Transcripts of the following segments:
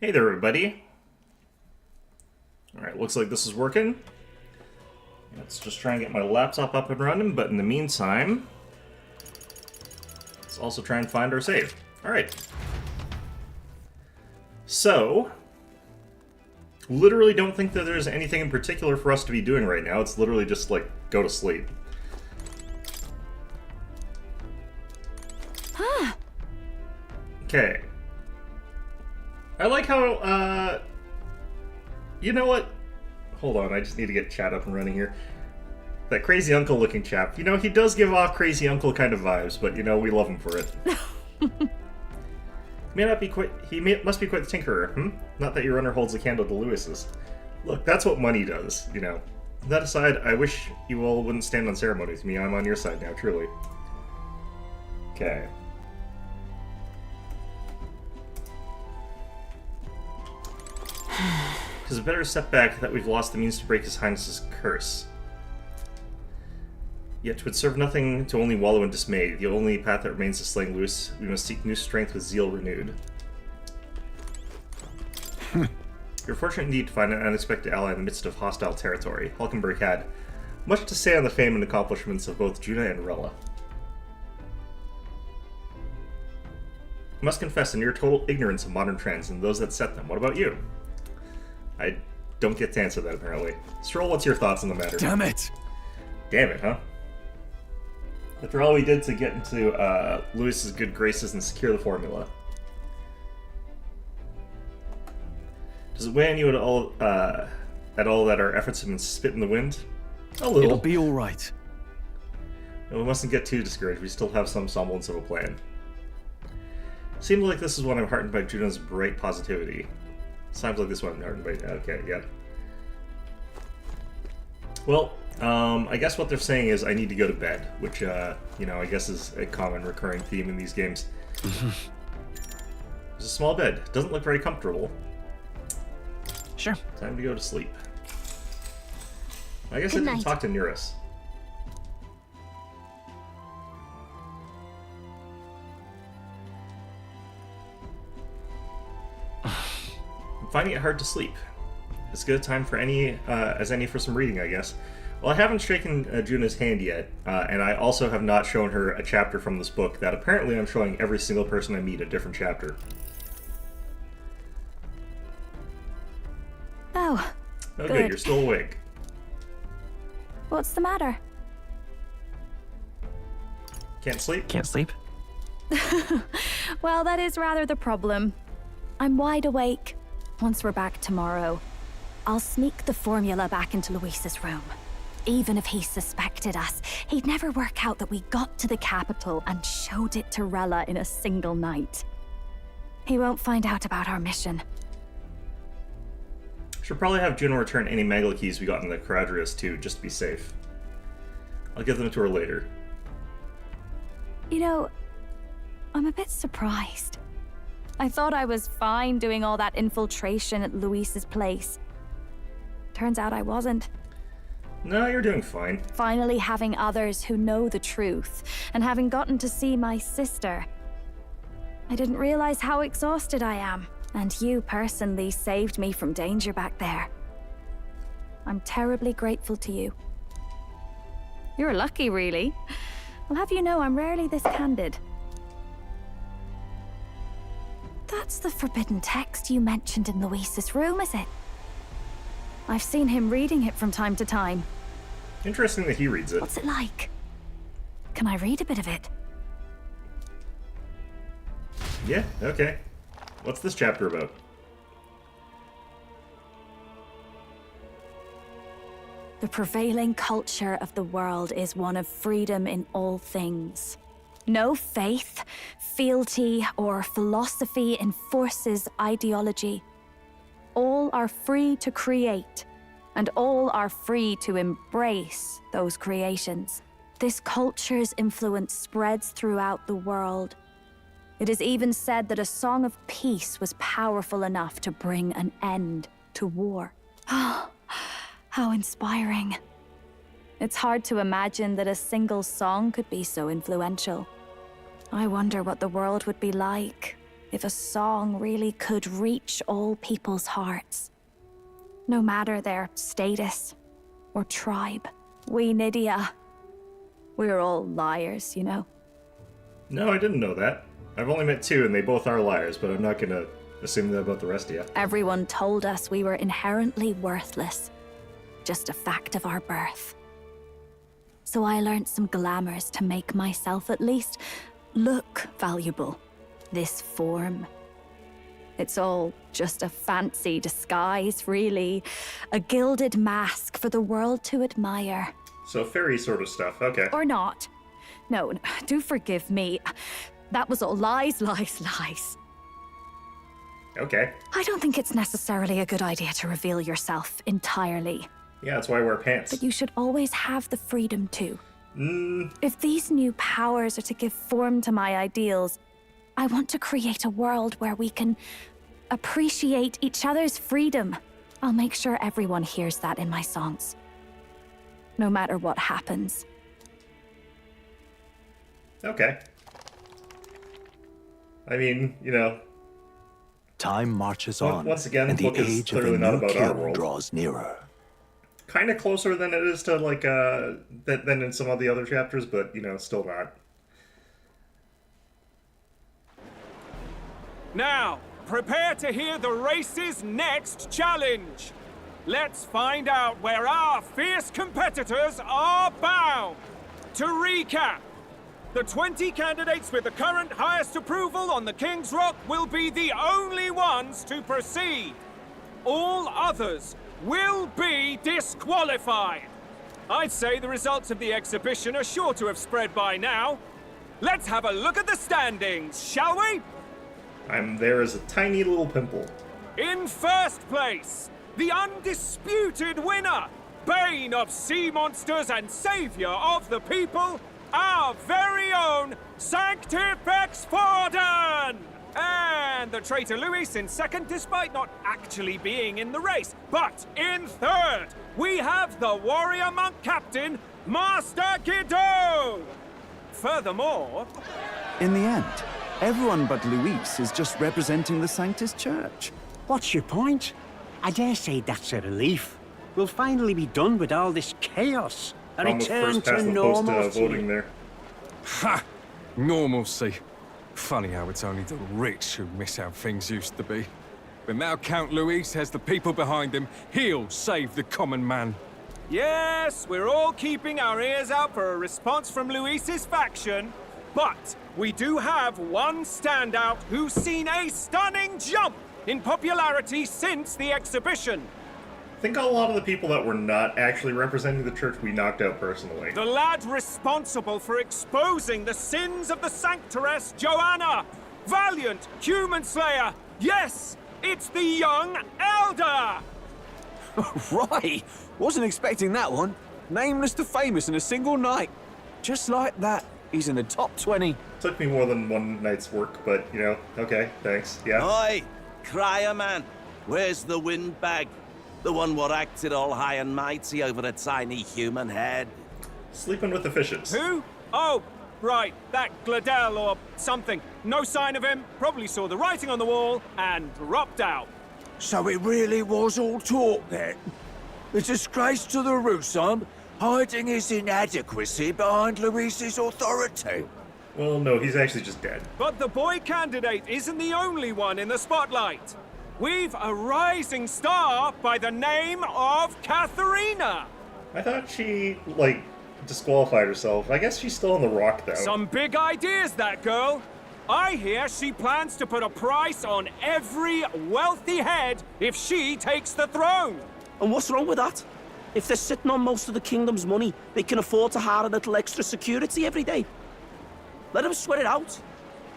Hey there, everybody. Alright, looks like this is working. Let's just try and get my laptop up and running, but in the meantime, let's also try and find our save. Alright. So, literally don't think that there's anything in particular for us to be doing right now. It's literally just, like, go to sleep. Okay. I like how, you know what? Hold on, I just need to get chat up and running here. That crazy uncle looking chap. You know, he does give off crazy uncle kind of vibes, but, you know, we love him for it. Must be quite the tinkerer, hmm? Not that your runner holds a candle to Lewis's. Look, that's what money does, you know. That aside, I wish you all wouldn't stand on ceremony with me. I'm on your side now, truly. Okay. It is a better setback that we've lost the means to break His Highness's curse. Yet 'twould serve nothing to only wallow in dismay. The only path that remains is slaying Lewis. We must seek new strength with zeal renewed. You're fortunate indeed to find an unexpected ally in the midst of hostile territory. Hulkenberg had much to say on the fame and accomplishments of both Juna and Rella. I must confess in your total ignorance of modern trends and those that set them. What about you? I don't get to answer that, apparently. Stroll, what's your thoughts on the matter? Damn it! Damn it, huh? After all we did to get into Lewis's good graces and secure the formula. Does it weigh on you at all that our efforts have been spit in the wind? A little. It'll be alright. We mustn't get too discouraged. We still have some semblance of a plan. Seems like this is one I'm heartened by Juno's bright positivity. Sounds like this one I'm heartened by. Okay, yeah. Well, I guess what they're saying is I need to go to bed, which, you know, I guess is a common recurring theme in these games. It's a small bed. Doesn't look very comfortable. Sure. Time to go to sleep. I guess Good I didn't night. talk to Nearest. I'm finding it hard to sleep. As good a time for as any for some reading, I guess. Well, I haven't shaken Juna's hand yet, and I also have not shown her a chapter from this book that apparently I'm showing every single person I meet a different chapter. Oh, Oh, Good. you're still awake. what's the matter? Can't sleep? Can't sleep? Well, that is rather the problem. I'm wide awake. Once we're back tomorrow, I'll sneak the formula back into Luis's room. Even if he suspected us, he'd never work out that we got to the capital and showed it to Rella in a single night. He won't find out about our mission. Should probably have Juno return any Magla keys we got in the Caradrius too, just to be safe. I'll give them to her later. You know, I'm a bit surprised. I thought I was fine doing all that infiltration at Luis's place. Turns out I wasn't. No, you're doing fine. Finally having others who know the truth, and having gotten to see my sister. I didn't realize how exhausted I am, and you personally saved me from danger back there. I'm terribly grateful to you. You're lucky, really. I'll have you know I'm rarely this candid. That's the forbidden text you mentioned in Luis's room, is it? I've seen him reading it from time to time. Interesting that he reads it. What's it like? Can I read a bit of it? Yeah, okay. What's this chapter about? The prevailing culture of the world is one of freedom in all things. No faith, fealty, or philosophy enforces ideology. All are free to create, and all are free to embrace those creations. This culture's influence spreads throughout the world. It is even said that a song of peace was powerful enough to bring an end to war. How inspiring. It's hard to imagine that a single song could be so influential. I wonder what the world would be like if a song really could reach all people's hearts, no matter their status or tribe. We Nydia, we're all liars, you know. No, I didn't know that. I've only met two, and they both are liars, but I'm not gonna assume that about the rest of you. Everyone told us we were inherently worthless, just a fact of our birth. So I learned some glamours to make myself at least look valuable. This form. It's all just a fancy disguise, really. A gilded mask for the world to admire. So fairy sort of stuff, okay. Or not. No, do forgive me. That was all lies, lies, lies. Okay. I don't think it's necessarily a good idea to reveal yourself entirely. Yeah, that's why I wear pants. But you should always have the freedom to. If these new powers are to give form to my ideals, I want to create a world where we can appreciate each other's freedom. I'll make sure everyone hears that in my songs. No matter what happens. Okay. I mean, you know... Time marches on, once again, and the book is age of the clearly not new about our king world. draws nearer. Kind of closer than it is to, like, than in some of the other chapters, but, you know, still not. Now, prepare to hear the race's next challenge. Let's find out where our fierce competitors are bound. To recap, the 20 candidates with the current highest approval on the King's Rock will be the only ones to proceed. All others will be disqualified. I'd say the results of the exhibition are sure to have spread by now. Let's have a look at the standings, shall we? I'm there as a tiny little pimple. In first place, the undisputed winner, bane of sea monsters and savior of the people, our very own Sanctifex Forden! And the traitor Luis in second, despite not actually being in the race. But in third, we have the warrior monk captain, Master Guido! Furthermore... In the end, everyone but Luis is just representing the Sanctus Church. What's your point? I dare say that's a relief. We'll finally be done with all this chaos. A Almost return first to past the post normalcy. voting there. Ha! Normalcy. Funny how it's only the rich who miss how things used to be. But now Count Luis has the people behind him. He'll save the common man. Yes, we're all keeping our ears out for a response from Luis's faction. But we do have one standout who's seen a stunning jump in popularity since the exhibition. I think a lot of the people that were not actually representing the church we knocked out personally. The lad responsible for exposing the sins of the sanctoress Joanna! Valiant human slayer! Yes, it's the young elder! Right! Wasn't expecting that one. Nameless to famous in a single night. Just like that, he's in the top 20. Took me more than one night's work, but, you know, okay, thanks, yeah. Oi, crier man, where's the windbag? The one what acted all high and mighty over a tiny human head. Sleeping with the fishes. Who? Oh, right, that Gladel or something. No sign of him, probably saw the writing on the wall and dropped out. So it really was all talk then? A disgrace to the Rusum, hiding his inadequacy behind Luis's authority. Well, no, he's actually just dead. But the boy candidate isn't the only one in the spotlight. We've a rising star by the name of Katharina. I thought she, like, disqualified herself. I guess she's still on the rock, though. Some big ideas, that girl. I hear she plans to put a price on every wealthy head if she takes the throne. And what's wrong with that? If they're sitting on most of the kingdom's money, they can afford to hire a little extra security every day. Let them sweat it out.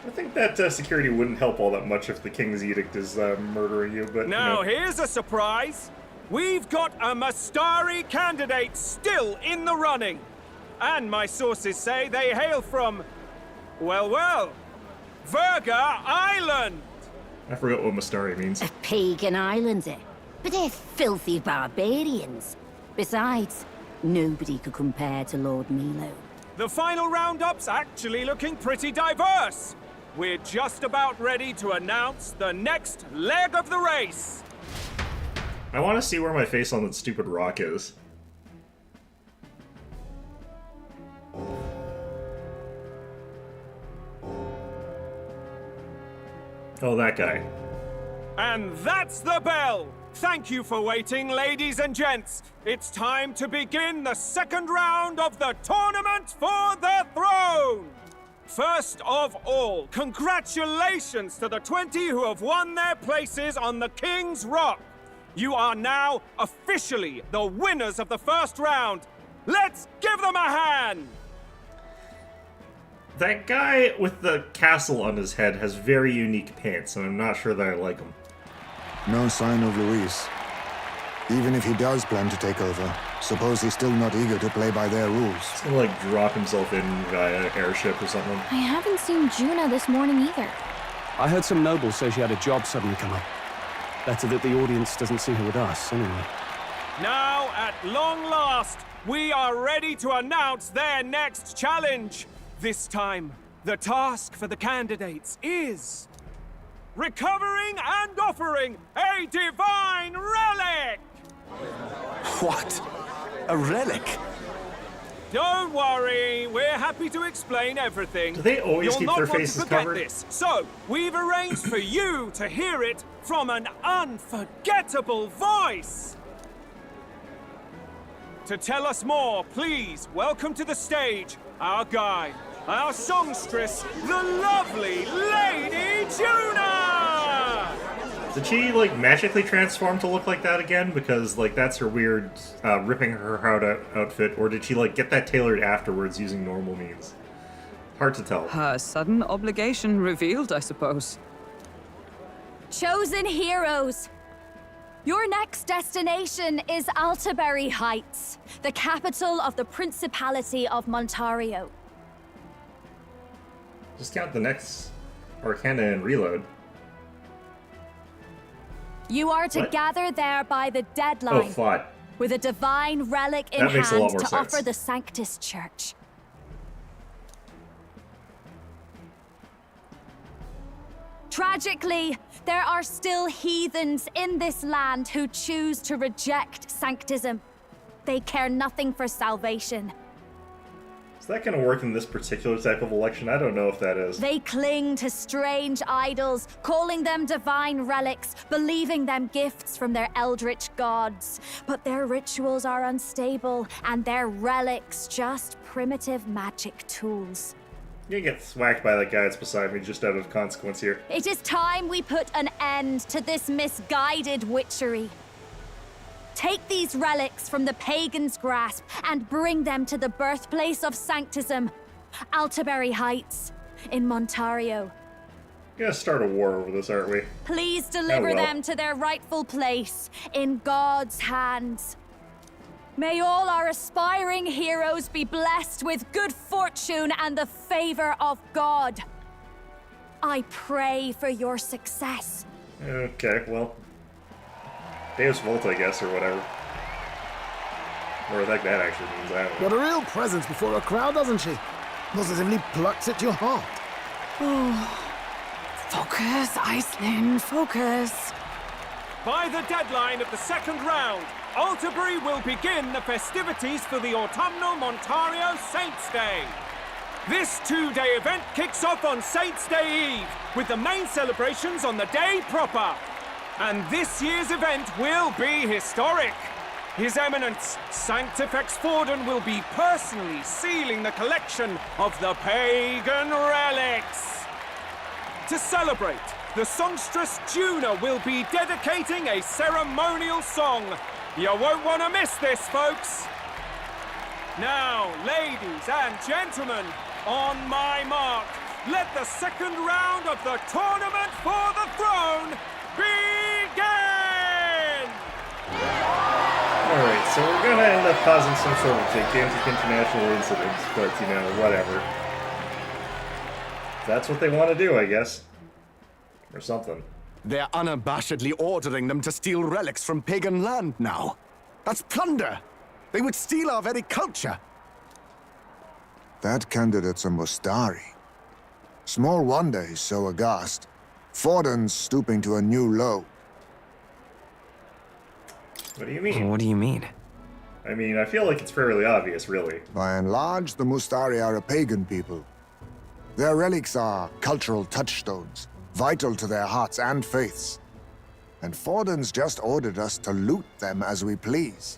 I think that security wouldn't help all that much if the king's edict is murdering you, but... Now, you know. here's a surprise. We've got a Mastari candidate still in the running. And my sources say they hail from... well, Verga Island! I forgot what Mastari means. A pagan island, eh? But they're filthy barbarians. Besides, nobody could compare to Lord Milo. The final roundup's actually looking pretty diverse. we're just about ready to announce the next leg of the race. I want to see where my face on that stupid rock is. Oh, that guy. And that's the bell! Thank you for waiting, ladies and gents. It's time to begin the second round of the Tournament for the Throne! First of all, congratulations to the 20 who have won their places on the King's Rock. You are now officially the winners of the first round. Let's give them a hand! That guy with the castle on his head has very unique pants, and I'm not sure that I like him. No sign of Luis. Even if he does plan to take over, suppose he's still not eager to play by their rules. He's gonna, like, drop himself in via an airship or something. I haven't seen Juna this morning either. I heard some nobles say she had a job suddenly come up. Better that the audience doesn't see her with us, anyway. Now, at long last, we are ready to announce their next challenge. This time, the task for the candidates is recovering and offering a divine relic! What? A relic? Don't worry, we're happy to explain everything. Do they always You'll keep not their want faces to forget covered? this. So, we've arranged for you to hear it from an unforgettable voice. To tell us more, please welcome to the stage our guide, our songstress, the lovely Lady Juna! Did she, like, magically transform to look like that again? Because, like, that's her weird ripping her heart out outfit. Or did she, like, get that tailored afterwards using normal means? Hard to tell. Her sudden obligation revealed, I suppose. Chosen heroes! Your next destination is Altabury Heights, the capital of the Principality of Montario. Just count the next Arcana and reload. You are to What? gather there by the Oh, deadline, fought. with a divine relic in That makes a lot hand more to sense. offer the Sanctus Church. Tragically, there are still heathens in this land who choose to reject sanctism. They care nothing for salvation. Is that going to work in this particular type of election? I don't know if that is. They cling to strange idols, calling them divine relics, believing them gifts from their eldritch gods. But their rituals are unstable, and their relics just primitive magic tools. You get swacked by that guy that's beside me just out of consequence here. It is time we put an end to this misguided witchery. Take these relics from the pagan's grasp and bring them to the birthplace of Sanctism, Altabury Heights, in Montario. We're gonna start a war over this, aren't we? Please deliver Oh, well. them to their rightful place, in God's hands. May all our aspiring heroes be blessed with good fortune and the favor of God. I pray for your success. Okay, well. Deus Volta, I guess, or whatever. Or like that actually means, I don't know. Got a real presence before a crowd, doesn't she? Positively plucks at your heart. Oh. Focus, Iceland, focus. By the deadline of the second round, Altabury will begin the festivities for the autumnal Montario Saints' Day. This two-day event kicks off on Saints' Day Eve, with the main celebrations on the day proper. And this year's event will be historic. His Eminence, Sanctifex Forden, will be personally sealing the collection of the pagan relics. To celebrate, the songstress Juna will be dedicating a ceremonial song. You won't want to miss this, folks. Now, ladies and gentlemen, on my mark, let the second round of the Tournament for the Throne begin! Alright, so we're gonna end up causing some sort of gigantic international incident, but, you know, whatever. That's what they want to do, I guess. Or something. They're unabashedly ordering them to steal relics from pagan land now. That's plunder. They would steal our very culture. That candidate's a Mustari. Small wonder he's so aghast. Forden's stooping to a new low. What do you mean? What do you mean? I mean, I feel like it's fairly obvious, really. By and large, the Mustari are a pagan people. Their relics are cultural touchstones, vital to their hearts and faiths. And Forden's just ordered us to loot them as we please.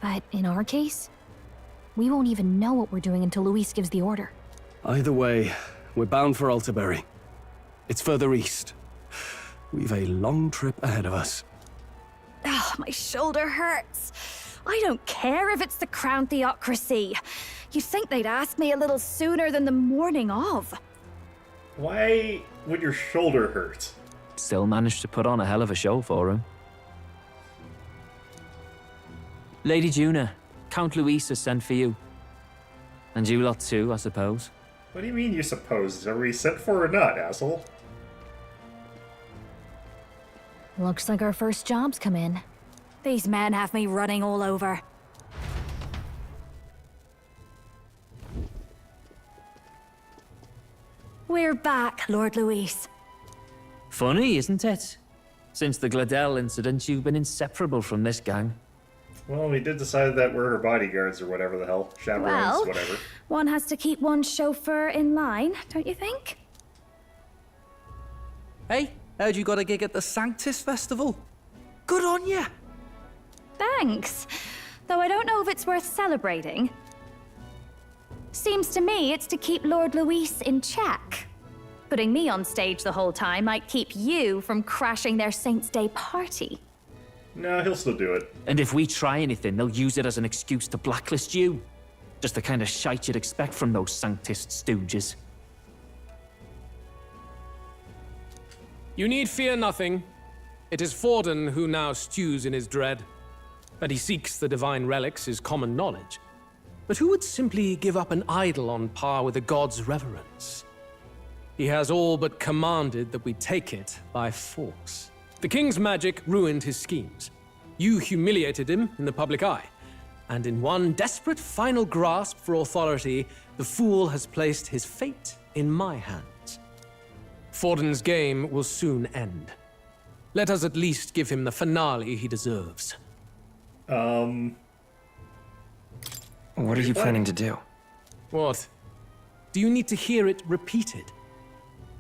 But in our case, we won't even know what we're doing until Luis gives the order. Either way, we're bound for Altaberry. It's further east. We've a long trip ahead of us. Oh, my shoulder hurts. I don't care if it's the Crown Theocracy. You'd think they'd ask me a little sooner than the morning of. Why would your shoulder hurt? Still managed to put on a hell of a show for him. Lady Juna, Count Luis has sent for you. And you lot too, I suppose. What do you mean, you suppose? Are we sent for or not, asshole? Looks like our first job's come in. These men have me running all over. We're back, Lord Luis. Funny, isn't it? Since the Gladell incident, you've been inseparable from this gang. Well, we did decide that we're her bodyguards or whatever the hell. Chaperones, Well, whatever. one has to keep one's chauffeur in line, don't you think? Hey, heard you got a gig at the Sanctus Festival. Good on ya! Thanks. Though I don't know if it's worth celebrating. Seems to me it's to keep Lord Luis in check. Putting me on stage the whole time might keep you from crashing their Saints' Day party. No, he'll still do it. And if we try anything, they'll use it as an excuse to blacklist you. Just the kind of shite you'd expect from those Sanctist stooges. You need fear nothing. It is Forden who now stews in his dread. That he seeks the divine relics is common knowledge. But who would simply give up an idol on par with a god's reverence? He has all but commanded that we take it by force. The king's magic ruined his schemes. You humiliated him in the public eye. And in one desperate final grasp for authority, the fool has placed his fate in my hands. Forden's game will soon end. Let us at least give him the finale he deserves. What are you planning to do? What? Do you need to hear it repeated?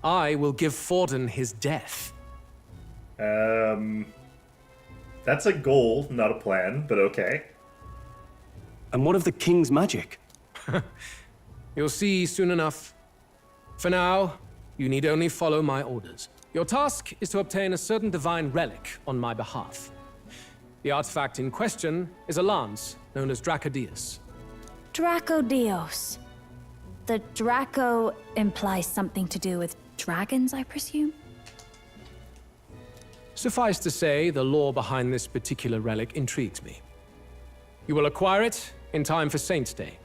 I will give Forden his death. That's a goal, not a plan, but okay. And what of the king's magic? You'll see soon enough. For now, you need only follow my orders. Your task is to obtain a certain divine relic on my behalf. The artifact in question is a lance known as Dracodius. Dracodios. The Draco implies something to do with dragons, I presume? Suffice to say, the lore behind this particular relic intrigues me. You will acquire it in time for Saints' Day,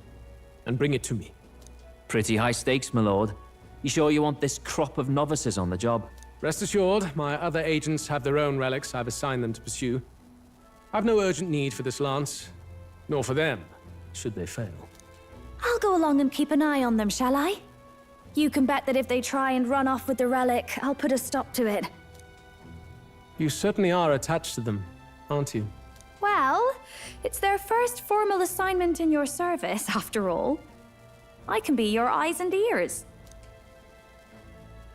and bring it to me. Pretty high stakes, my lord. You sure you want this crop of novices on the job? Rest assured, my other agents have their own relics I've assigned them to pursue. I've no urgent need for this lance, nor for them, should they fail. I'll go along and keep an eye on them, shall I? You can bet that if they try and run off with the relic, I'll put a stop to it. You certainly are attached to them, aren't you? Well, it's their first formal assignment in your service, after all. I can be your eyes and ears.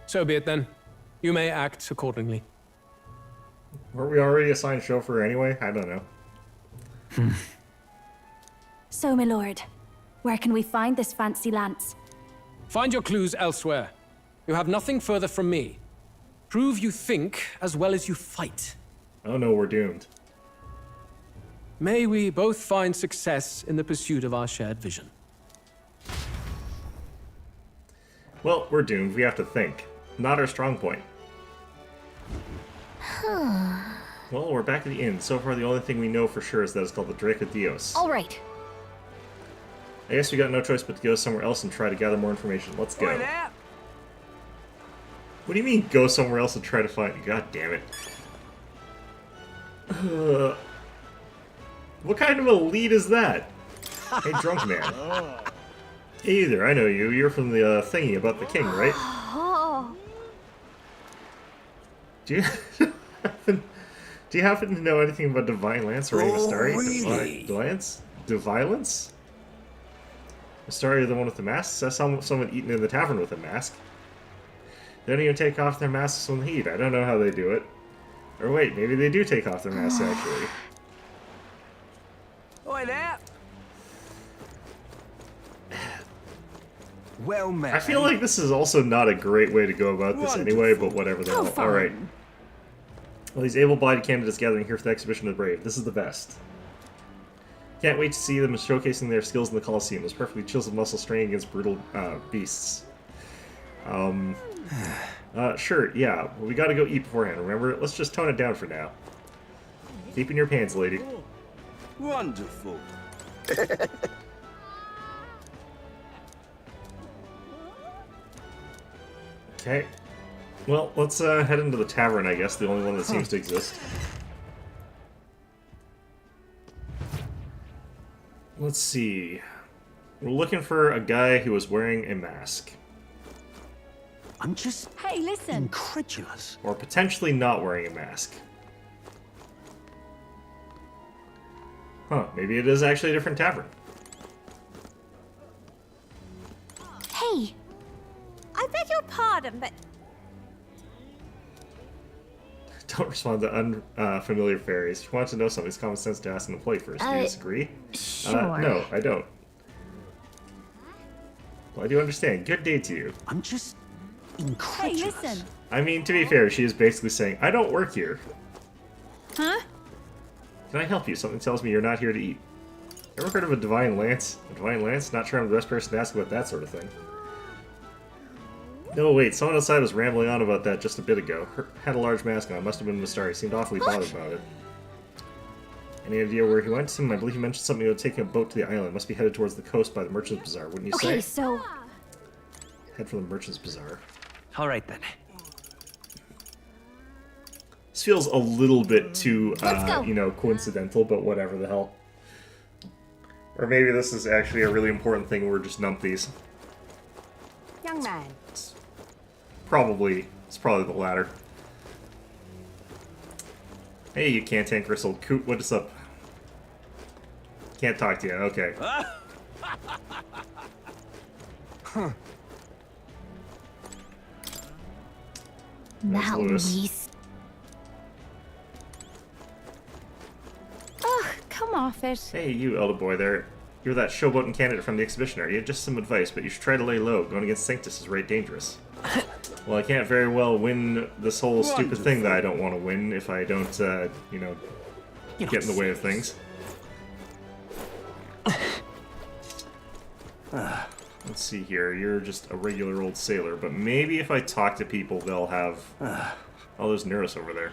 So be it then. You may act accordingly. Were we already assigned chauffeur anyway? I don't know. So, my lord, where can we find this fancy lance? Find your clues elsewhere. You have nothing further from me. Prove you think as well as you fight. Oh no, we're doomed. May we both find success in the pursuit of our shared vision. Well, we're doomed. We have to think. Not our strong point. Well, we're back at the inn. So far, the only thing we know for sure is that it's called the Dracodios. All right. I guess we got no choice but to go somewhere else and try to gather more information. Let's go. What do you mean, go somewhere else and try to find... God damn it. What kind of a lead is that? Hey, drunk man. Hey there, I know you. You're from the thingy about the king, right? Do you happen to know anything about Divine Lance or Astari? really? Diviolence? Astari, the one with the mask? I saw someone eating in the tavern with a mask. They don't even take off their masks when they eat. I don't know how they do it. Or wait, maybe they do take off their masks, actually. Oi there! Well met. I feel like this is also not a great way to go about this anyway, but whatever the hell. Alright. Well, these able-bodied candidates gathering here for the exhibition of the brave. This is the best. Can't wait to see them showcasing their skills in the Colosseum. Those perfectly chiseled muscles straining against brutal beasts. Sure, yeah. Well, we gotta go eat beforehand, remember? Let's just tone it down for now. Keep in your pants, lady. Wonderful. Okay. Well, let's head into the tavern, I guess, the only one that seems to exist. Let's see. We're looking for a guy who was wearing a mask. I'm just Hey, listen. incredulous. Or potentially not wearing a mask. Huh, maybe it is actually a different tavern. Hey, I beg your pardon, but Don't respond to unfamiliar fairies. If you want to know something, it's common sense to ask an employee first. Do you disagree? sure. No, I don't. Well, I do understand. Good day to you. I'm just hey, incredulous. listen. I mean, to be fair, she is basically saying, I don't work here. Huh? Can I help you? Something tells me you're not here to eat. Ever heard of a Divine Lance? A Divine Lance? Not sure I'm the best person to ask about that sort of thing. No, wait, someone outside was rambling on about that just a bit ago. Had a large mask on, must have been Mistari. Seemed awfully bothered about it. Any idea where he went? I believe he mentioned something about taking a boat to the island. Must be headed towards the coast by the Merchant's Bazaar, wouldn't you say? Okay, so Head for the Merchant's Bazaar. All right then. This feels a little bit too, go. you know, coincidental, but whatever the hell. Or maybe this is actually a really important thing, we're just numpties. Young man. It's probably the latter. Hey, you can't gristle. Coot, what is up? Can't talk to you, okay. Huh. now, Lewis. Luis. Ugh, come off it. Hey, you elder boy there. You're that showboating candidate from the exhibition, are you? Just some advice, but you should try to lay low. Going against Sanctus is right dangerous. Well, I can't very well win this whole stupid thing that I don't want to win if I don't, you know, get in the way of things. Let's see here. You're just a regular old sailor, but maybe if I talk to people, they'll have... Oh, there's Neris over there.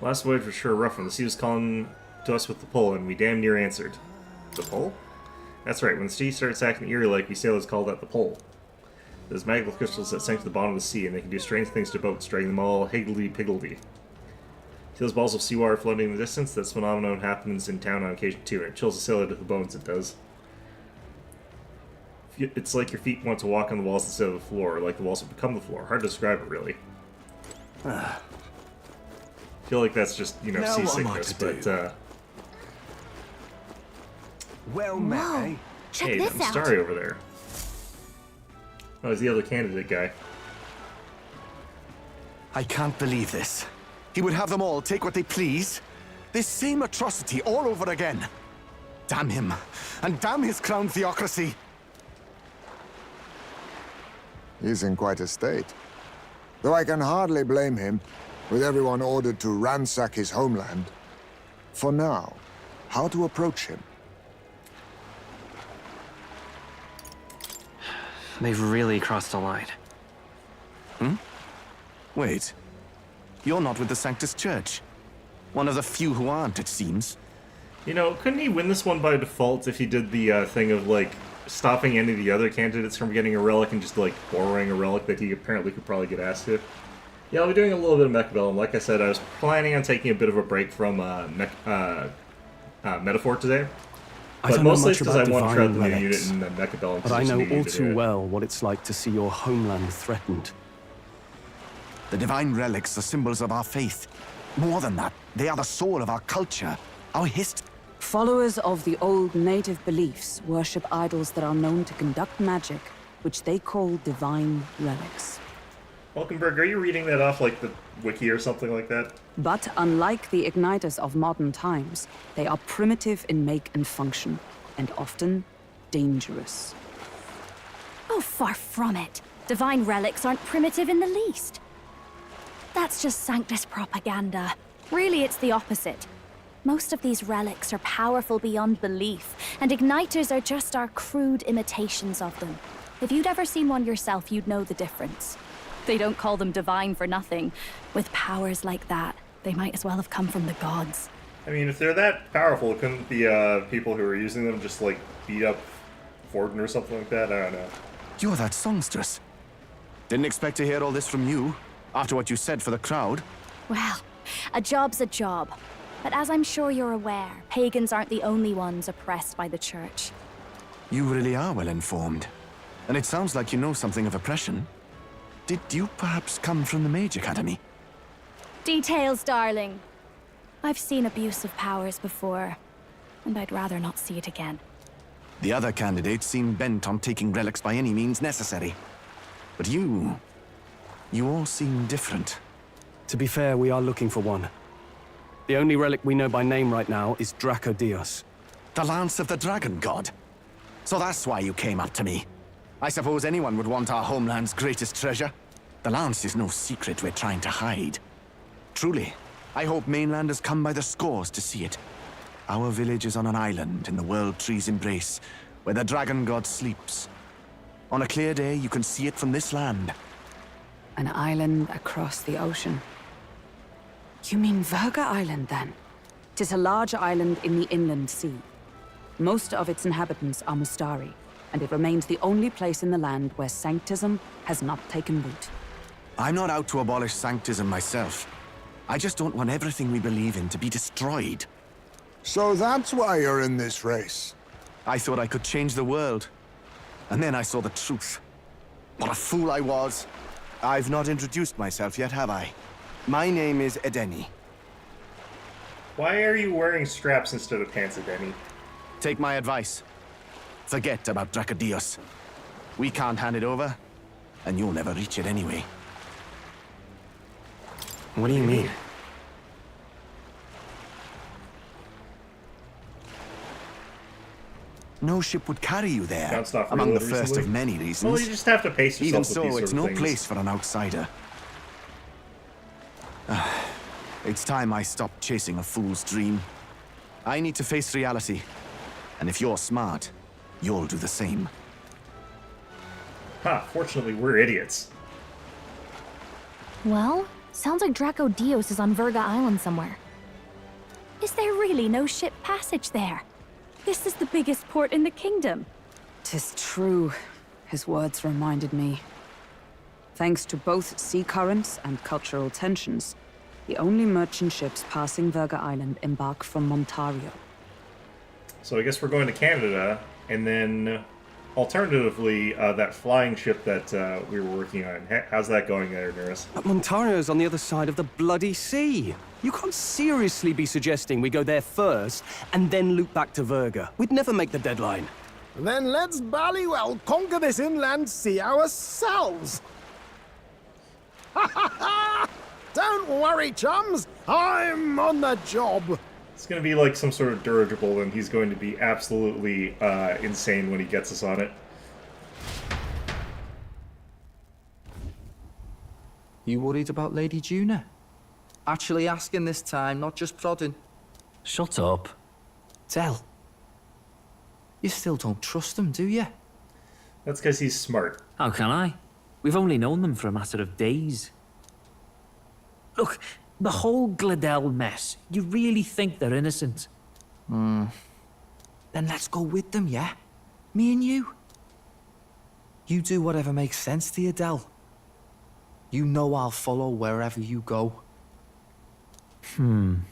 Last voyage was sure a rough one. The sea was calling to us with the pull, and we damn near answered. The pull? That's right, when the sea starts acting eerie like we sailors call that the pull. There's magical crystals that sink to the bottom of the sea, and they can do strange things to boats, dragging them all higgledy-piggledy. See those balls of seawater floating in the distance? This phenomenon happens in town on occasion too, and it chills the sailor to the bones, it does. It's like your feet want to walk on the walls instead of the floor, or like the walls have become the floor. Hard to describe it, really. I feel like that's just, you know, Now seasickness, but, Well met, eh? Check hey, this that out. Mistari over there. Oh, he's the other candidate guy. I can't believe this. He would have them all take what they please. This same atrocity all over again. Damn him, and damn his crown theocracy. He's in quite a state. Though I can hardly blame him, with everyone ordered to ransack his homeland. For now, how to approach him? They've really crossed a line. Wait. You're not with the Sanctus Church. One of the few who aren't, it seems. You know, couldn't he win this one by default if he did the thing of, like, stopping any of the other candidates from getting a relic and just, like, borrowing a relic that he apparently could probably get asked to? Yeah, I'll be doing a little bit of Mechabellum. Like I said, I was planning on taking a bit of a break from Metaphor today. I But don't know mostly much it's because I about want to try the divine new unit relics, in the Mechabellum. but I know all too well what it's like to see your homeland threatened. The divine relics are symbols of our faith. More than that, they are the soul of our culture, our history. Followers of the old native beliefs worship idols that are known to conduct magic, which they call divine relics. Welkenberg, are you reading that off like the wiki or something like that? But unlike the igniters of modern times, they are primitive in make and function, and often dangerous. Oh, far from it. Divine relics aren't primitive in the least. That's just Sanctus propaganda. Really, it's the opposite. Most of these relics are powerful beyond belief, and igniters are just our crude imitations of them. If you'd ever seen one yourself, you'd know the difference. They don't call them divine for nothing. With powers like that, they might as well have come from the gods. I mean, if they're that powerful, couldn't the people who are using them just, like, beat up Forden or something like that? I don't know. You're that songstress. Didn't expect to hear all this from you, after what you said for the crowd. Well, a job's a job. But as I'm sure you're aware, pagans aren't the only ones oppressed by the church. You really are well informed. And it sounds like you know something of oppression. Did you perhaps come from the Mage Academy? Details, darling. I've seen abuse of powers before, and I'd rather not see it again. The other candidates seem bent on taking relics by any means necessary. But you all seem different. To be fair, we are looking for one. The only relic we know by name right now is Dracodios. The Lance of the Dragon God? So that's why you came up to me. I suppose anyone would want our homeland's greatest treasure. The Lance is no secret we're trying to hide. Truly, I hope mainlanders come by the scores to see it. Our village is on an island in the World Tree's embrace, where the Dragon God sleeps. On a clear day, you can see it from this land. An island across the ocean. You mean Verga Island, then? 'Tis a large island in the inland sea. Most of its inhabitants are Mustari, and it remains the only place in the land where sanctism has not taken root. I'm not out to abolish sanctism myself. I just don't want everything we believe in to be destroyed. So that's why you're in this race. I thought I could change the world. And then I saw the truth. What a fool I was. I've not introduced myself yet, have I? My name is Edeni. Why are you wearing straps instead of pants, Edeni? Take my advice. Forget about Dracodios. We can't hand it over, and you'll never reach it anyway. What do you mean? No ship would carry you there, That's not among the real first recently. of many reasons. Well, you just have to pace yourself Even with so, these it's sort of no things. place for an outsider. It's time I stopped chasing a fool's dream. I need to face reality. And if you're smart, you'll do the same. Ha, fortunately, we're idiots. Well, sounds like Dracodios is on Verga Island somewhere. Is there really no ship passage there? This is the biggest port in the kingdom. 'Tis true. His words reminded me. Thanks to both sea currents and cultural tensions, the only merchant ships passing Verga Island embark from Montario. So I guess we're going to Canada, and then alternatively, that flying ship that we were working on. How's that going there, Nerys? But Montario's on the other side of the bloody sea. You can't seriously be suggesting we go there first and then loop back to Verga. We'd never make the deadline. Then let's ballywell conquer this inland sea ourselves. Ha ha ha! Don't worry, chums. I'm on the job. It's going to be like some sort of dirigible, and he's going to be absolutely insane when he gets us on it. You worried about Lady Juna? Actually asking this time, not just prodding. Shut up. Tell. You still don't trust them, do you? That's because he's smart. How can I? We've only known them for a matter of days. Look, the whole Gladell mess, you really think they're innocent? Then let's go with them, yeah? Me and you. You do whatever makes sense to you, Del. You know I'll follow wherever you go. You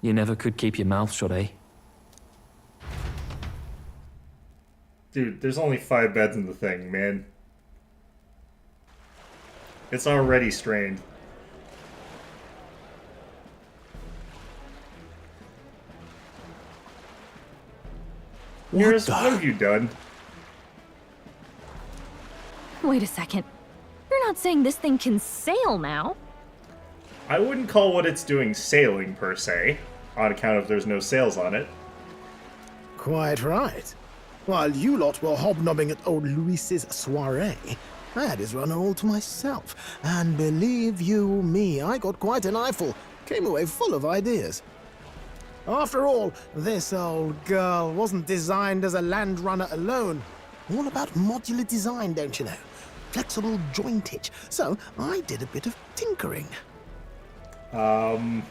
never could keep your mouth shut, eh? Dude, there's only 5 beds in the thing, man. It's already strained. Nearest, what have you done? Wait a second. You're not saying this thing can sail now? I wouldn't call what it's doing sailing, per se, on account of there's no sails on it. Quite right. While you lot were hobnobbing at old Luis's soiree, I had his runner all to myself. And believe you me, I got quite an eyeful. Came away full of ideas. After all, this old girl wasn't designed as a land runner alone. All about modular design, don't you know? Flexible jointage. So I did a bit of tinkering. But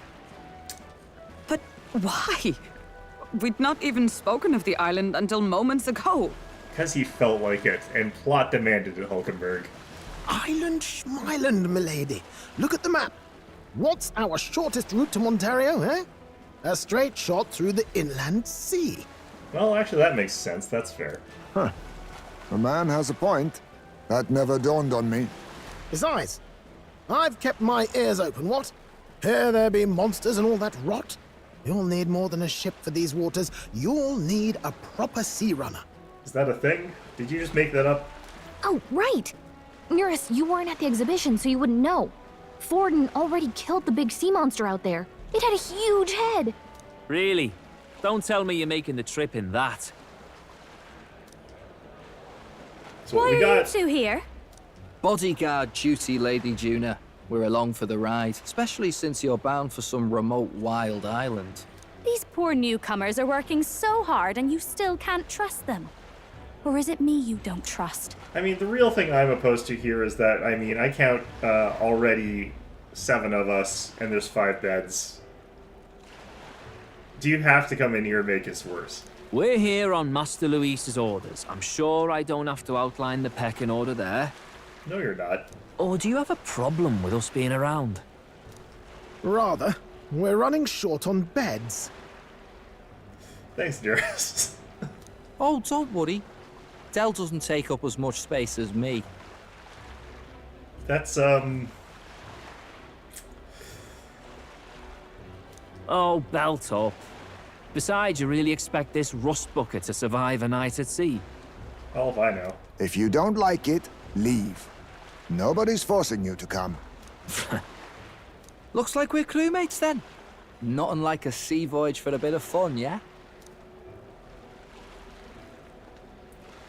why? We'd not even spoken of the island until moments ago. Because he felt like it, and plot demanded it, Hulkenberg. Island Schmeiland, milady. Look at the map. What's our shortest route to Ontario, eh? A straight shot through the inland sea. Well, actually, that makes sense. That's fair. Huh. The man has a point. That never dawned on me. Besides, I've kept my ears open, what? Here there be monsters and all that rot. You'll need more than a ship for these waters. You'll need a proper sea runner. Is that a thing? Did you just make that up? Oh, right! Nearest, you weren't at the exhibition, so you wouldn't know. Forden already killed the big sea monster out there. It had a huge head. Really? Don't tell me you're making the trip in that. So Why are you two here? Bodyguard duty, Lady Juna. We're along for the ride, especially since you're bound for some remote wild island. These poor newcomers are working so hard and you still can't trust them. Or is it me you don't trust? I mean, the real thing I'm opposed to here is that, I mean, I count already 7 of us, and there's 5 beds. Do you have to come in here and make us worse? We're here on Master Luis's orders. I'm sure I don't have to outline the pecking order there. No, you're not. Or do you have a problem with us being around? Rather. We're running short on beds. Thanks, dearest. Oh, don't worry. Dell doesn't take up as much space as me. That's, Oh, belt up. Besides, you really expect this rust bucket to survive a night at sea? All if I know. If you don't like it, leave. Nobody's forcing you to come. Looks like we're crewmates then. Not unlike a sea voyage for a bit of fun, yeah?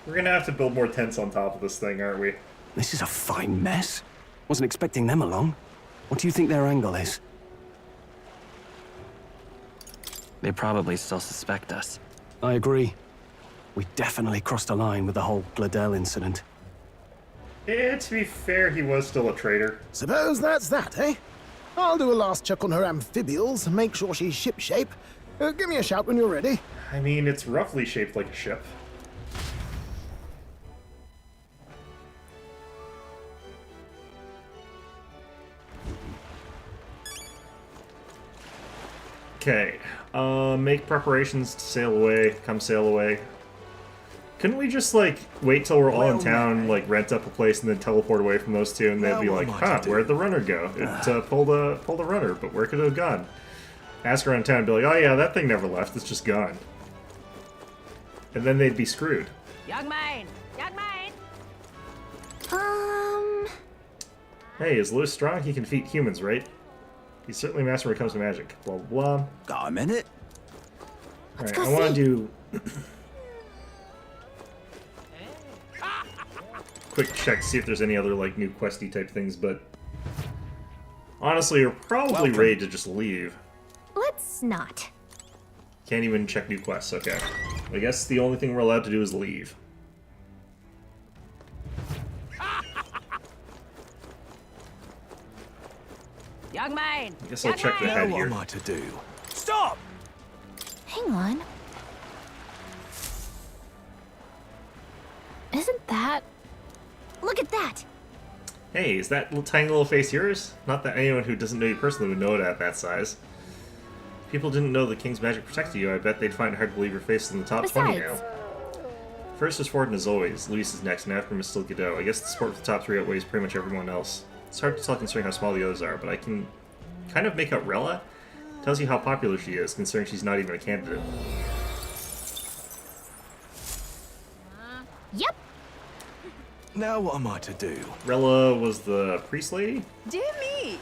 We're gonna have to build more tents on top of this thing, aren't we? This is a fine mess. Wasn't expecting them along. What do you think their angle is? They probably still suspect us. I agree. We definitely crossed a line with the whole Gladell incident. Yeah, to be fair, he was still a traitor. Suppose that's that, eh? I'll do a last check on her amphibials, make sure she's shipshape. Give me a shout when you're ready. I mean, it's roughly shaped like a ship. Okay, make preparations to sail away, come sail away. Couldn't we just, like, wait till we're all in town, like, rent up a place and then teleport away from those two, and they'd be like, huh, where'd the runner go? It pulled the runner, but where could it have gone? Ask around town and be like, oh yeah, that thing never left, it's just gone. And then they'd be screwed. Young man! Young man! Hey, is Lewis strong? He can defeat humans, right? He's certainly a master when it comes to magic. Blah, blah, blah. Got a minute? Alright, I want to do... quick check to see if there's any other, like, new questy type things, but... honestly, you're probably ready to just leave. Let's not. Can't even check new quests, okay. I guess the only thing we're allowed to do is leave. Young man! I guess I'll check the head here. What am I to do? Stop! Hang on. Isn't that... Look at that! Hey, is that tiny little face yours? Not that anyone who doesn't know you personally would know it at that size. If people didn't know the king's magic protected you, I bet they'd find it hard to believe your face is in the top 20 now. First is Forden as always. Luis is next, and after him is still Godot. I guess the support for the top three outweighs pretty much everyone else. It's hard to tell considering how small the others are, but I can kind of make out Rella. Tells you how popular she is, considering she's not even a candidate. Yep. Now what am I to do? Rella was the priest lady? Dear me!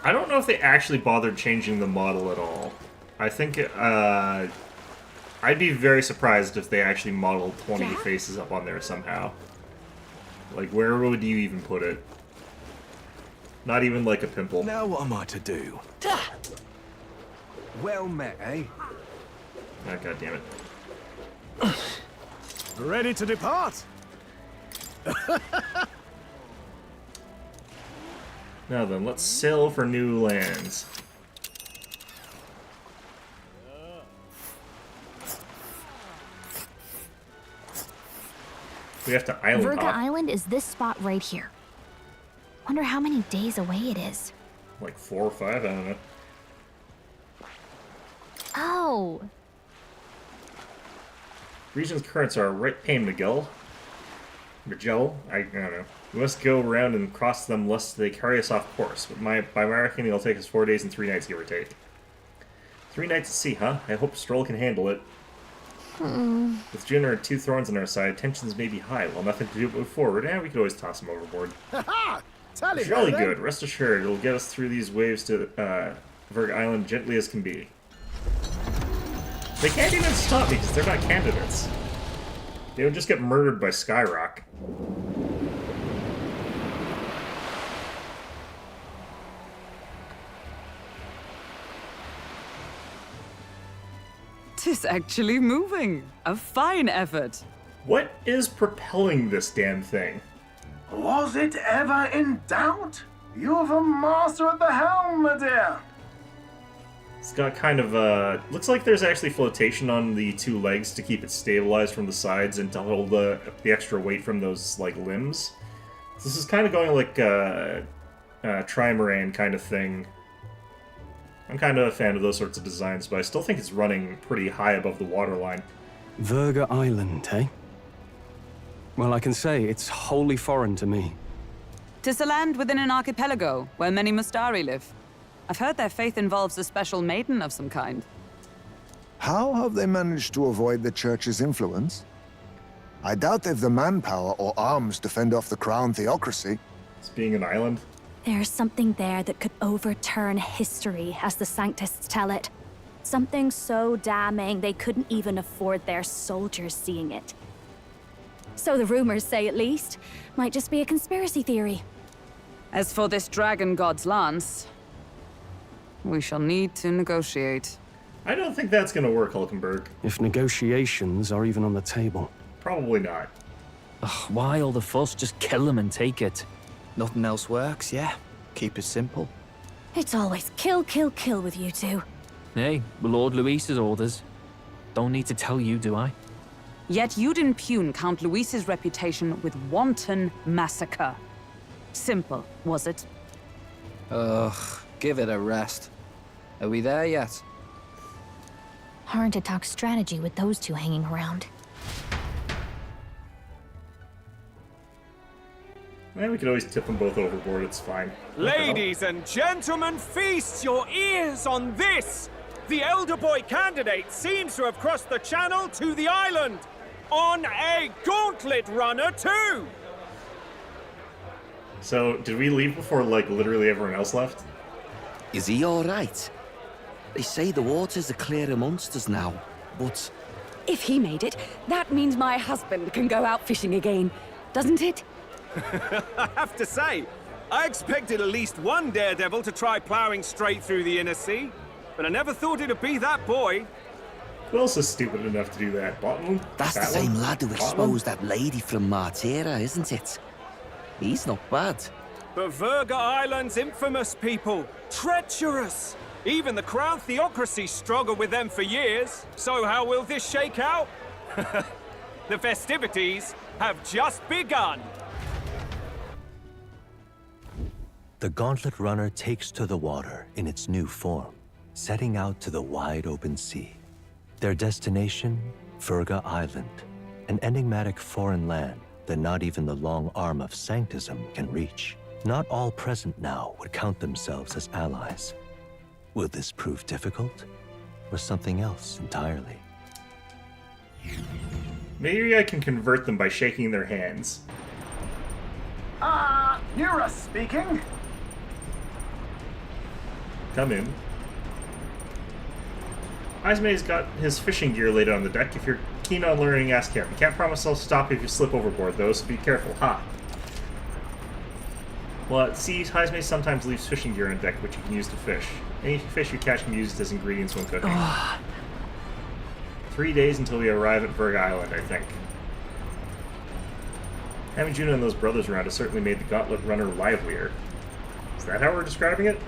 I don't know if they actually bothered changing the model at all. I think, I'd be very surprised if they actually modeled 20 faces up on there somehow. Like, where would you even put it? Not even like a pimple. Now what am I to do? Well met, eh? Oh, God damn it. Ready to depart? Now then, let's sail for new lands. We have to island Verga hop. Island is this spot right here. Wonder how many days away it is. Like 4 or 5, I don't know. Oh, Region's currents are right pain, Miguel. Miguel? I don't know. We must go around and cross them lest they carry us off course. But by my reckoning, it'll take us 4 days and 3 nights, give or take. 3 nights at sea, huh? I hope Stroll can handle it. With Jin and 2 thorns on our side, tensions may be high. While nothing to do but move forward, we could always toss him overboard. Ha! Tally Jolly then. good. Rest assured, it'll get us through these waves to Verg Island gently as can be. They can't even stop me because they're not candidates. They would just get murdered by Skyrock. Tis actually moving. A fine effort. What is propelling this damn thing? Was it ever in doubt? You're the master at the helm, my dear. It's got kind of looks like there's actually flotation on the 2 legs to keep it stabilized from the sides and to hold the extra weight from those, like, limbs. So this is kind of going like a trimaran kind of thing. I'm kind of a fan of those sorts of designs, but I still think it's running pretty high above the waterline. Verga Island, eh? Well, I can say it's wholly foreign to me. 'Tis a land within an archipelago, where many Mustari live. I've heard their faith involves a special maiden of some kind. How have they managed to avoid the Church's influence? I doubt they've the manpower or arms to fend off the crown theocracy. It's being an island. there's something there that could overturn history, as the Sanctists tell it. Something so damning they couldn't even afford their soldiers seeing it. So the rumors say, at least. Might just be a conspiracy theory. As for this dragon god's lance, we shall need to negotiate. I don't think that's gonna work, Hulkenberg. If negotiations are even on the table. Probably not. Ugh, why all the fuss? Just kill him and take it. Nothing else works, yeah. Keep it simple. It's always kill, kill, kill with you two. Hey, Lord Luis's orders. Don't need to tell you, do I? Yet you'd impugn Count Luis's reputation with wanton massacre. Simple, was it? Ugh, give it a rest. Are we there yet? Hard to talk strategy with those two hanging around. We could always tip them both overboard, it's fine. Ladies and gentlemen, feast your ears on this! The elder boy candidate seems to have crossed the channel to the island! On a gauntlet runner, too! So, did we leave before, like, literally everyone else left? Is he alright? They say the waters are clear amongst us now, but... If he made it, that means my husband can go out fishing again, doesn't it? I have to say, I expected at least one daredevil to try ploughing straight through the inner sea, but I never thought it'd be that boy. Who else is stupid enough to do that? Bottom? That's the same lad who exposed that lady from Martira, isn't it? He's not bad. But Verga Island's infamous people. Treacherous! Even the Crown Theocracy struggled with them for years. So how will this shake out? The festivities have just begun. The Gauntlet Runner takes to the water in its new form, setting out to the wide open sea. Their destination, Verga Island, an enigmatic foreign land that not even the long arm of Sanctism can reach. Not all present now would count themselves as allies. Will this prove difficult, or something else entirely? Maybe I can convert them by shaking their hands. Nura speaking. Come in. Ismay's got his fishing gear laid on the deck. If you're keen on learning, ask him. Can't promise I'll stop if you slip overboard, though, so be careful. Ha! Well, at sea, Ismay sometimes leaves fishing gear on deck, which you can use to fish. Any fish you catch can be used as ingredients when cooking. 3 days until we arrive at Verga Island, I think. Having Juno and those brothers around has certainly made the Gauntlet Runner livelier. Is that how we're describing it?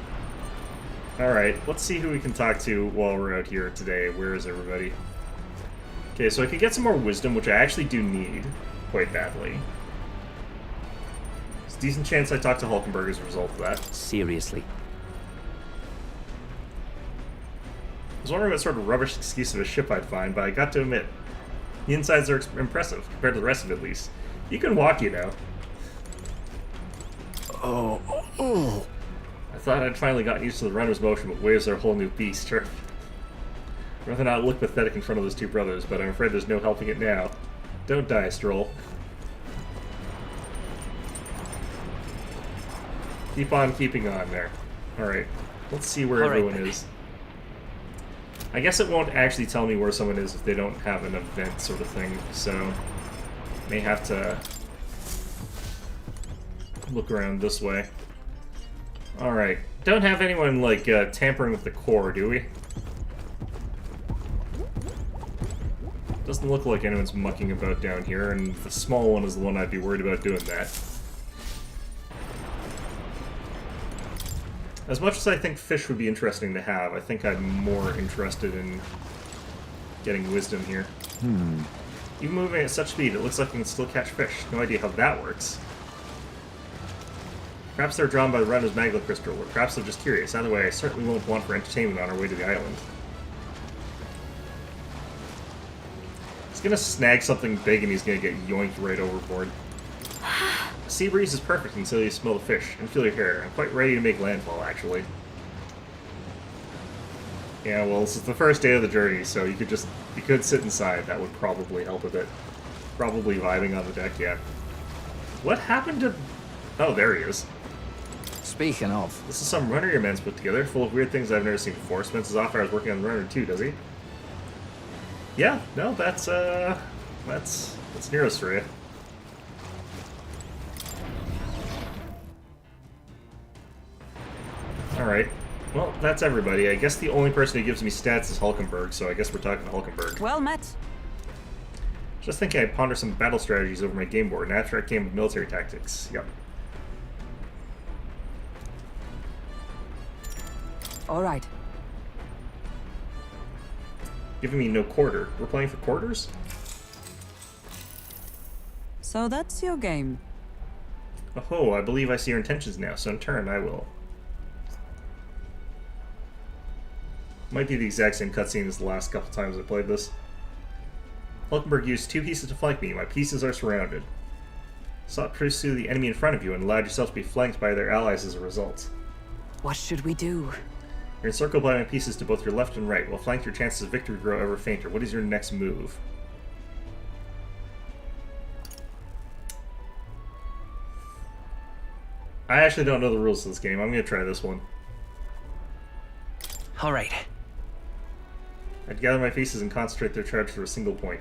Alright, let's see who we can talk to while we're out here today. Where is everybody? Okay, so I could get some more wisdom, which I actually do need quite badly. There's a decent chance I talk to Hulkenberg as a result of that. Seriously. I was wondering what sort of rubbish excuse of a ship I'd find, but I got to admit, the insides are impressive, compared to the rest of it at least. You can walk, you know. Oh. I thought I'd finally gotten used to the runner's motion, but waves are a whole new beast. I'd rather not look pathetic in front of those two brothers, but I'm afraid there's no helping it now. Don't die, Stroll. Keep on keeping on there. Alright, let's see where everyone is. I guess it won't actually tell me where someone is if they don't have an event sort of thing, so may have to look around this way. Alright, don't have anyone, like, tampering with the core, do we? Doesn't look like anyone's mucking about down here, and the small one is the one I'd be worried about doing that. As much as I think fish would be interesting to have, I think I'm more interested in getting wisdom here. Even moving at such speed, it looks like we can still catch fish. No idea how that works. Perhaps they're drawn by the runner's magma crystal, or perhaps they're just curious. Either way, I certainly won't want for entertainment on our way to the island. He's gonna snag something big and he's gonna get yoinked right overboard. The sea breeze is perfect until you smell the fish and feel your hair. I'm quite ready to make landfall, actually. Yeah, well, this is the first day of the journey, so you could sit inside. That would probably help a bit. Probably vibing on the deck, yeah. What happened to... Oh, there he is. Speaking of... This is some runner your man's put together, full of weird things I've never seen before. Spence is off I was working on the runner too, does he? Yeah, no, that's Nero's for you. Alright. Well, that's everybody. I guess the only person who gives me stats is Hulkenberg, so I guess we're talking to Hulkenberg. Well met. Just thinking I'd ponder some battle strategies over my game board, an abstract game of military tactics. Yep. Alright. Giving me no quarter. We're playing for quarters? So that's your game. Oh, I believe I see your intentions now, so in turn I will. Might be the exact same cutscene as the last couple times I played this. Hulkenberg used 2 pieces to flank me. My pieces are surrounded. Sought to pursue the enemy in front of you and allowed yourself to be flanked by their allies as a result. What should we do? You're encircled by my pieces to both your left and right. While flanked, your chances of victory grow ever fainter. What is your next move? I actually don't know the rules of this game. I'm going to try this one. Alright. I'd gather my pieces and concentrate their charge for a single point.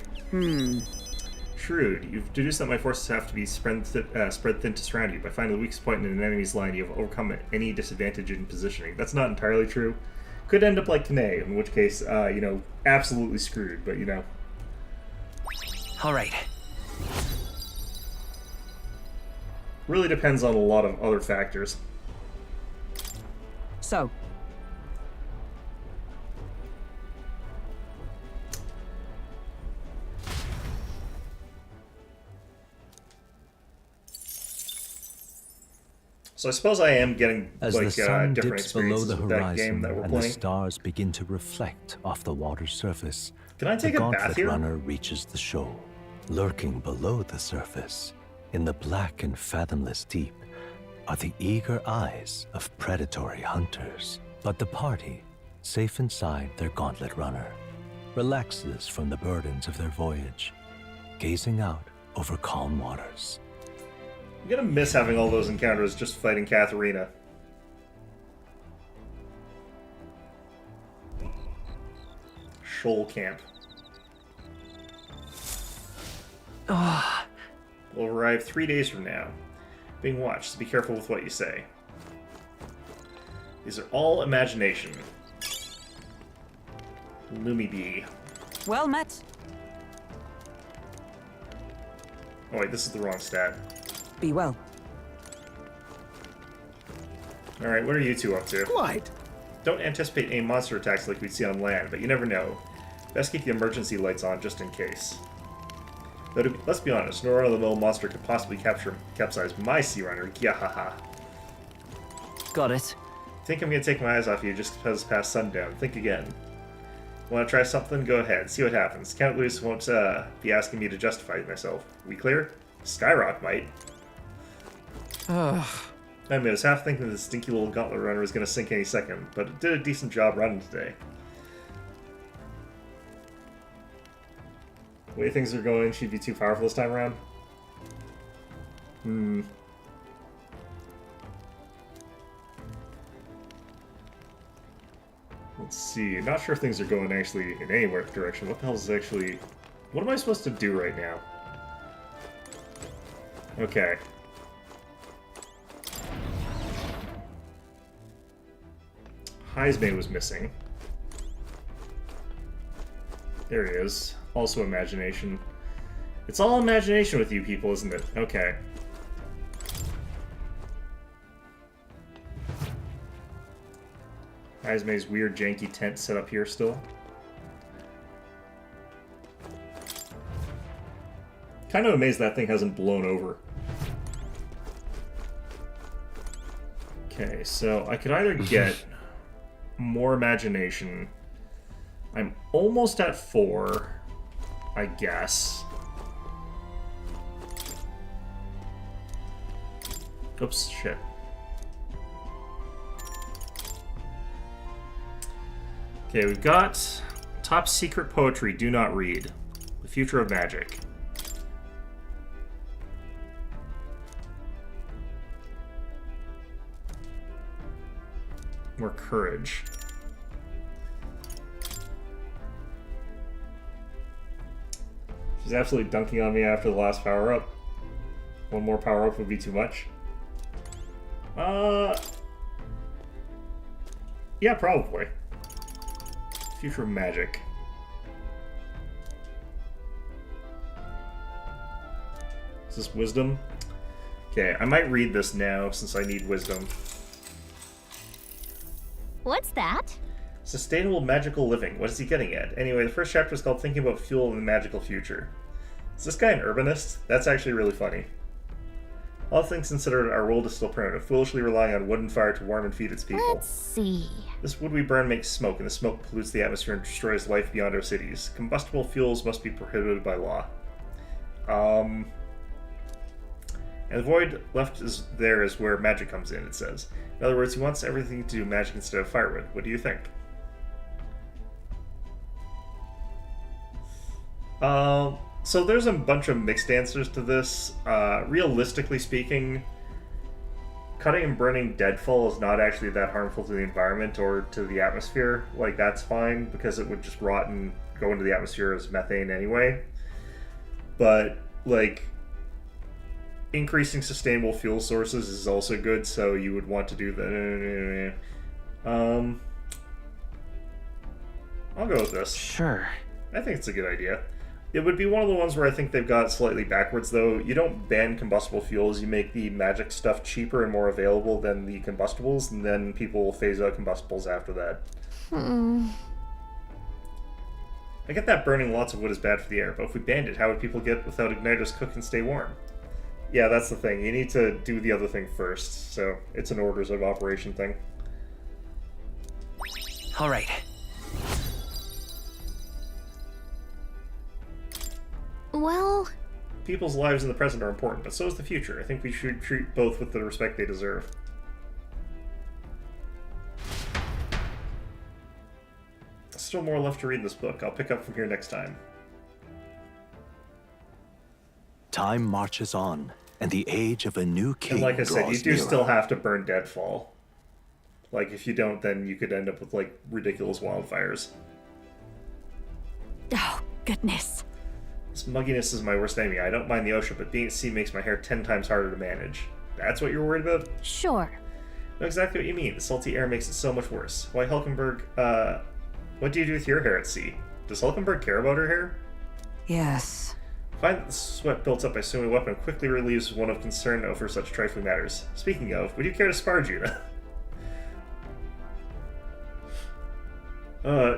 Shrewd. You've deduced that my forces have to be spread thin to surround you. By finding the weakest point in an enemy's line, you have overcome any disadvantage in positioning. That's not entirely true. Could end up like Kane, in which case, you know, absolutely screwed, but you know. Alright. Really depends on a lot of other factors. So, I suppose I am getting As like the sun different dips below experiences the with that game horizon that we're and playing. the stars begin to reflect off the water's surface, Can I take the a bath Gauntlet here? Runner reaches the shoal. Lurking below the surface, in the black and fathomless deep, are the eager eyes of predatory hunters. But the party, safe inside their Gauntlet Runner, relaxes from the burdens of their voyage, gazing out over calm waters. I'm gonna miss having all those encounters just fighting Katharina. Shoal camp. We'll arrive 3 days from now. Being watched, so be careful with what you say. These are all imagination. Lumi bee. Well met. Oh wait, this is the wrong stat. Be well. Alright, what are you two up to? Quite. Don't anticipate any monster attacks like we'd see on land, but you never know. Best keep the emergency lights on just in case. Though, let's be honest, no run-of-the-mill monster could possibly capsize my Sea Runner. Gyahaha. Got it. Think I'm gonna take my eyes off you just because it's past sundown. Think again. Want to try something? Go ahead. See what happens. Count Lewis won't be asking me to justify myself. We clear? Skyrock might. I was half thinking the stinky little Gauntlet Runner was gonna sink any second, but it did a decent job running today. The way things are going, she'd be too powerful this time around. Let's see. Not sure if things are going actually in any direction. What the hell is actually... What am I supposed to do right now? Okay. Heisman was missing. There he is. Also imagination. It's all imagination with you people, isn't it? Okay. Heisman's weird janky tent set up here still. Kind of amazed that thing hasn't blown over. Okay, so I could either get more imagination. I'm almost at 4, I guess. Oops, shit. Okay, we've got top secret poetry, do not read. The future of magic. More courage. She's absolutely dunking on me after the last power-up. One more power-up would be too much. Yeah, probably. Future of magic. Is this wisdom? Okay, I might read this now since I need wisdom. What's that? Sustainable magical living. What is he getting at? Anyway, the first chapter is called Thinking About Fuel in the Magical Future. Is this guy an urbanist? That's actually really funny. All things considered, our world is still primitive, foolishly relying on wood and fire to warm and feed its people. Let's see. This wood we burn makes smoke, and the smoke pollutes the atmosphere and destroys life beyond our cities. Combustible fuels must be prohibited by law. And the void left is where magic comes in, it says. In other words, he wants everything to do magic instead of firewood. What do you think? So there's a bunch of mixed answers to this. Realistically speaking, cutting and burning deadfall is not actually that harmful to the environment or to the atmosphere. Like, that's fine, because it would just rot and go into the atmosphere as methane anyway. But, like, increasing sustainable fuel sources is also good, so you would want to do that. I'll go with this. Sure. I think it's a good idea. It would be one of the ones where I think they've got slightly backwards, though. You don't ban combustible fuels, you make the magic stuff cheaper and more available than the combustibles, and then people will phase out combustibles after that. I get that burning lots of wood is bad for the air, but if we banned it, how would people get without igniters cook and stay warm? Yeah, that's the thing. You need to do the other thing first, so it's an orders of operation thing. All right. Well... People's lives in the present are important, but so is the future. I think we should treat both with the respect they deserve. Still more left to read in this book. I'll pick up from here next time. Time marches on, and the age of a new king And like I said, you draws do nearer. still have to burn Deadfall. Like, if you don't, then you could end up with, like, ridiculous wildfires. Oh, goodness. This mugginess is my worst enemy. I don't mind the ocean, but being at sea makes my hair 10 times harder to manage. That's what you're worried about? Sure. I know exactly what you mean. The salty air makes it so much worse. Why, Hulkenberg, what do you do with your hair at sea? Does Hulkenberg care about her hair? Yes. Find that the sweat built up by so many weapons quickly relieves one of concern over such trifling matters. Speaking of, would you care to spar, Juna?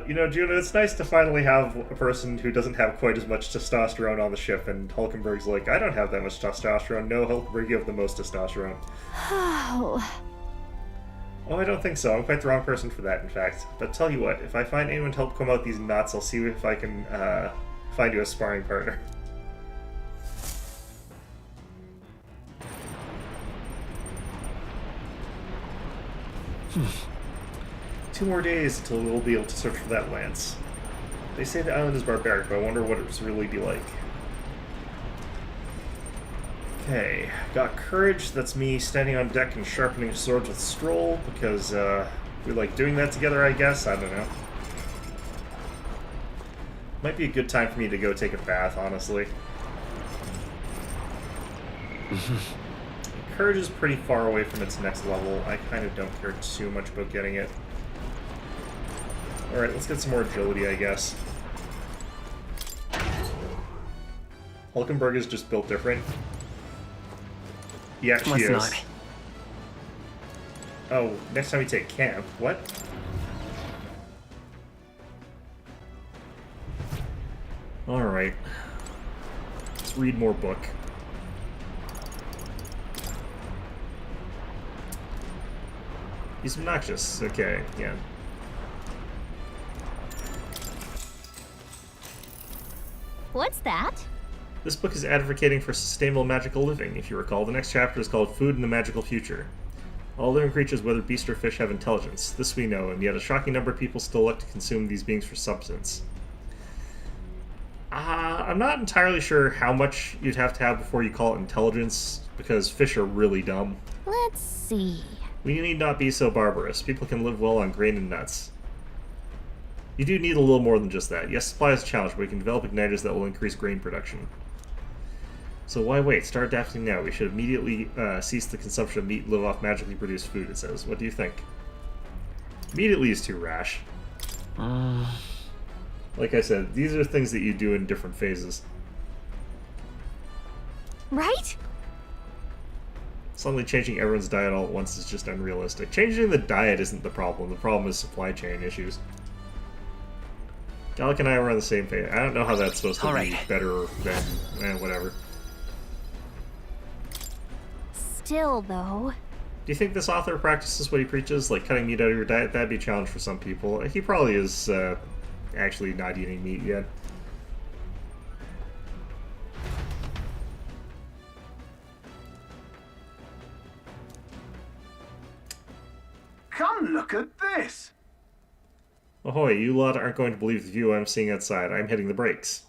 You know, Juna, it's nice to finally have a person who doesn't have quite as much testosterone on the ship, and Hulkenberg's like, I don't have that much testosterone. No, Hulkenberg, you have the most testosterone. Oh. Oh, I don't think so. I'm quite the wrong person for that, in fact. But tell you what, if I find anyone to help come out these knots, I'll see if I can, find you a sparring partner. Two more days until we'll be able to search for that lance. They say the island is barbaric, but I wonder what it would really be like. Okay, got courage. That's me standing on deck and sharpening swords with Stroll, because we like doing that together, I guess. I don't know. Might be a good time for me to go take a bath, honestly. Courage is pretty far away from its next level. I kind of don't care too much about getting it. Alright, let's get some more agility, I guess. Hulkenberg is just built different. He actually is. Not. Oh, next time we take camp. What? Alright. Let's read more book. He's obnoxious. Okay, yeah. What's that? This book is advocating for sustainable magical living. If you recall, the next chapter is called Food in the Magical Future. All living creatures, whether beast or fish, have intelligence. This we know, and yet a shocking number of people still elect to consume these beings for substance. I'm not entirely sure how much you'd have to have before you call it intelligence, because fish are really dumb. Let's see. We need not be so barbarous. People can live well on grain and nuts. You do need a little more than just that. Yes, supply is a challenge, but we can develop igniters that will increase grain production. So why wait? Start adapting now. We should immediately cease the consumption of meat and live off magically produced food, it says. What do you think? Immediately is too rash. Like I said, these are things that you do in different phases. Right? Suddenly changing everyone's diet all at once is just unrealistic. Changing the diet isn't the problem. The problem is supply chain issues. Gallic and I were on the same page. I don't know how that's supposed to be better than whatever. Still, though. Do you think this author practices what he preaches? Like cutting meat out of your diet? That'd be a challenge for some people. He probably is actually not eating meat yet. Come look at this! Ahoy, you lot aren't going to believe the view I'm seeing outside. I'm hitting the brakes.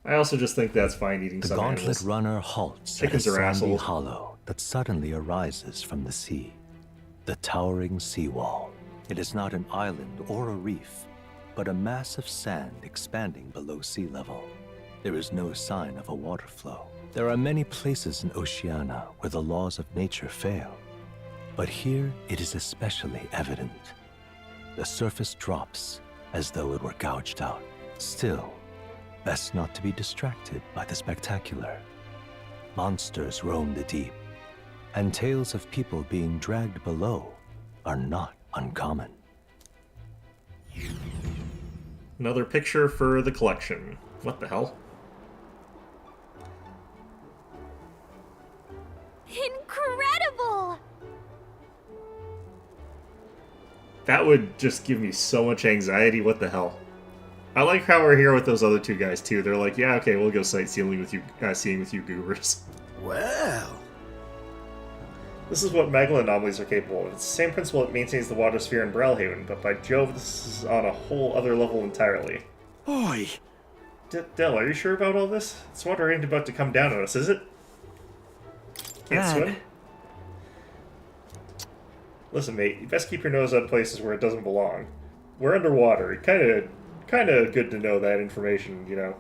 I also just think that's fine eating The some gauntlet animals. runner halts at a Chickens are sandy assholes. hollow that suddenly arises from the sea. The towering seawall. It is not an island or a reef, but a mass of sand expanding below sea level. There is no sign of a water flow. There are many places in Oceania where the laws of nature fail, but here it is especially evident. The surface drops as though it were gouged out. Still, best not to be distracted by the spectacular. Monsters roam the deep, and tales of people being dragged below are not uncommon. Another picture for the collection. What the hell? Incredible! That would just give me so much anxiety. What the hell? I like how we're here with those other two guys too. They're like, yeah, okay, we'll go sightseeing with you, seeing with you goobers. Well, this is what Megala anomalies are capable of. It's the same principle that maintains the water sphere in Brelhaven, but by Jove, this is on a whole other level entirely. Oi! Del, are you sure about all this? This water ain't about to come down on us, is it? Can't swim? Listen, mate, you best keep your nose out places where it doesn't belong. We're underwater. Kinda good to know that information, you know.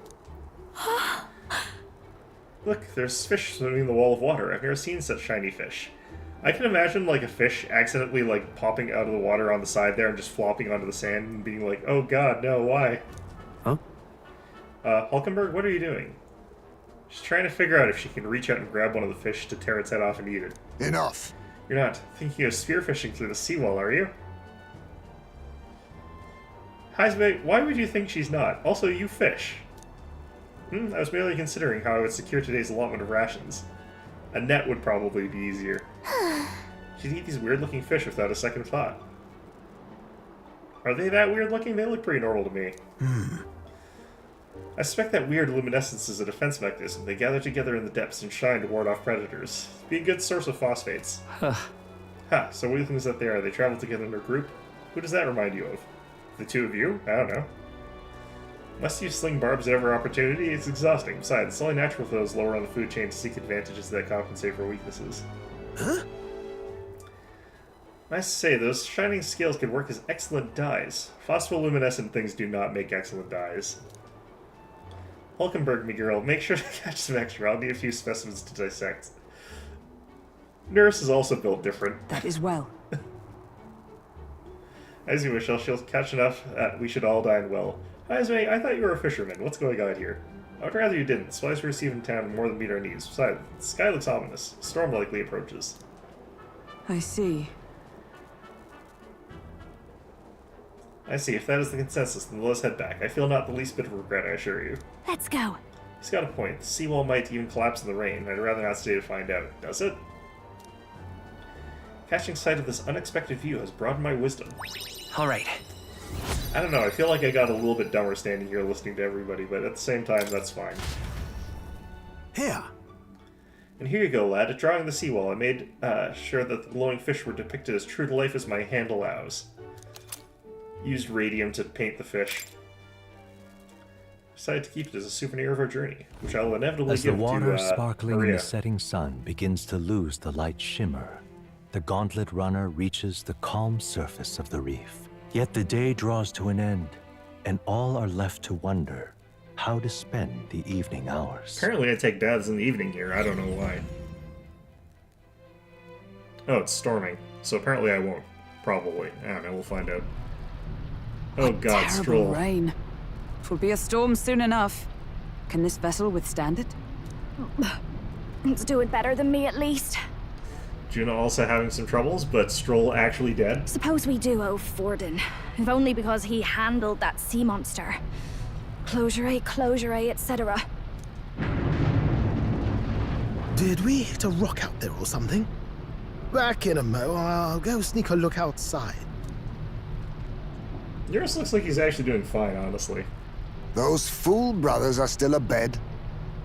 Look, there's fish swimming in the wall of water. I've never seen such shiny fish. I can imagine, like, a fish accidentally, like, popping out of the water on the side there and just flopping onto the sand and being like, oh god, no, why? Huh? Hulkenberg, what are you doing? She's trying to figure out if she can reach out and grab one of the fish to tear its head off and eat it. Enough. You're not thinking of spearfishing through the seawall, are you? Heismate, why would you think she's not? Also, you fish. I was merely considering how I would secure today's allotment of rations. A net would probably be easier. She'd eat these weird-looking fish without a second thought. Are they that weird-looking? They look pretty normal to me. I suspect that weird luminescence is a defense mechanism. They gather together in the depths and shine to ward off predators. Be a good source of phosphates. Ha, so what do you think that they are? They travel together in a group? Who does that remind you of? The two of you? I don't know. Must you sling barbs at every opportunity? It's exhausting. Besides, it's only natural for those lower on the food chain to seek advantages that compensate for weaknesses. Huh? Nice to say, those shining scales could work as excellent dyes. Phospholuminescent things do not make excellent dyes. Hulkenberg, me girl, make sure to catch some extra. I'll need a few specimens to dissect. Nurse is also built different. That is well. As you wish, she'll catch enough that we should all dine well. Hi, Esme, I thought you were a fisherman. What's going on here? I would rather you didn't. Supplies we receive in town more than meet our needs. Besides, the sky looks ominous. A storm likely approaches. I see. I see. If that is the consensus, then let's head back. I feel not the least bit of regret, I assure you. Let's go. He's got a point. The seawall might even collapse in the rain. I'd rather not stay to find out. Does it? Catching sight of this unexpected view has broadened my wisdom. All right. I don't know, I feel like I got a little bit dumber standing here listening to everybody, but at the same time, that's fine. Here. And here you go, lad. A drawing of the seawall. I made sure that the glowing fish were depicted as true to life as my hand allows. Used radium to paint the fish. Decided to keep it as a souvenir of our journey, which I will inevitably As give the water to sparkling Maria. in the setting sun begins to lose the light shimmer, the gauntlet runner reaches the calm surface of the reef. Yet the day draws to an end, and all are left to wonder how to spend the evening hours. Apparently I take baths in the evening here. I don't know why. Oh, it's storming. So apparently I won't. Probably. I don't know. We'll find out. Oh god, Terrible Stroll. rain. 'Twill be a storm soon enough. Can this vessel withstand it? It's doing better than me, at least. Juna also having some troubles, but Stroll actually dead. Suppose we do owe Forden, if only because he handled that sea monster. Closure, etc. Did we hit a rock out there or something? Back in a mo. I'll go sneak a look outside. Yours looks like he's actually doing fine, honestly. Those fool brothers are still abed,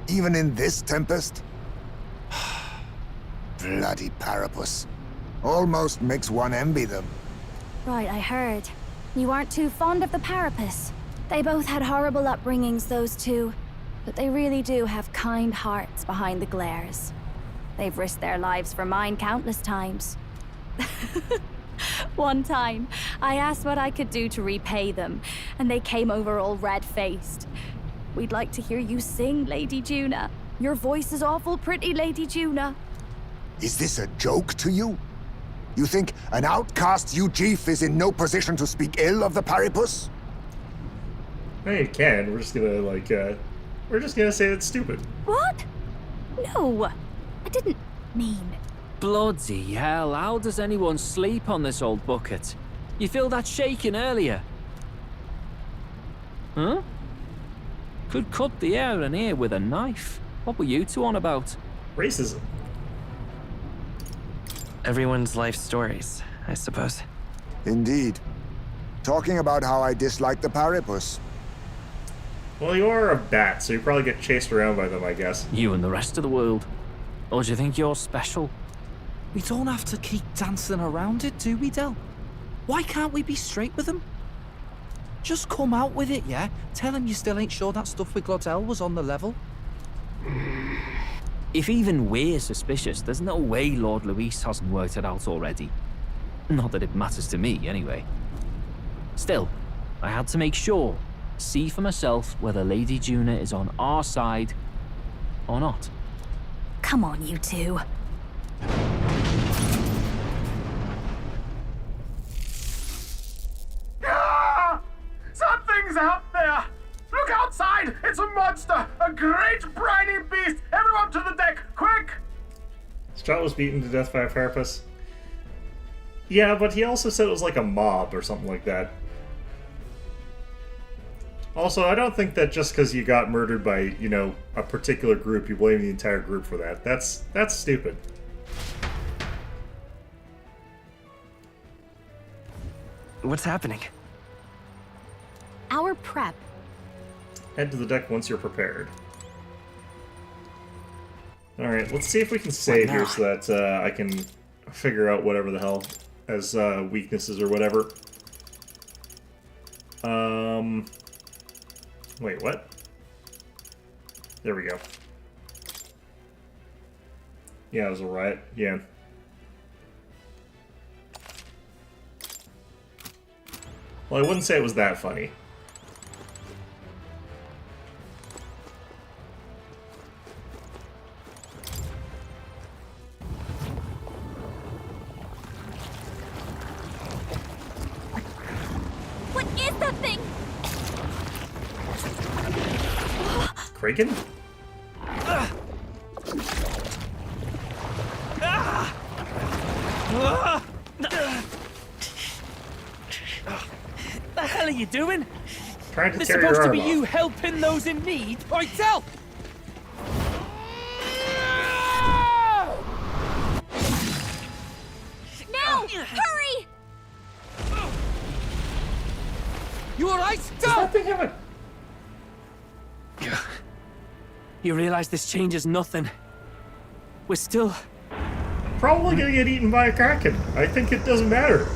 even in this tempest. Bloody Parapus. Almost makes one envy them. Right, I heard. You aren't too fond of the Parapus. They both had horrible upbringings, those two. But they really do have kind hearts behind the glares. They've risked their lives for mine countless times. One time, I asked what I could do to repay them, and they came over all red-faced. We'd like to hear you sing, Lady Juna. Your voice is awful pretty, Lady Juna. Is this a joke to you? You think an outcast Ujeef is in no position to speak ill of the Paripus? Hey, you can. We're just gonna, like, we're just gonna say it's stupid. What? No, I didn't mean... Bloody hell, how does anyone sleep on this old bucket? You feel that shaking earlier? Huh? Could cut the air in here with a knife. What were you two on about? Racism. Everyone's life stories, I suppose. Indeed. Talking about how I dislike the Paripus. Well, you are a bat, so you probably get chased around by them, I guess. You and the rest of the world. Or do you think you're special? We don't have to keep dancing around it, do we, Del? Why can't we be straight with them? Just come out with it, yeah? Tell him you still ain't sure that stuff with Glodell was on the level. If even we're suspicious, there's no way Lord Luis hasn't worked it out already. Not that it matters to me, anyway. Still, I had to make sure, see for myself whether Lady Juna is on our side or not. Come on, you two. Ah! Something's out there! Look outside! It's a monster! A great briny beast! Everyone to the deck, quick! Strut was beaten to death by a carapace. Yeah, but he also said it was like a mob or something like that. Also, I don't think that just because you got murdered by, you know, a particular group, you blame the entire group for that. That's stupid. What's happening? Our prep. Head to the deck once you're prepared. Alright, let's see if we can save here so that I can figure out whatever the hell as weaknesses or whatever. Wait, what? There we go. Yeah, it was a riot. Yeah. Well, I wouldn't say it was that funny. What is that thing? Kraken? The hell are you doing? Trying to This tear your supposed to arm be off. you helping those in need. Right, Del! No! Hurry! You alright, Del? You realize this changes nothing. We're still... Probably gonna get eaten by a kraken. I think it doesn't matter.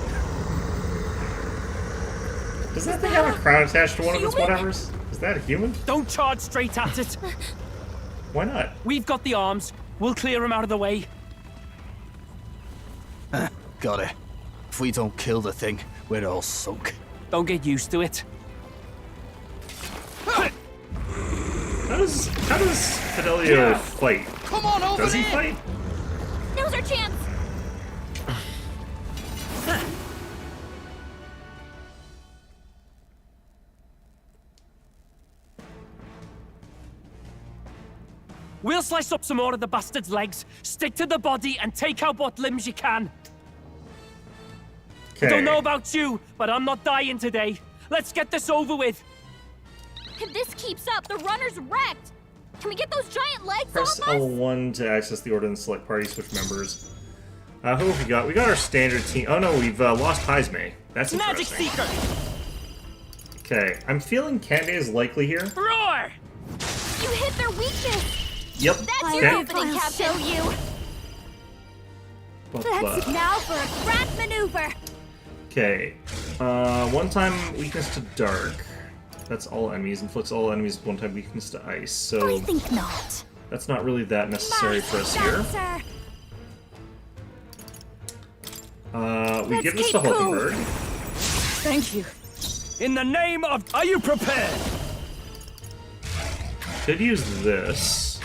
Does that thing have a crown attached to one of its whatevers? Is that a human? Don't charge straight at it. Why not? We've got the arms. We'll clear him out of the way. Got it. If we don't kill the thing, we're all sunk. Don't get used to it. How does Fidelio fight? Come on over Does he there. fight? Now's our chance! We'll slice up some more of the bastard's legs, stick to the body, and take out what limbs you can. I don't know about you, but I'm not dying today. Let's get this over with. If this keeps up, the runner's wrecked! Can we get those giant legs Press off us? L1 to access the order and select party switch members. Who have we got? We got our standard team. Oh no, we've lost Heisme. That's Magic interesting. Seeker! Okay, I'm feeling Kende is likely here. Roar! You hit their weakness! Yep. That's your opening, Captain! Show you! Let's now for a grand maneuver! Okay. One-time weakness to dark. That's all enemies. Inflicts all enemies with one-time weakness to ice. So I think not. that's not really that necessary for us here. We give this to Hulkenberg. Thank you. In the name of... Are you prepared? Could use this.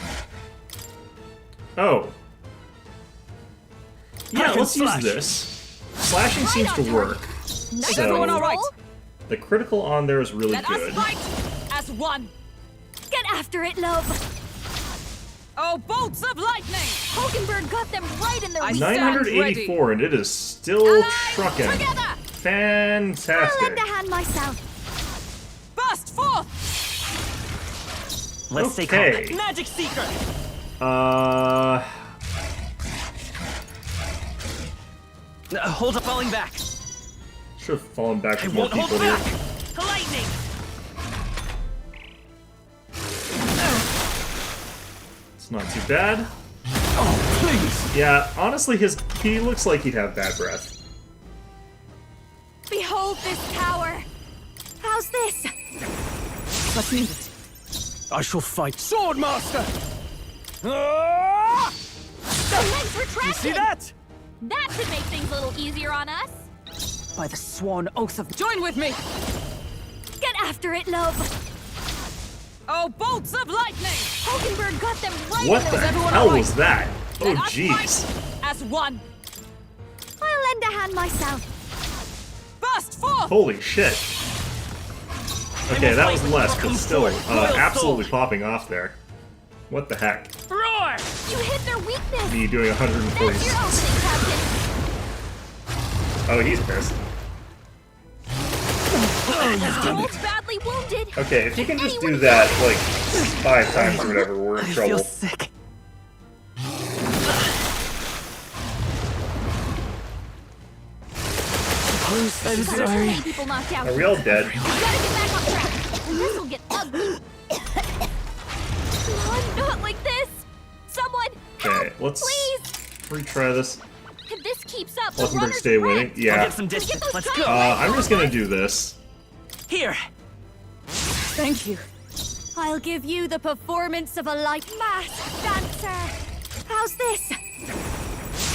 Oh. Yeah, let's use this. Slashing seems to work. Is everyone all right? The critical on there is really good. as one. Get after it, love. Oh, bolts of lightning! Hulkenberg got them right in their weak 984, and it is still trucking. Together! Fantastic. I'll lend a hand myself. Burst forth! Let's take Okay. Magic Seeker! Hold up, falling back. Should have fallen back I with more won't hold people here. back! Lightning! It's not too bad. Oh, please! Yeah, honestly, he looks like he'd have bad breath. Behold this power! How's this? Let's meet it. I shall fight. Swordmaster! The legs retracted! You see that? That should make things a little easier on us. By the sworn oath of... Join with me! Get after it, love! Oh, bolts of lightning! Hulkenberg got them right What in the there. hell was that? Oh, jeez. As one! I'll lend a hand myself. Burst forth! Holy shit. Okay, that was less, but still, absolutely popping off there. What the heck? Roar! You hit their weakness! Me doing 140. That's your opening, Captain. Oh, he's pissed. You're both badly wounded. Okay, if you can just do that, like, 5 times or whatever, we're in trouble. I feel sick. I'm sorry. People knocked out. Are we all dead? You gotta get back on track. This will get ugly. Come on, not like this. Someone, Okay, help, let's please. retry this. If this keeps up, the Hulkenberg runners stay wrecked. winning. Yeah. I'll get some distance. Let's go. I'm just gonna do this. Here. Thank you. I'll give you the performance of a light masked dancer. How's this?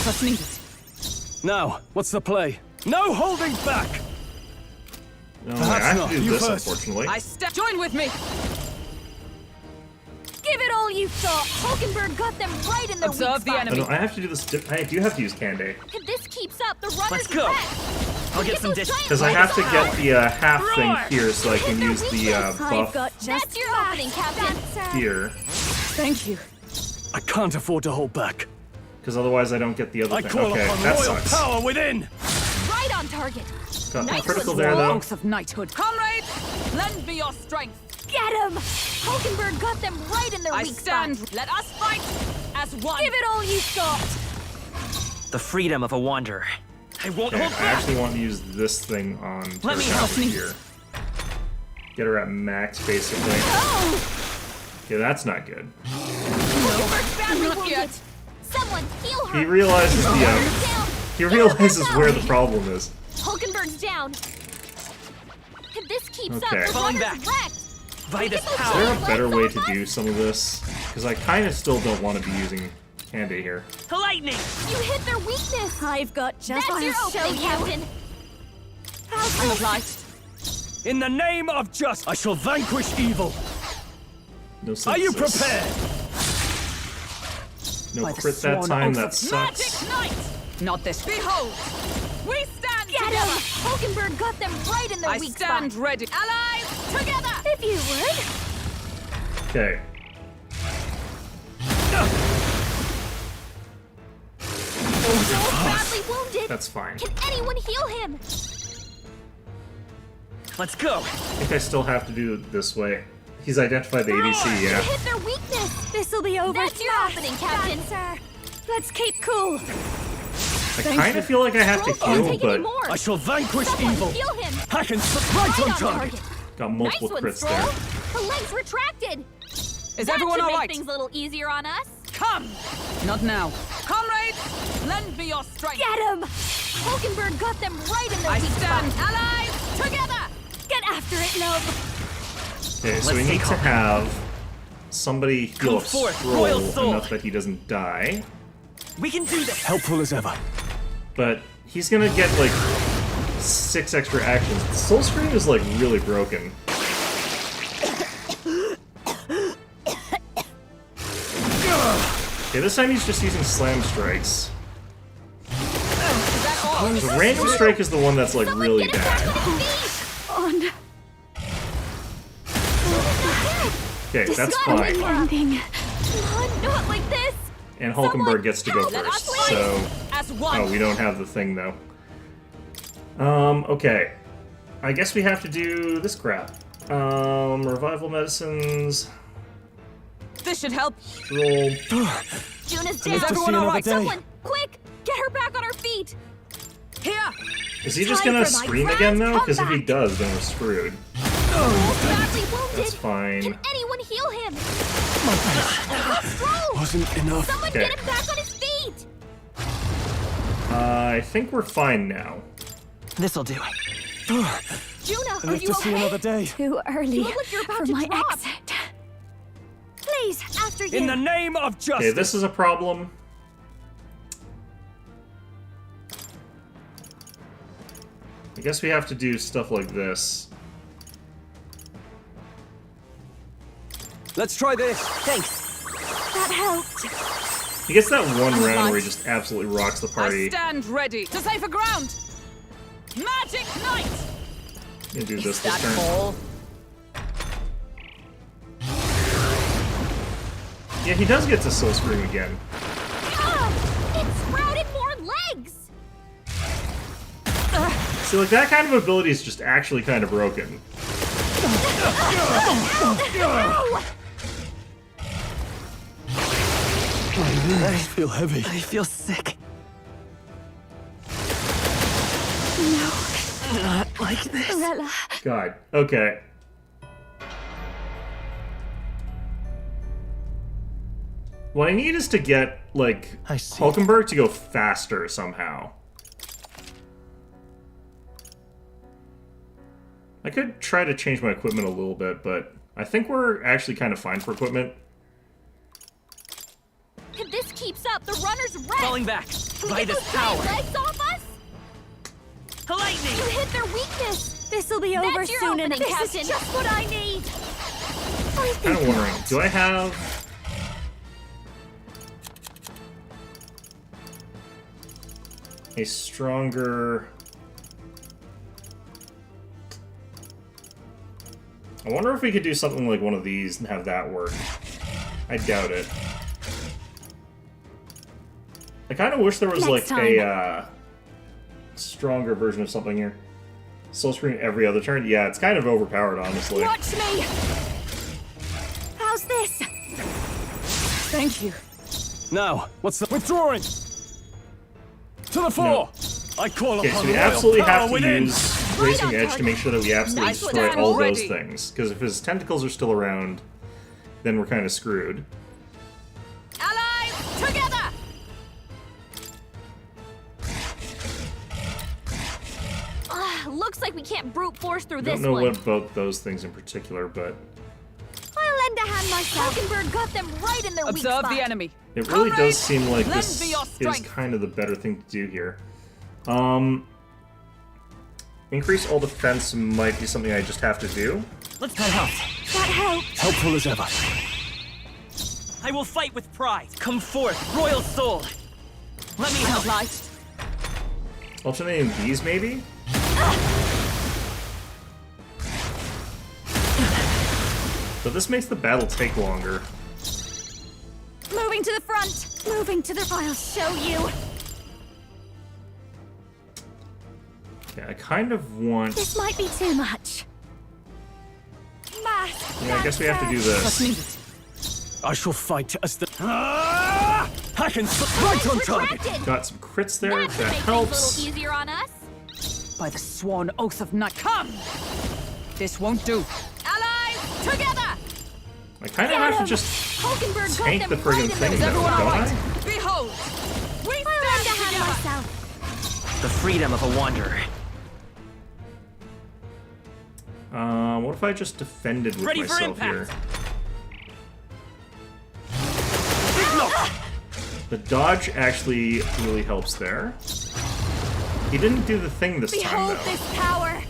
Let's meet it. Now, what's the play? No holding back! No, I Perhaps have not. to do You this, first. unfortunately. Join with me! Give it all you've got. Hulkenberg got them right in their weak Observe the spot. enemy. Oh, no, I have to do this. I do have to use Candé. If this keeps up, the runners Let's go. wrecked. I'll get some distance. Because I have to get the half thing here so I can Hit their use the weakness. I've buff got That's your opening, Captain. here. Thank you. I can't afford to hold back. Because otherwise I don't get the other I thing. call Okay, upon that royal sucks. power within! Right on target. Got the Nice critical one, there, Sworn though. oath of knighthood. Comrades, lend me your strength. Get him! Hulkenberg got them right in their I weak stand. spot. Let us fight as one. Give it all you've got. The freedom of a wanderer. I won't Okay, hold I back. actually want to use this thing on Let me Terra help me. here. Get her at max, basically. Oh! Okay, that's not good. Hulkenberg's badly wounded. Someone heal her. He realizes the Down. he realizes where the problem is. Hulkenberg's down. If this keeps Okay. up, the Falling runners back. wrecked. By this Is there power. a better way to do some of this? Because I kind of still don't want to be using Candé here. Lightning. You hit their weakness. I've got just That's your opening, Captain. How's I'm this? obliged. In the name of justice, I shall vanquish evil. No Are you synthesis. prepared? No By the crit that sworn time, oath that of sucks. Magic Knight! Not this. Behold! We stand Get together! him! Hulkenberg got them right in their I weak stand spot. ready. Allies, together! If you would. Okay. Joel's badly wounded. That's fine. Can anyone heal him? Let's go. I think I still have to do it this way. He's identified the ADC, You yeah. hit their weakness. This'll be over. That's your opening, Captain. Sir. Let's keep cool. I kind of feel like I have to Don't heal, take any but more. I shall vanquish Someone evil. heal him. I can right on target. got multiple Nice one, crits Stroll. there. The legs retracted. Is That everyone should all make right? things a little easier on us. Come! Not now. Comrades, lend me your strength. Get him! Hulkenberg got them right in their I weak stand. spot. Allies, together! Get after it, love. Okay, so Let's we need take to off. have somebody heal Come up forth, royal Stroll soul. enough that he doesn't die. We can do this. Helpful as ever. But he's gonna get like 6 extra actions. The soul screen is like really broken. Okay, this time he's just using slam strikes. The random strike is the one that's like really bad. On. Okay, that's Disgusting fine. ending. Come on, not like this. And Hulkenberg gets to go Let us first, win. so... As one. Oh, we don't have the thing, though. Okay. I guess we have to do this crap. Revival medicines... This should help. Roll... Juna's To live down. to see another day. Someone, quick, get her back on her feet. Here! Is he just Time gonna for my scream grand again, though? Because if he comeback. does, then we're screwed. Joel's badly wounded. That's fine. Can anyone heal him? My best. Stroll! wasn't enough. Someone Okay. get him back on his feet! I think we're fine now. This'll do. Juno, are Live you to see okay? another day. Too early You look like you're about for to my drop. exit. Please, after you. In the name of justice. Okay, this is a problem. I guess we have to do stuff like this. Let's try this. Thanks. That helped. He gets that one round where he just absolutely rocks the I party. stand ready to safer ground. Magic Knight. I'm gonna do this That turn. all? Yeah, he does get to Soul Scream again. It sprouted more legs! See, like, that kind of ability is just actually kind of broken. I feel heavy. I feel sick. No. Not like this. Rella. God. Okay. What I need is to get, like, Hulkenberg to go faster somehow. I could try to change my equipment a little bit, but I think we're actually kind of fine for equipment. If this keeps up, the runner's wrecked! Falling back. Can we By get this those giant power. legs off us? Lightning! You hit their weakness! This'll be over That's your soon opening, enough. Captain! This is just what I need! Kind of wondering, do I have... a stronger... I wonder if we could do something like one of these and have that work. I doubt it. I kind of wish there was Next like a stronger version of something here. Soul Screen every other turn? Yeah, it's kind of overpowered, honestly. Watch me! How's this? Thank you. Now, what's the Withdrawing! To the fore! I call Okay, upon so we the royal absolutely power have to within. use Racing Edge to make sure that we absolutely Nice destroy stand all those ready. things. Because if his tentacles are still around, then we're kind of screwed. Allies, together! Looks like we can't brute force through I this don't know one. what about those things in particular, but I'll lend a hand myself. Hulkenberg got them right in their weak Observe spot. the enemy. it really does Comrades, seem like lend this me your is strength. kind of the better thing to do here. Increase all defense might be something I just have to do. Let's cut help. That helped. helpful as ever? I will fight with pride. Come forth, royal soul. Let me help. Obliged. Alternating these, maybe? But this makes the battle take longer. Moving to the front. Moving to the... I'll show you. Yeah, I kind of want... This might be too much. Mask. Yeah, I guess we have to do this. I shall fight as the... I can right on target. Got some crits there, That should that make helps. things a little easier on us. By the sworn oath of night. Come! This won't do. Allies, together! I kind of have to just Hulkenberg got tank them the right friggin' in thing, their Is though, everyone don't alright? I? Behold! We I'll lend a stand hand together! myself. The freedom of a wanderer. What if I just defended with Ready for myself here? impact. The dodge actually really helps there. He didn't do the thing this time, Behold though. this power.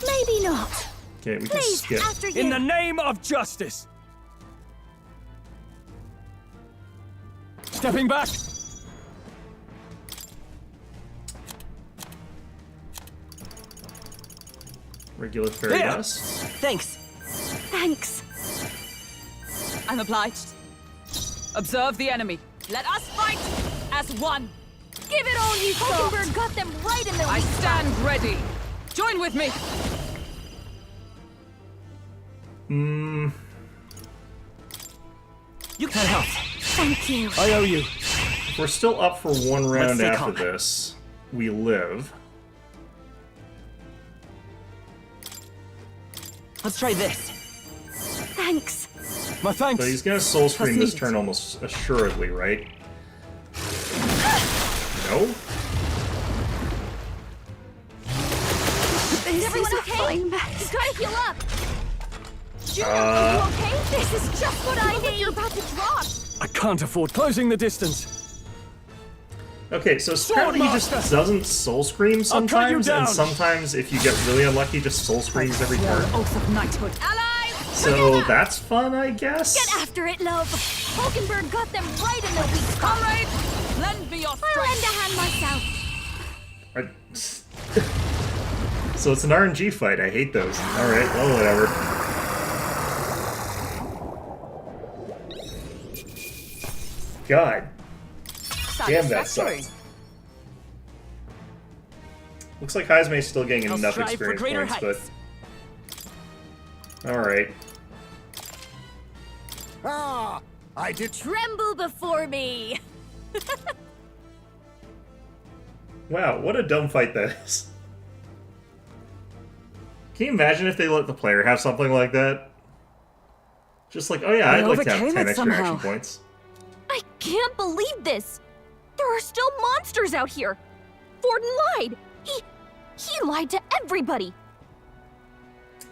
Maybe not. Okay, we can Please, skip. after you. In the name of justice! Stepping back! Regular fairy Here. dust. Thanks. Thanks. I'm obliged. Observe the enemy. Let us fight as one. Give it all you got. Hulkenberg got them right in their I weak stand spot. ready. Join with me. You can help. Thank you. I owe you. If we're still up for one round stay after calm. this, we live. Let's try this. Thanks. My thanks. So he's gonna soul scream this neat. turn almost assuredly, right? No? Is everyone okay? You gotta heal up. Juno, are you okay? This is just what I need. You're about to drop. I can't afford closing the distance. Okay, so apparently he just doesn't soul scream cut you sometimes, and down. sometimes if you get really unlucky, just soul screams every turn. Oath of knighthood. Allies! So that's fun, I guess? Get after it, love. Hulkenberg got them right in the weak spot. Comrades, lend me your strength. I'll lend a hand myself. So it's an RNG fight. I hate those. Alright, well, whatever. God. Damn, that sucks. Looks like Heismay's still getting enough experience points, but... Alright. Ah, I did. Tremble before me. Wow, what a dumb fight that is. Can you imagine if they let the player have something like that? Just like, oh yeah, I'd like to have 10 extra action points. I can't believe this. There are still monsters out here. Forden lied. He lied to everybody.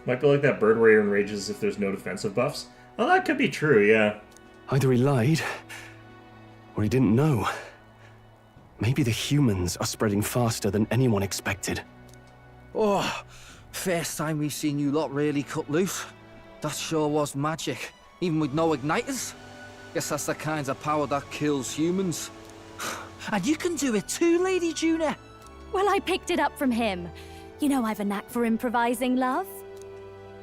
Might be like that bird warrior enrages if there's no defensive buffs. Oh, that could be true, yeah. Either he lied, or he didn't know. Maybe the humans are spreading faster than anyone expected. Oh, first time we've seen you lot really cut loose. That sure was magic, even with no igniters. Guess that's the kind of power that kills humans. And you can do it too, Lady Juna. Well, I picked it up from him. You know I've a knack for improvising, love.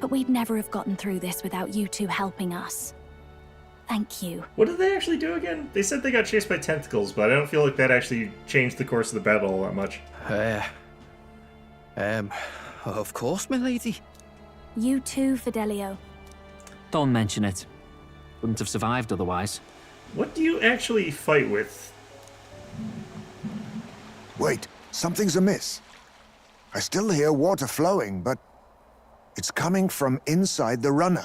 But we'd never have gotten through this without you two helping us. Thank you. What did they actually do again? They said they got chased by tentacles, but I don't feel like that actually changed the course of the battle all that much. Of course, my lady. You too, Fidelio. Don't mention it. Wouldn't have survived otherwise. What do you actually fight with? Wait, something's amiss. I still hear water flowing, but it's coming from inside the runner.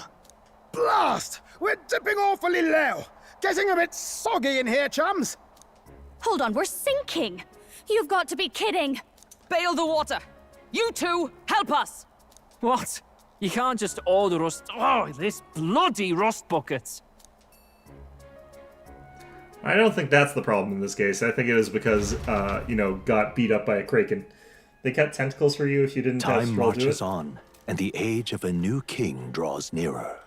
Blast! We're dipping awfully low. Getting a bit soggy in here, chums. Hold on, we're sinking. You've got to be kidding. Bail the water. You two, help us. What? You can't just order us... Oh, this bloody rust buckets. I don't think that's the problem in this case. I think it is because, you know, got beat up by a kraken. They cut tentacles for you if you didn't have Time Stroll do marches it. on, and the age of a new king draws nearer.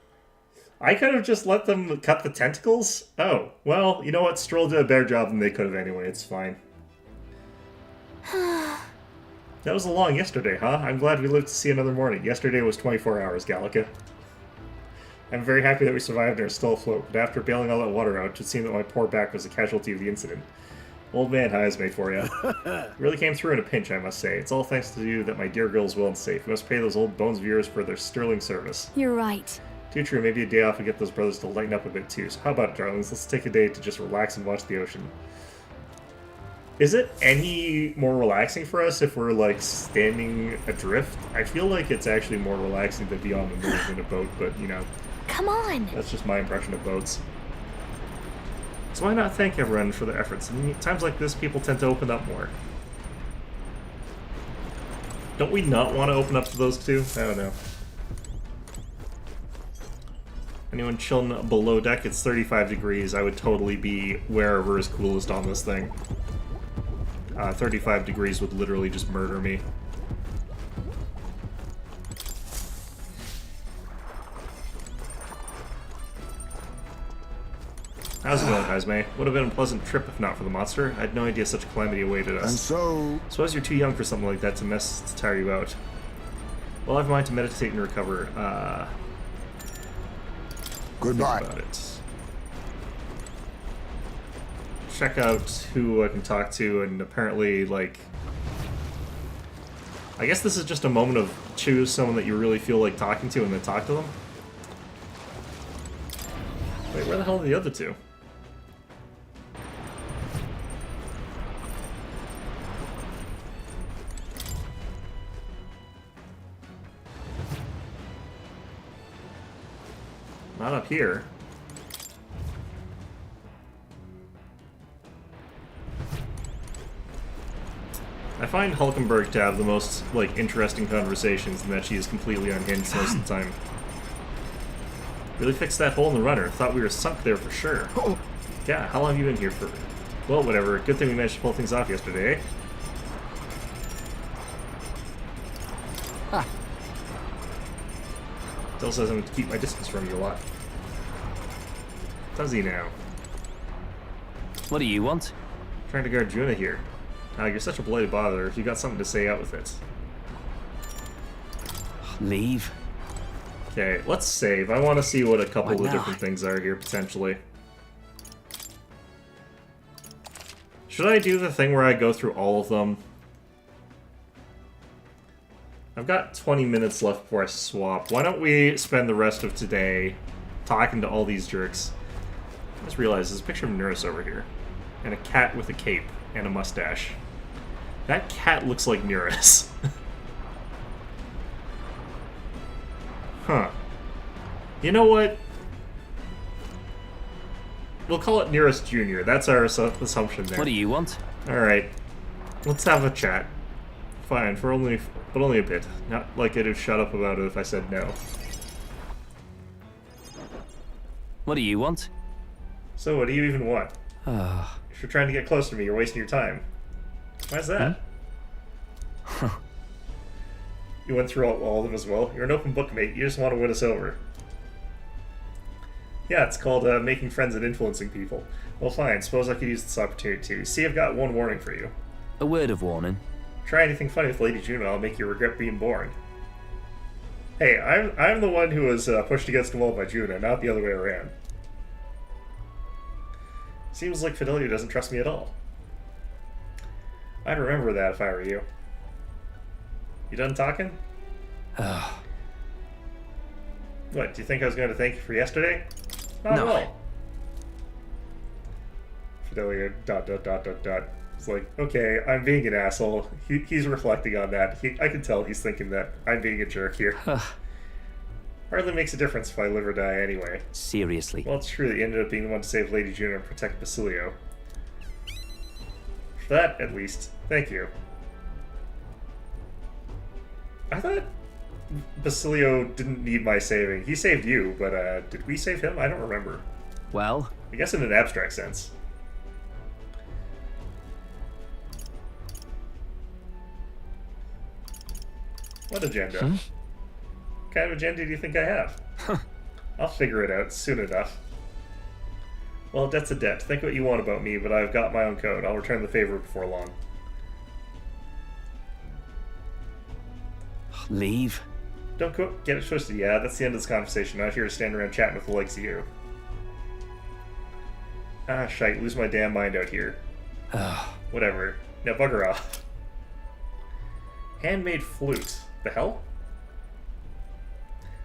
I could have just let them cut the tentacles? Oh, well, you know what? Stroll did a better job than they could have anyway. It's fine. That was a long yesterday, huh? I'm glad we lived to see another morning. Yesterday was 24 hours, Gallica. I'm very happy that we survived and are still afloat, but after bailing all that water out, it should seem that my poor back was a casualty of the incident. Old man Heismay for you. Really came through in a pinch, I must say. It's all thanks to you that my dear girl is well and safe. We must pay those old bones viewers for their sterling service. You're right. Too true, maybe a day off would get those brothers to lighten up a bit too. So how about it, darlings? Let's take a day to just relax and watch the ocean. Is it any more relaxing for us if we're, like, standing adrift? I feel like it's actually more relaxing to be on the move in a boat, but, you know... Come on! That's just my impression of boats. So why not thank everyone for their efforts? In times like this, people tend to open up more. Don't we not want to open up to those two? I don't know. Anyone chilling below deck? It's 35 degrees. I would totally be wherever is coolest on this thing. 35 degrees would literally just murder me. How's it going, Heismay? Would have been a pleasant trip if not for the monster. I had no idea such a calamity awaited us. And so... Suppose you're too young for something like that to tire you out. Well, I've mind to meditate and recover. Goodbye. Think about it. Check out who I can talk to, and apparently, like... I guess this is just a moment of choose someone that you really feel like talking to and then talk to them. Wait, where the hell are the other two? Not up here. I find Hulkenberg to have the most, like, interesting conversations in that she is completely unhinged most of the time. Really fixed that hole in the runner. Thought we were sunk there for sure. Yeah, how long have you been here for? Well, whatever. Good thing we managed to pull things off yesterday, eh? Ah. Still says I'm to keep my distance from you a lot. Does he now? What do you want? Trying to guard Juna here. You're such a bloody bother. If you got something to say, out with it. Leave. Okay, let's save. I want to see what a couple What of now? different things are here, potentially. Should I do the thing where I go through all of them? I've got 20 minutes left before I swap. Why don't we spend the rest of today talking to all these jerks? I just realized there's a picture of Nurse over here. And a cat with a cape and a mustache. That cat looks like Nurse. Huh. You know what? We'll call it Nearest Junior. That's our assumption there. What do you want? Alright. Let's have a chat. Fine, but only a bit. Not like I'd have shut up about it if I said no. What do you want? So what do you even want? If you're trying to get close to me, you're wasting your time. Why's that? You went through all of them as well? You're an open book, mate. You just want to win us over. Yeah, it's called making friends and influencing people. Well, fine. Suppose I could use this opportunity too. See, I've got one warning for you. A word of warning. Try anything funny with Lady Juno, I'll make you regret being born. Hey, I'm the one who was pushed against the wall by Juno, not the other way around. Seems like Fidelio doesn't trust me at all. I'd remember that if I were you. You done talking? What, do you think I was going to thank you for yesterday? Not at all. Fidelio, ... It's like, okay, I'm being an asshole. He's reflecting on that. I can tell he's thinking that I'm being a jerk here. Hardly makes a difference if I live or die anyway. Seriously. Well, it's true that you ended up being the one to save Lady Juno and protect Basilio. For that, at least, thank you. I thought Basilio didn't need my saving. He saved you, but did we save him? I don't remember. Well? I guess in an abstract sense. What agenda? What kind of agenda do you think I have? I'll figure it out soon enough. Well, debt's a debt. Think what you want about me, but I've got my own code. I'll return the favor before long. Leave? Don't get it twisted. Yeah, that's the end of this conversation. I'm not here to stand around chatting with the likes of you. Ah, shite. Lose my damn mind out here. Whatever. Now bugger off. Handmade flute. The hell?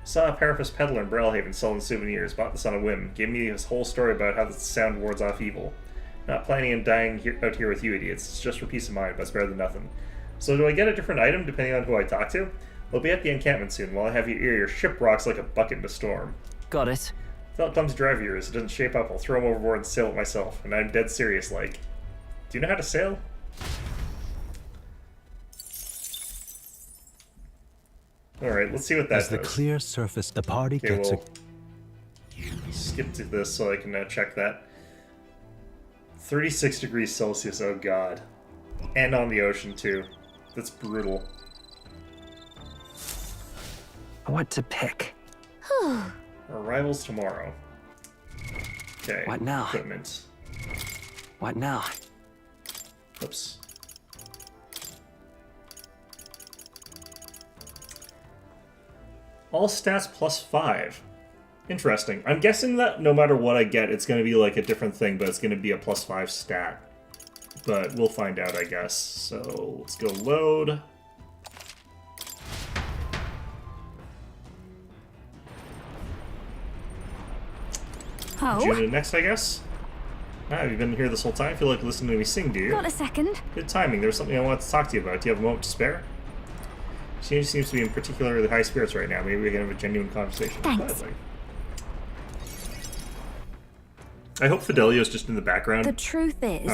Saw a Parapus peddler in Brellhaven selling souvenirs. Bought this on a whim. Gave me his whole story about how the sound wards off evil. Not planning on dying out here with you idiots. It's just for peace of mind, but it's better than nothing. So do I get a different item depending on who I talk to? We'll be at the encampment soon. While I have your ear, your ship rocks like a bucket in a storm. Got it. Felt clumsy drive of yours. It doesn't shape up. I'll throw him overboard and sail it myself. And I'm dead serious, like. Do you know how to sail? Alright, let's see what that As the clear surface, the party gets we'll skip to this so I can check that. 36 degrees Celsius, oh god. And on the ocean, too. That's brutal. What to pick? Arrivals tomorrow. Okay. What now? Equipment. What now? Oops. All stats +5. Interesting. I'm guessing that no matter what I get, it's going to be like a different thing, but it's going to be a +5 stat. But we'll find out, I guess. So let's go load. Oh? Juna next, I guess. Ah, you've been here this whole time? I feel like listening to me sing, do you? Got a second. Good timing. There's something I wanted to talk to you about. Do you have a moment to spare? She seems to be in particularly high spirits right now. Maybe we can have a genuine conversation. Thanks. Gladly. I hope Fidelio's just in the background. The truth is...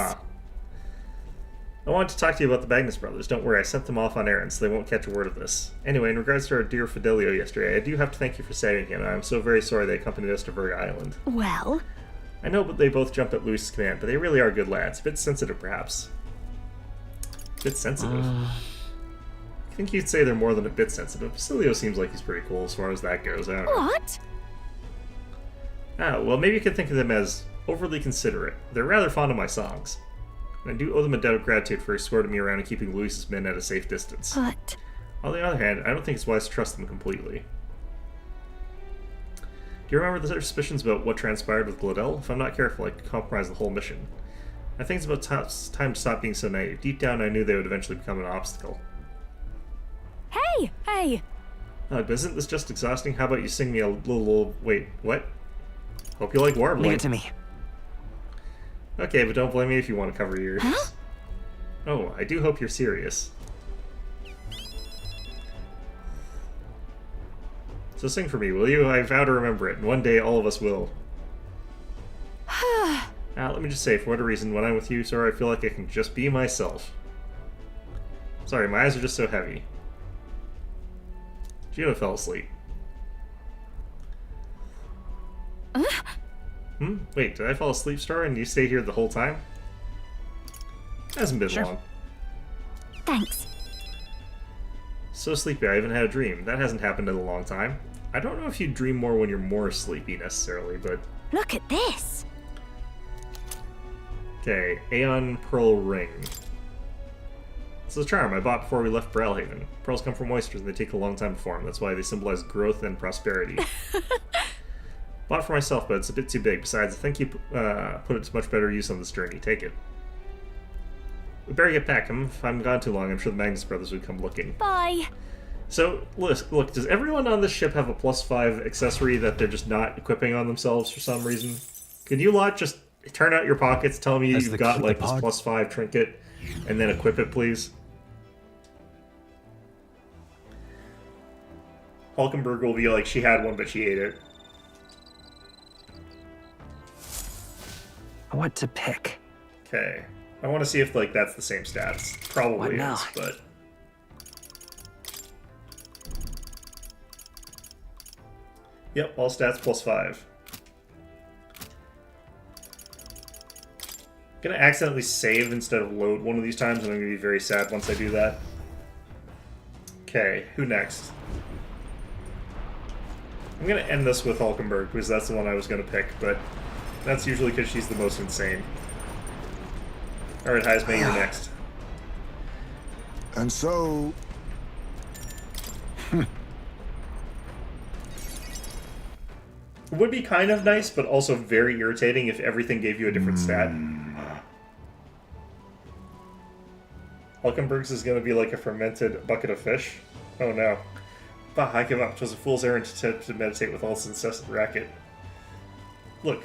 I wanted to talk to you about the Magnus brothers. Don't worry, I sent them off on errands, so they won't catch a word of this. Anyway, in regards to our dear Fidelio yesterday, I do have to thank you for saving him, and I'm so very sorry they accompanied us to Verga Island. Well? I know but they both jumped at Luis's command, but they really are good lads. A bit sensitive, perhaps. A bit sensitive? I think you'd say they're more than a bit sensitive. Basilio seems like he's pretty cool as far as that goes. I don't know. What? Well, maybe you could think of them as overly considerate. They're rather fond of my songs. And I do owe them a debt of gratitude for escorting me around and keeping Luis's men at a safe distance. But... On the other hand, I don't think it's wise to trust them completely. Do you remember the suspicions about what transpired with Gladel? If I'm not careful, I could compromise the whole mission. I think it's about time to stop being so naive. Deep down, I knew they would eventually become an obstacle. Hey! Hey! But isn't this just exhausting? How about you sing me a little... Wait, what? Hope you like warbling. Leave it to me. Okay, but don't blame me if you want to cover your ears. Huh? Oh, I do hope you're serious. So sing for me, will you? I vow to remember it, and one day all of us will. Let me just say, for whatever reason, when I'm with you, Sora, I feel like I can just be myself. Sorry, my eyes are just so heavy. Gino fell asleep. Wait, did I fall asleep, Star, and you stay here the whole time? Hasn't been long. Thanks. So sleepy, I haven't had a dream. That hasn't happened in a long time. I don't know if you dream more when you're more sleepy, necessarily, but... Look at this! Okay, Aeon Pearl Ring. This is a charm I bought before we left Brailhaven. Pearls come from oysters and they take a long time to form. That's why they symbolize growth and prosperity. Bought it for myself, but it's a bit too big. Besides, I think you put it to much better use on this journey. Take it. We better get back. If I'm gone too long, I'm sure the Magnus brothers would come looking. Bye! So, look, does everyone on this ship have a +5 accessory that they're just not equipping on themselves for some reason? Can you lot just turn out your pockets, tell me you've got, like, this +5 trinket, and then equip it, please? Hulkenberg will be like, she had one, but she ate it. What to pick? Okay. I want to see if, like, that's the same stats. Probably is, but... Yep, all stats +5. I'm gonna accidentally save instead of load one of these times, and I'm gonna be very sad once I do that. Okay, who next? I'm gonna end this with Hulkenberg, because that's the one I was gonna pick, but that's usually because she's the most insane. Alright, Heisman, you're next. And so... It would be kind of nice, but also very irritating if everything gave you a different stat. Hulkenberg's is going to be like a fermented bucket of fish. Oh no. Bah, I give up. 'Twas a fool's errand to meditate with all this incessant racket. Look,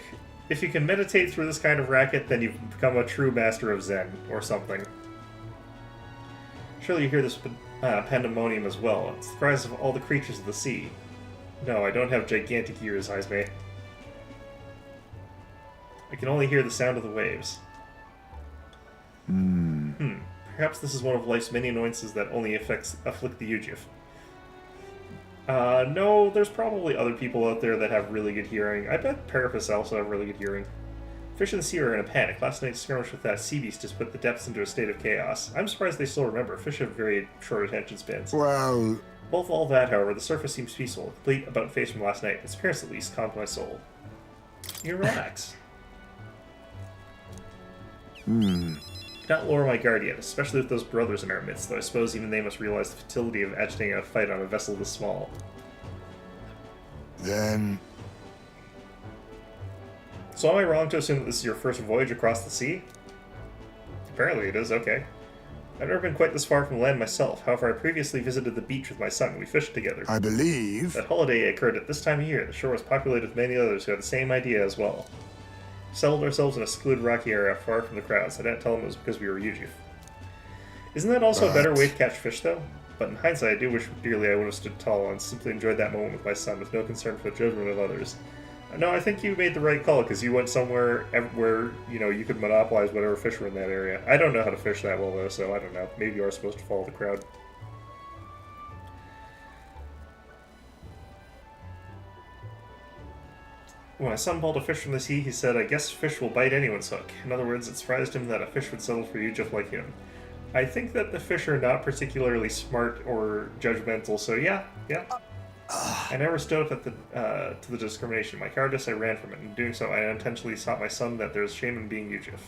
if you can meditate through this kind of racket, then you've become a true master of Zen, or something. Surely you hear this pandemonium as well. It's the cries of all the creatures of the sea. No, I don't have gigantic ears, Heisme. I can only hear the sound of the waves. Perhaps this is one of life's many annoyances that only afflict the Ujif. No, there's probably other people out there that have really good hearing. I bet Parapus also have really good hearing. Fish in the sea are in a panic. Last night's skirmish with that sea beast has put the depths into a state of chaos. I'm surprised they still remember. Fish have very short attention spans. Well... Both all that, however, the surface seems peaceful, complete about face from last night. Its appearance, at least, calmed my soul. You relax. Cannot lower my guard yet, especially with those brothers in our midst, though I suppose even they must realize the futility of agitating a fight on a vessel this small. Then... So am I wrong to assume that this is your first voyage across the sea? Apparently it is, okay. I've never been quite this far from land myself. However, I previously visited the beach with my son. We fished together. I believe... That holiday occurred at this time of year. The shore was populated with many others who had the same idea as well. We settled ourselves in a secluded rocky area far from the crowds. I didn't tell them it was because we were Ujif. Isn't that also a better way to catch fish, though? But in hindsight, I do wish dearly I would have stood tall and simply enjoyed that moment with my son with no concern for the judgment of others. No, I think you made the right call, because you went somewhere where, you know, you could monopolize whatever fish were in that area. I don't know how to fish that well, though, so I don't know. Maybe you are supposed to follow the crowd. When my son pulled a fish from the sea, he said, I guess fish will bite anyone's hook. In other words, it surprised him that a fish would settle for you just like him. I think that the fish are not particularly smart or judgmental, so yeah. I never stood up at to the discrimination. My cowardice, I ran from it. In doing so, I unintentionally taught my son that there's shame in being Yujif.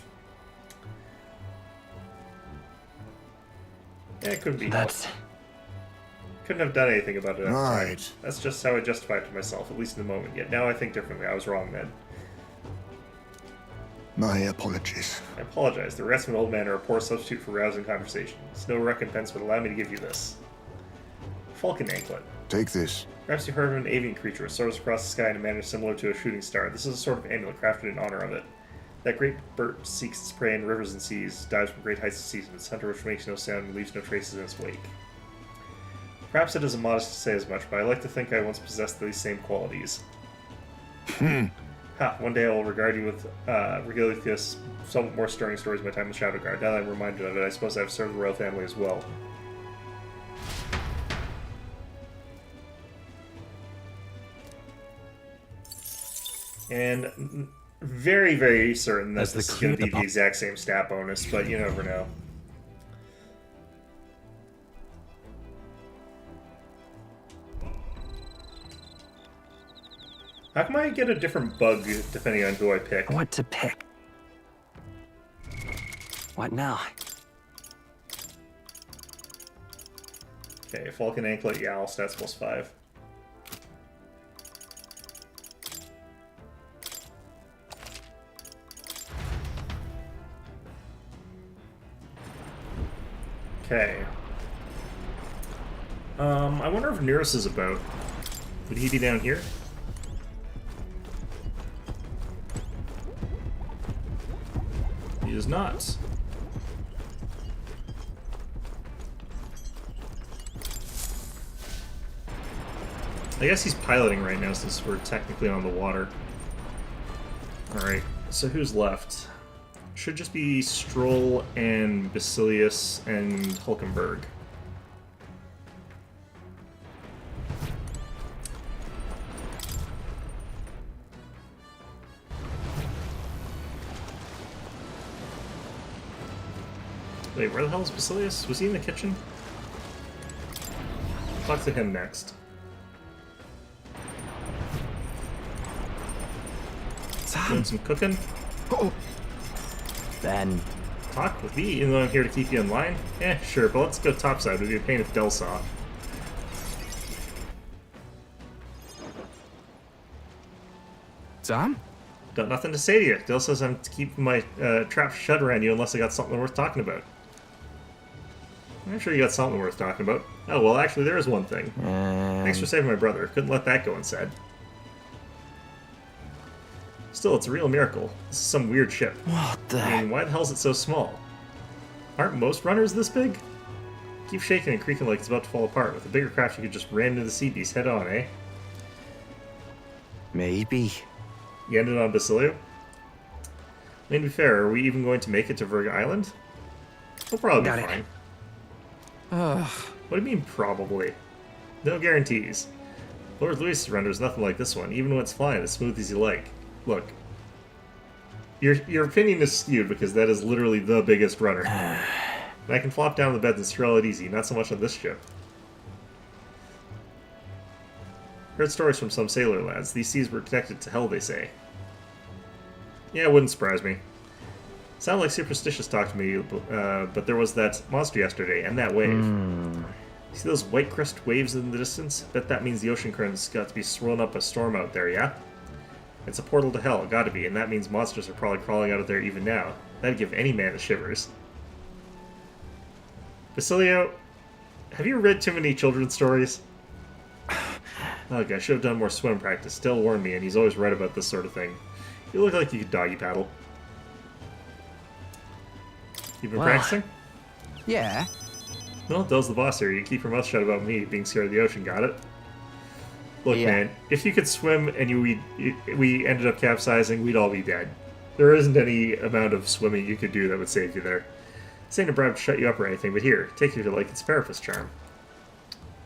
Yeah, it couldn't be helped. Couldn't have done anything about it at the time. That's just how I justified it to myself, at least in the moment. Yet now I think differently. I was wrong then. My apologies. I apologize. The rest of an old man are a poor substitute for rousing conversation. It's no recompense would allow me to give you this. Falcon anklet. Take this. Perhaps you heard of an avian creature. It soars across the sky in a manner similar to a shooting star. This is a sort of amulet crafted in honor of it. That great bird seeks its prey in rivers and seas, dives from great heights of season. Its hunter which makes no sound and leaves no traces in its wake. Perhaps it is immodest to say as much, but I like to think I once possessed these same qualities. One day I will regard you with regale with this somewhat more stirring stories of my time in Shadowguard. Now that I'm reminded of it, I suppose I have served the royal family as well. And very, very certain that this is going to be the exact same stat bonus, but you never know. How come I get a different bug depending on who I pick? What to pick? What now? Okay, Falcon Anklet, Yowl, stats +5. Okay. I wonder if Nearest is about. Would he be down here? He is not. I guess he's piloting right now since we're technically on the water. Alright, so who's left? Should just be Stroll and Basilius and Hulkenberg. Wait, where the hell is Basilius? Was he in the kitchen? Talk to him next. Doing some cooking? Oh. Then talk with me, even though I'm here to keep you in line? Eh, sure, but let's go topside. We'd be a pain if Del saw. Sam? Got nothing to say to you. Del says I'm keeping my trap shut around you unless I got something worth talking about. I'm sure you got something worth talking about. Oh, well, actually, there is one thing. Thanks for saving my brother. Couldn't let that go unsaid. Still, it's a real miracle. This is some weird ship. What the? I mean, why the hell is it so small? Aren't most runners this big? Keep shaking and creaking like it's about to fall apart. With a bigger craft, you could just ram into the sea beast head on, eh? Maybe. You ended on Basilio? I mean, to be fair, are we even going to make it to Verga Island? We'll probably be fine. What do you mean, probably? No guarantees. Lord Louis' render is nothing like this one. Even when it's flying, as smooth as you like. Look, your opinion is skewed because that is literally the biggest runner. And I can flop down the beds and stroll it easy, not so much on this ship. Heard stories from some sailor lads. These seas were connected to hell, they say. Yeah, it wouldn't surprise me. Sound like superstitious talk to me, but there was that monster yesterday, and that wave. See those white crest waves in the distance? Bet that means the ocean current's got to be swirling up a storm out there, yeah? It's a portal to hell, gotta be, and that means monsters are probably crawling out of there even now. That'd give any man the shivers. Basilio, have you read too many children's stories? Ugh, I should have done more swim practice. Dell warned me, and he's always right about this sort of thing. You look like you could doggy paddle. You been practicing? Yeah. No, Dell's the boss here. You keep your mouth shut about me being scared of the ocean, got it? Look, man, if you could swim and we ended up capsizing, we'd all be dead. There isn't any amount of swimming you could do that would save you there. This ain't a bribe to shut you up or anything, but here, take it to like its Paraphrase charm.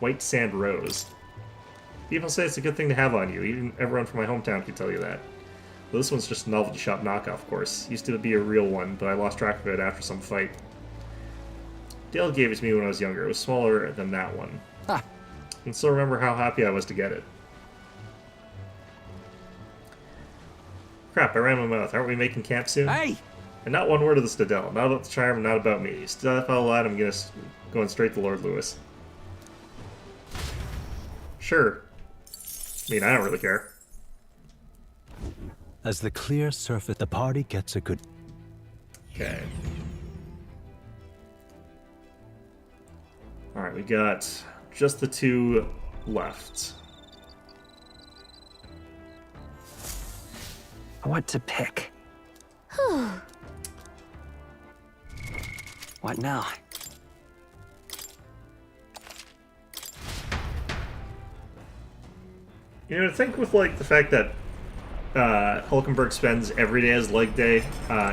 White Sand Rose. People say it's a good thing to have on you. Even everyone from my hometown can tell you that. Well, this one's just a novelty shop knockoff, of course. Used to be a real one, but I lost track of it after some fight. Dale gave it to me when I was younger. It was smaller than that one. Ha! I can still remember how happy I was to get it. Crap, I ran my mouth. Aren't we making camp soon? Hey! And not one word of the Stadell. Not about the charm, not about me. Stuff out loud, I'm going straight to Lord Lewis. Sure. I mean, I don't really care. As the clear surface, the party gets a good... Okay. Alright, we got just the two left. What to pick? What now? You know, I think with, like, the fact that Hulkenberg spends every day as leg day,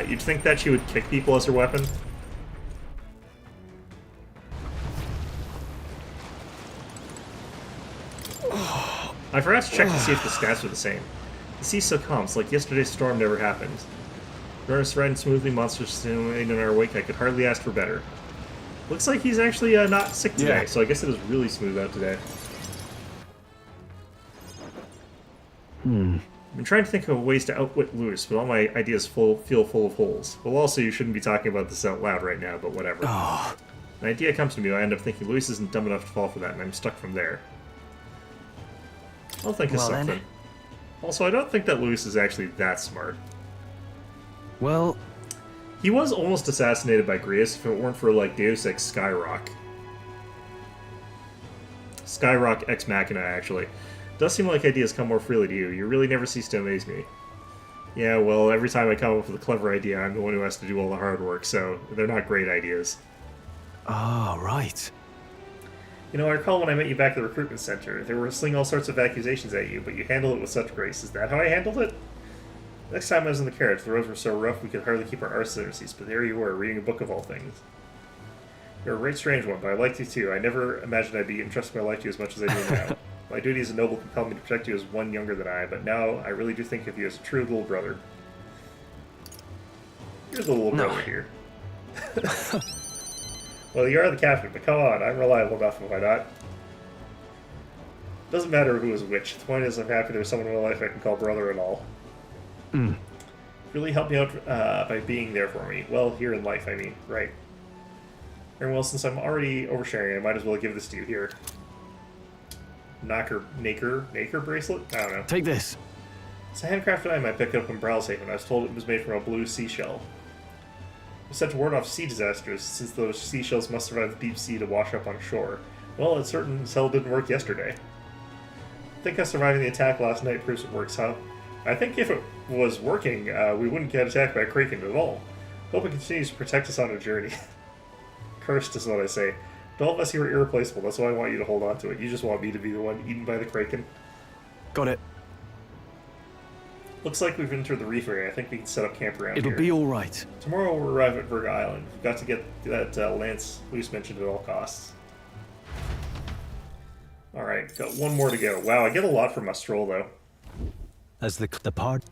you'd think that she would kick people as her weapon. I forgot to check to see if the stats are the same. The sea succumbs, like yesterday's storm never happened. Runners riding smoothly, monsters sailing in our wake. I could hardly ask for better. Looks like he's actually not sick today, so I guess it is really smooth out today. I've been trying to think of ways to outwit Lewis, but all my ideas feel full of holes. Well, also, you shouldn't be talking about this out loud right now, but whatever. An idea comes to me, I end up thinking Lewis isn't dumb enough to fall for that, and I'm stuck from there. I'll think of something. Then. Also, I don't think that Lewis is actually that smart. Well... He was almost assassinated by Grius if it weren't for, like, Deus Ex Skyrock. Skyrock Ex Machina, actually. It does seem like ideas come more freely to you. You really never cease to amaze me. Yeah, well, every time I come up with a clever idea, I'm the one who has to do all the hard work, so they're not great ideas. Ah, right. You know, I recall when I met you back at the recruitment center. They were slinging all sorts of accusations at you, but you handled it with such grace. Is that how I handled it? Next time I was in the carriage, the roads were so rough we could hardly keep our arse in our seats, but there you were, reading a book of all things. You're a right strange one, but I liked you too. I never imagined I'd be entrusting my life to you as much as I do now. My duty as a noble compelled me to protect you as one younger than I, but now I really do think of you as a true little brother. You're the little brother here. Well, you are the captain, but come on, I'm reliable enough, am I not? Doesn't matter who is which. The point is, I'm happy there's someone in my life I can call brother and all. Really helped me out by being there for me. Well, here in life, I mean. Right. Very well, since I'm already oversharing, I might as well give this to you here. Naker bracelet? I don't know. Take this. It's a handcrafted item I picked up in Browshaven. I was told it was made from a blue seashell. It was said to ward off sea disasters, since those seashells must survive the deep sea to wash up on shore. Well, it certain as hell didn't work yesterday. I think us surviving the attack last night proves it works, huh? I think if it was working, we wouldn't get attacked by a kraken at all. Hope it continues to protect us on our journey. Cursed is what I say. To all of us, you are irreplaceable. That's why I want you to hold on to it. You just want me to be the one eaten by the kraken. Got it. Looks like we've entered the reef area. I think we can set up camp around It'll here. be all right. Tomorrow we'll arrive at Verga Island. We've got to get that Lance Luce mentioned at all costs. Alright, got one more to go. Wow, I get a lot from my stroll, though. As the part...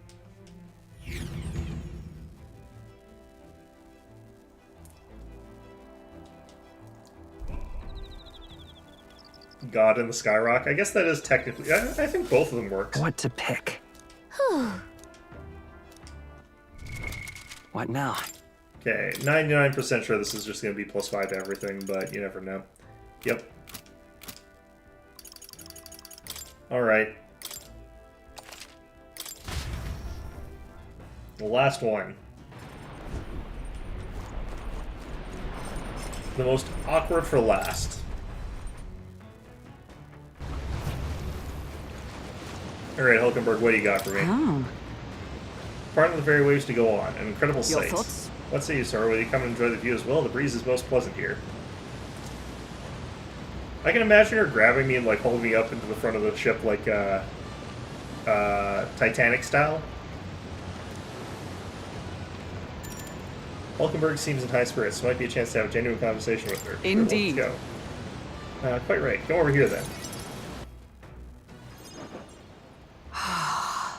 God in the Skyrock. I guess that is technically... I think both of them work. What to pick? What now? Okay, 99% sure this is just going to be +5 to everything, but you never know. Yep. Alright. The last one. The most awkward for last. Alright, Hulkenberg, what do you got for me? Part of the very ways to go on. An incredible sight. thoughts? What say you, sir? Will you come and enjoy the view as well? The breeze is most pleasant here. I can imagine her grabbing me and like holding me up into the front of the ship like Titanic style. Hulkenberg seems in high spirits, so might be a chance to have a genuine conversation with her. Indeed. Sure, let's go. Quite right. Go over here then.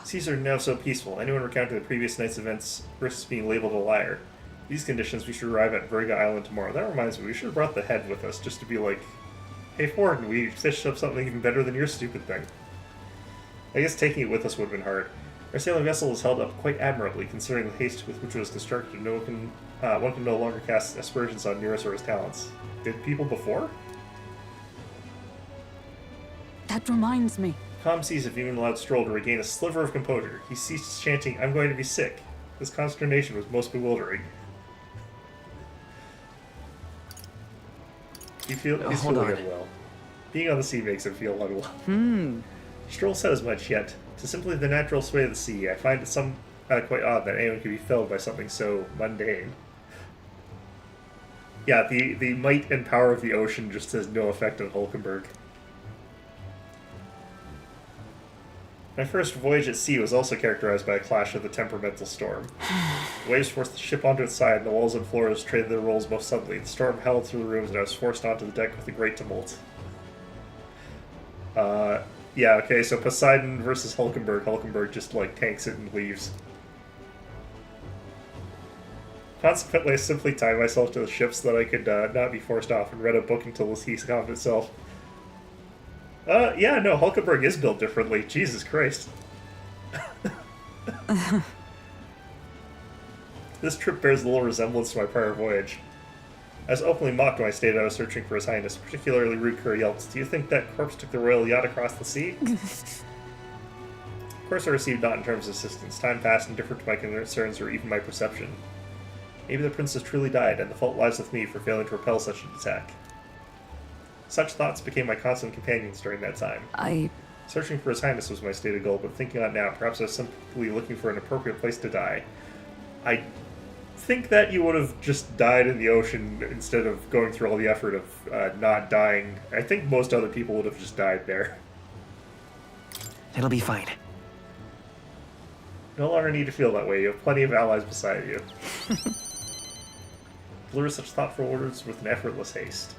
Seas are now so peaceful. Anyone recounting the previous night's events risks being labeled a liar. These conditions, we should arrive at Verga Island tomorrow. That reminds me, we should have brought the head with us, just to be like, hey Forden, we fished up something even better than your stupid thing. I guess taking it with us would have been hard. Our sailing vessel is held up quite admirably, considering the haste with which it was constructed. One can no longer cast aspersions on Nearest or his talents. Did people before? That reminds me. Calm seas have even allowed Stroll to regain a sliver of composure. He ceased chanting, "I'm going to be sick." His consternation was most bewildering. He's feeling unwell. Being on the sea makes him feel unwell. Stroll said as much, yet, to simply the natural sway of the sea, I find it quite odd that anyone could be filled by something so mundane. Yeah, the might and power of the ocean just has no effect on Hulkenberg. My first voyage at sea was also characterized by a clash of the temperamental storm. The waves forced the ship onto its side, and the walls and floors traded their roles most suddenly. The storm howled through the rooms, and I was forced onto the deck with a great tumult. Yeah, okay, so Poseidon versus Hulkenberg. Hulkenberg just, like, tanks it and leaves. Consequently, I simply tied myself to the ship so that I could not be forced off and read a book until the sea calmed itself. Yeah, no, Hulkenberg is built differently. Jesus Christ. This trip bears little resemblance to my prior voyage. I was openly mocked when I stated I was searching for His Highness, particularly rude cur yelps. Do you think that corpse took the royal yacht across the sea? Of course I received not in terms of assistance. Time passed indifferent to my concerns or even my perception. Maybe the princess truly died, and the fault lies with me for failing to repel such an attack. Such thoughts became my constant companions during that time. Searching for His Highness was my stated goal, but thinking on it now, perhaps I was simply looking for an appropriate place to die. I think that you would have just died in the ocean instead of going through all the effort of not dying. I think most other people would have just died there. It'll be fine. No longer need to feel that way. You have plenty of allies beside you. Deliver such thoughtful orders with an effortless haste.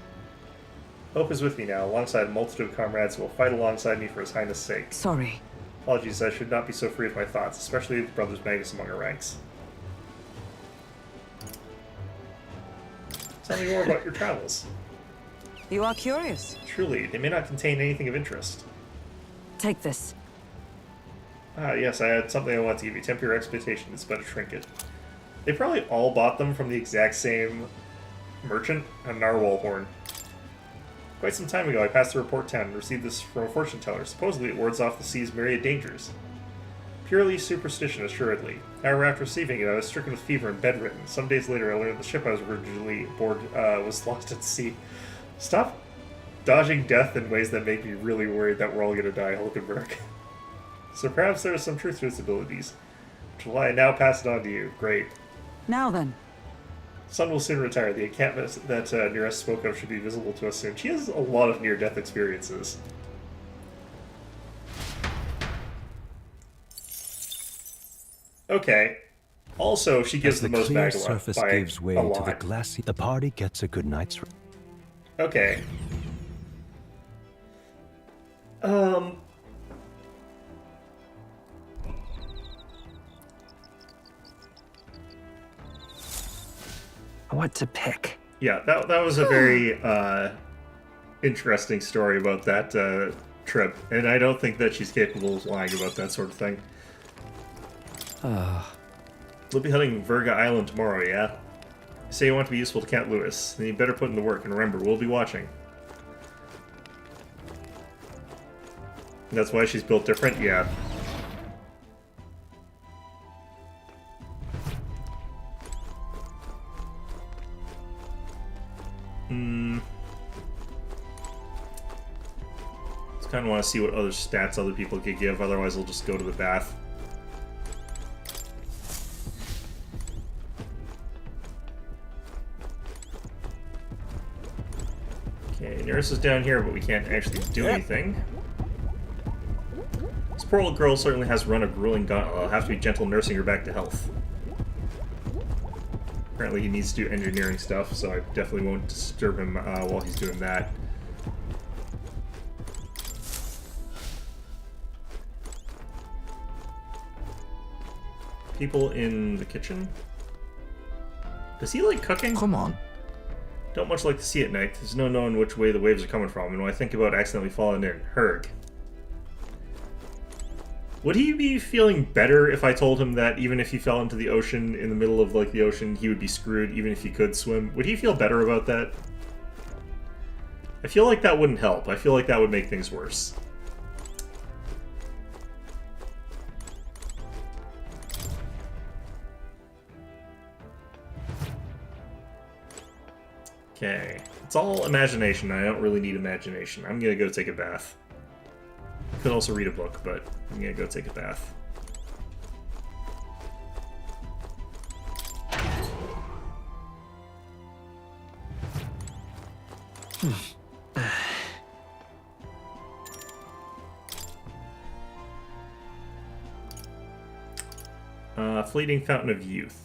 Hope is with me now, alongside a multitude of comrades who will fight alongside me for His Highness' sake. Sorry. Apologies, I should not be so free with my thoughts, especially the brothers Magnus among our ranks. Tell me more about your travels. You are curious. Truly, they may not contain anything of interest. Take this. Ah, yes, I had something I want to give you. Temper your expectation. It's but a trinket. They probably all bought them from the exact same merchant, a narwhal horn. Quite some time ago, I passed through a port town and received this from a fortune teller. Supposedly, it wards off the sea's myriad dangers. Purely superstition, assuredly. However, after receiving it, I was stricken with fever and bedridden. Some days later, I learned the ship I was originally aboard was lost at sea. Stop dodging death in ways that make me really worried that we're all going to die, Hulkenberg. So perhaps there is some truth to its abilities. Which will I now pass it on to you. Great. Now then. Sun will soon retire. The encampment that Nearest spoke of should be visible to us soon. She has a lot of near-death experiences. Okay. Also, she gives the most clear Magdala surface by gives way a to lot. the glassy. The party gets a good night's rest. Okay. What to pick? Yeah, that was a very interesting story about that trip, and I don't think that she's capable of lying about that sort of thing. We'll be heading Verga Island tomorrow, yeah? You say you want to be useful to Count Lewis, then you better put in the work, and remember, we'll be watching. That's why she's built different? Yeah. Just kind of want to see what other stats other people could give, otherwise I'll just go to the bath. Okay, and nurse is down here, but we can't actually do anything. This poor little girl certainly has run a grueling gauntlet. I'll have to be gentle nursing her back to health. Apparently he needs to do engineering stuff, so I definitely won't disturb him while he's doing that. People in the kitchen? Does he like cooking? Come on. Don't much like to see at night. There's no knowing which way the waves are coming from, and when I think about accidentally falling in, Herg. Would he be feeling better if I told him that even if he fell into the ocean, in the middle of like the ocean, he would be screwed even if he could swim? Would he feel better about that? I feel like that wouldn't help. I feel like that would make things worse. Okay. It's all imagination. I don't really need imagination. I'm gonna go take a bath. Could also read a book, but I'm gonna go take a bath. Fleeting Fountain of Youth.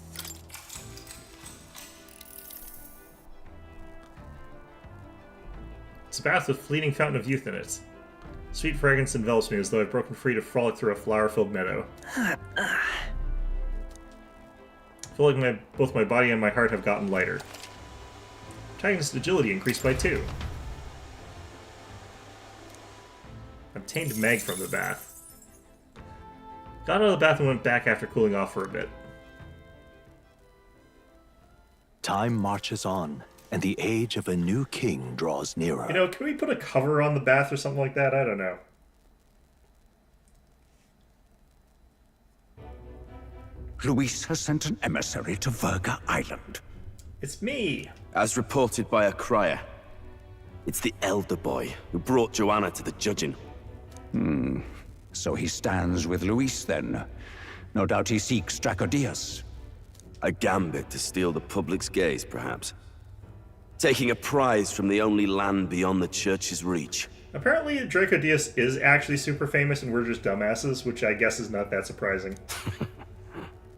It's a bath with fleeting fountain of youth in it. Sweet fragrance envelops me as though I've broken free to frolic through a flower-filled meadow. I feel like both my body and my heart have gotten lighter. Protagonist agility increased by 2. Obtained Meg from the bath. Got out of the bath and went back after cooling off for a bit. Time marches on, and the age of a new king draws nearer. You know, can we put a cover on the bath or something like that? I don't know. Luis has sent an emissary to Verga Island. It's me. As reported by a crier. It's the elder boy who brought Joanna to the judging. So he stands with Luis then. No doubt he seeks Dracodius. A gambit to steal the public's gaze, perhaps. Taking a prize from the only land beyond the church's reach. Apparently, Dracodius is actually super famous and we're just dumbasses, which I guess is not that surprising.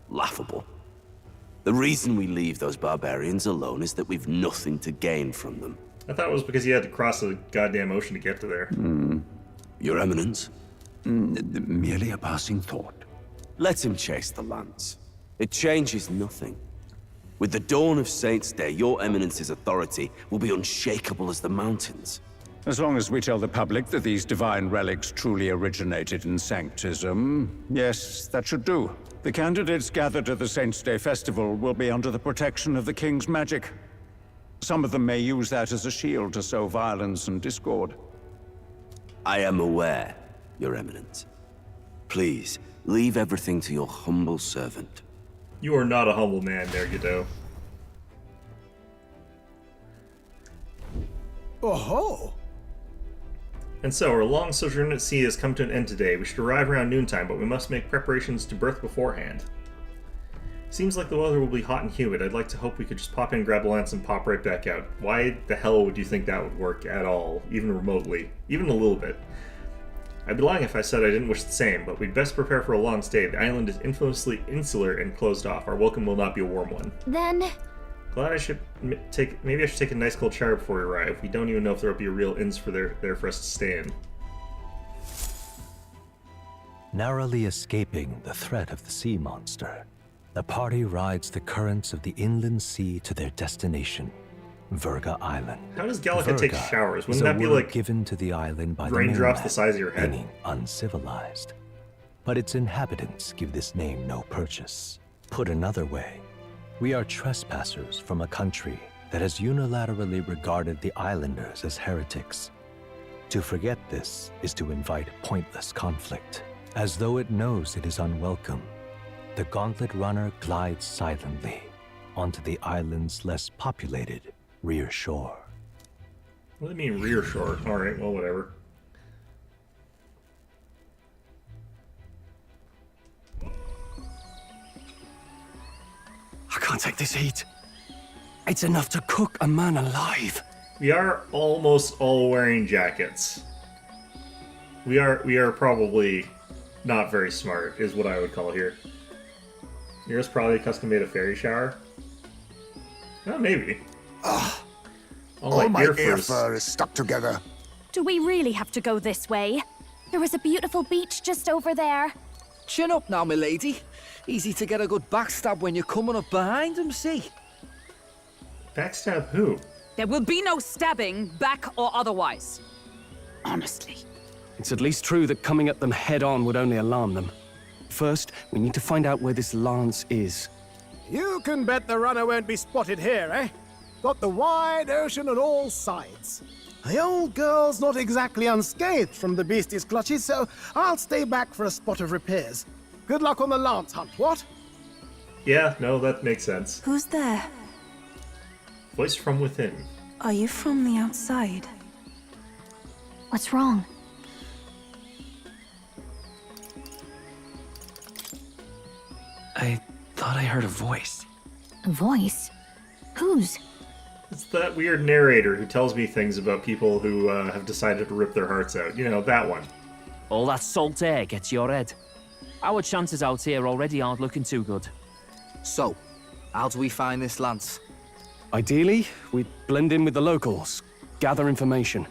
Laughable. The reason we leave those barbarians alone is that we've nothing to gain from them. I thought it was because you had to cross the goddamn ocean to get to there. Your Eminence? Merely a passing thought. Let him chase the lance. It changes nothing. With the dawn of Saints' Day, your Eminence's authority will be unshakable as the mountains. As long as we tell the public that these divine relics truly originated in Sanctism, yes, that should do. The candidates gathered at the Saints' Day festival will be under the protection of the King's magic. Some of them may use that as a shield to sow violence and discord. I am aware, Your Eminence. Please, leave everything to your humble servant. You are not a humble man there, Godot. Oh-ho! And so, our long sojourn at sea has come to an end today. We should arrive around noontime, but we must make preparations to berth beforehand. Seems like the weather will be hot and humid. I'd like to hope we could just pop in, grab a lance, and pop right back out. Why the hell would you think that would work at all, even remotely? Even a little bit. I'd be lying if I said I didn't wish the same, but we'd best prepare for a long stay. The island is infamously insular and closed off. Our welcome will not be a warm one. Then... Glad I should maybe I should take a nice cold shower before we arrive. We don't even know if there will be a real inns there for us to stay in. Narrowly escaping the threat of the sea monster, the party rides the currents of the inland sea to their destination, Verga Island. How does Gallica take showers? Wouldn't is a that be word like given to the island by raindrops the the size of your head? meaning uncivilized. But its inhabitants give this name no purchase. Put another way, we are trespassers from a country that has unilaterally regarded the islanders as heretics. To forget this is to invite pointless conflict. As though it knows it is unwelcome, the gauntlet runner glides silently onto the island's less populated rear shore. What do they mean rear shore? Alright, well, whatever. I can't take this heat. It's enough to cook a man alive. We are almost all wearing jackets. We are probably not very smart, is what I would call here. Yours probably custom made a fairy shower. Oh, maybe. All my ear fur is stuck together. Do we really have to go this way? There was a beautiful beach just over there. Chin up now, milady. Easy to get a good backstab when you're coming up behind him, see? Backstab who? There will be no stabbing, back or otherwise. Honestly. It's at least true that coming at them head-on would only alarm them. First, we need to find out where this lance is. You can bet the runner won't be spotted here, eh? Got the wide ocean on all sides. The old girl's not exactly unscathed from the beastie's clutches, so I'll stay back for a spot of repairs. Good luck on the lance hunt, what? Yeah, no, that makes sense. Who's there? Voice from within. Are you from the outside? What's wrong? I thought I heard a voice. A voice? Whose? It's that weird narrator who tells me things about people who have decided to rip their hearts out. You know, that one. All that salt air gets your head. Our chances out here already aren't looking too good. So, how do we find this lance? Ideally, we'd blend in with the locals, gather information.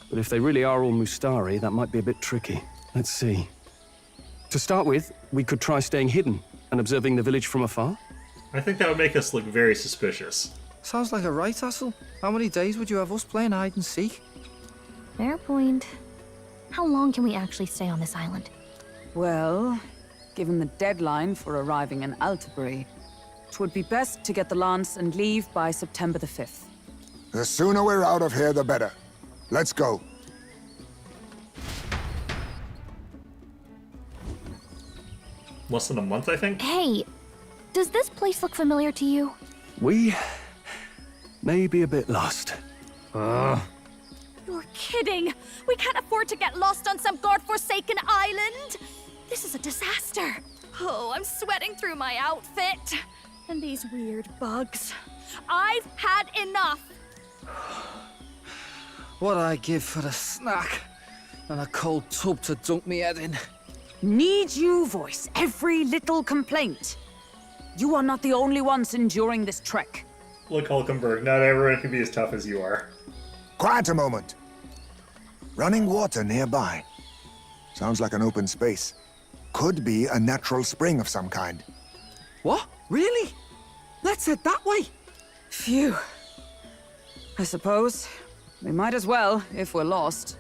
But if they really are all Mustari, that might be a bit tricky. Let's see. To start with, we could try staying hidden and observing the village from afar. I think that would make us look very suspicious. Sounds like a right hassle. How many days would you have us playing hide and seek? Fair point. How long can we actually stay on this island? Well, given the deadline for arriving in Altabury, it would be best to get the lance and leave by September the 5th. The sooner we're out of here, the better. Let's go. Less than a month, I think? Hey, does this place look familiar to you? We may be a bit lost. You're kidding! We can't afford to get lost on some godforsaken island! This is a disaster! Oh, I'm sweating through my outfit. And these weird bugs. I've had enough! What I give for a snack and a cold tub to dunk me head in. Need you voice every little complaint. You are not the only ones enduring this trek. Look, Hulkenberg, not everyone can be as tough as you are. Quiet a moment. Running water nearby. Sounds like an open space. Could be a natural spring of some kind. What? Really? Let's head that way. Phew. I suppose we might as well if we're lost.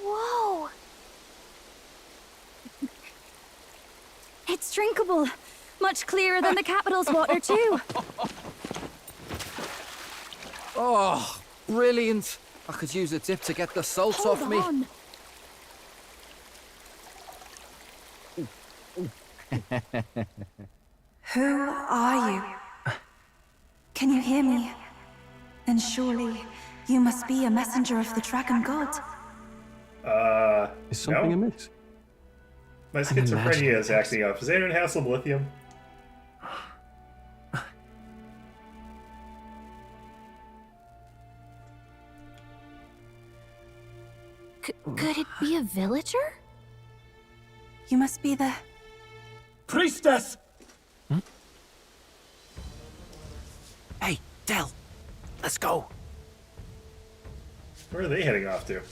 Whoa! It's drinkable. Much clearer than the capital's water, too. Oh, brilliant. I could use a dip to get the salt Hold off me. on. Who are you? Can you hear me? Then surely you must be a messenger of the dragon god. Is something amiss? My schizophrenia is acting up. Does anyone have some lithium? Could it be a villager? You must be the... Priestess! Hey, Del, let's go. Where are they heading off to?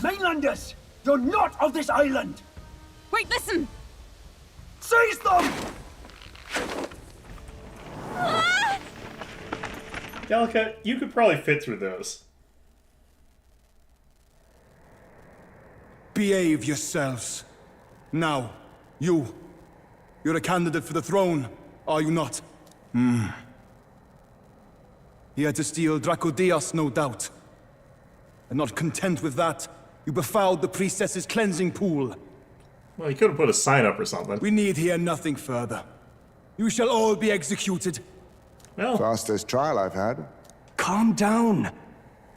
Mainlanders! You're not of this island! Wait, listen! Seize them! Delica, you could probably fit through those. Behave yourselves. Now, you're a candidate for the throne, are you not? Here to steal Dracodias, no doubt. And not content with that, you befouled the priestess's cleansing pool. Well, you could have put a sign up or something. We need hear nothing further. You shall all be executed. Well, fastest trial I've had. Calm down.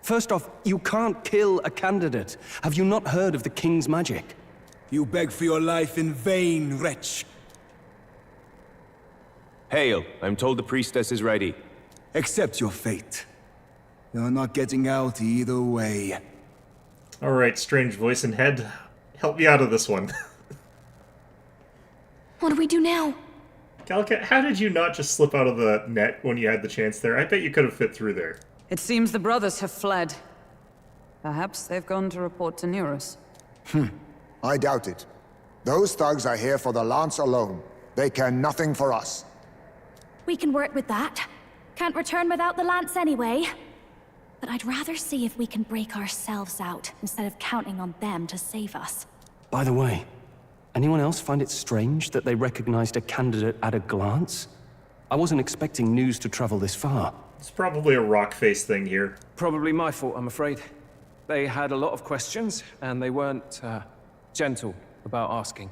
First off, you can't kill a candidate. Have you not heard of the king's magic? You beg for your life in vain, wretch. Hail, I'm told the priestess is ready. Accept your fate. You're not getting out either way. Alright, strange voice and head. Help me out of this one. What do we do now? Gallica, how did you not just slip out of the net when you had the chance there? I bet you could have fit through there. It seems the brothers have fled. Perhaps they've gone to report to Neurus. I doubt it. Those thugs are here for the lance alone. They care nothing for us. We can work with that. Can't return without the lance anyway. But I'd rather see if we can break ourselves out, instead of counting on them to save us. By the way, anyone else find it strange that they recognized a candidate at a glance? I wasn't expecting news to travel this far. It's probably a rock-face thing here. Probably my fault, I'm afraid. They had a lot of questions, and they weren't, gentle about asking.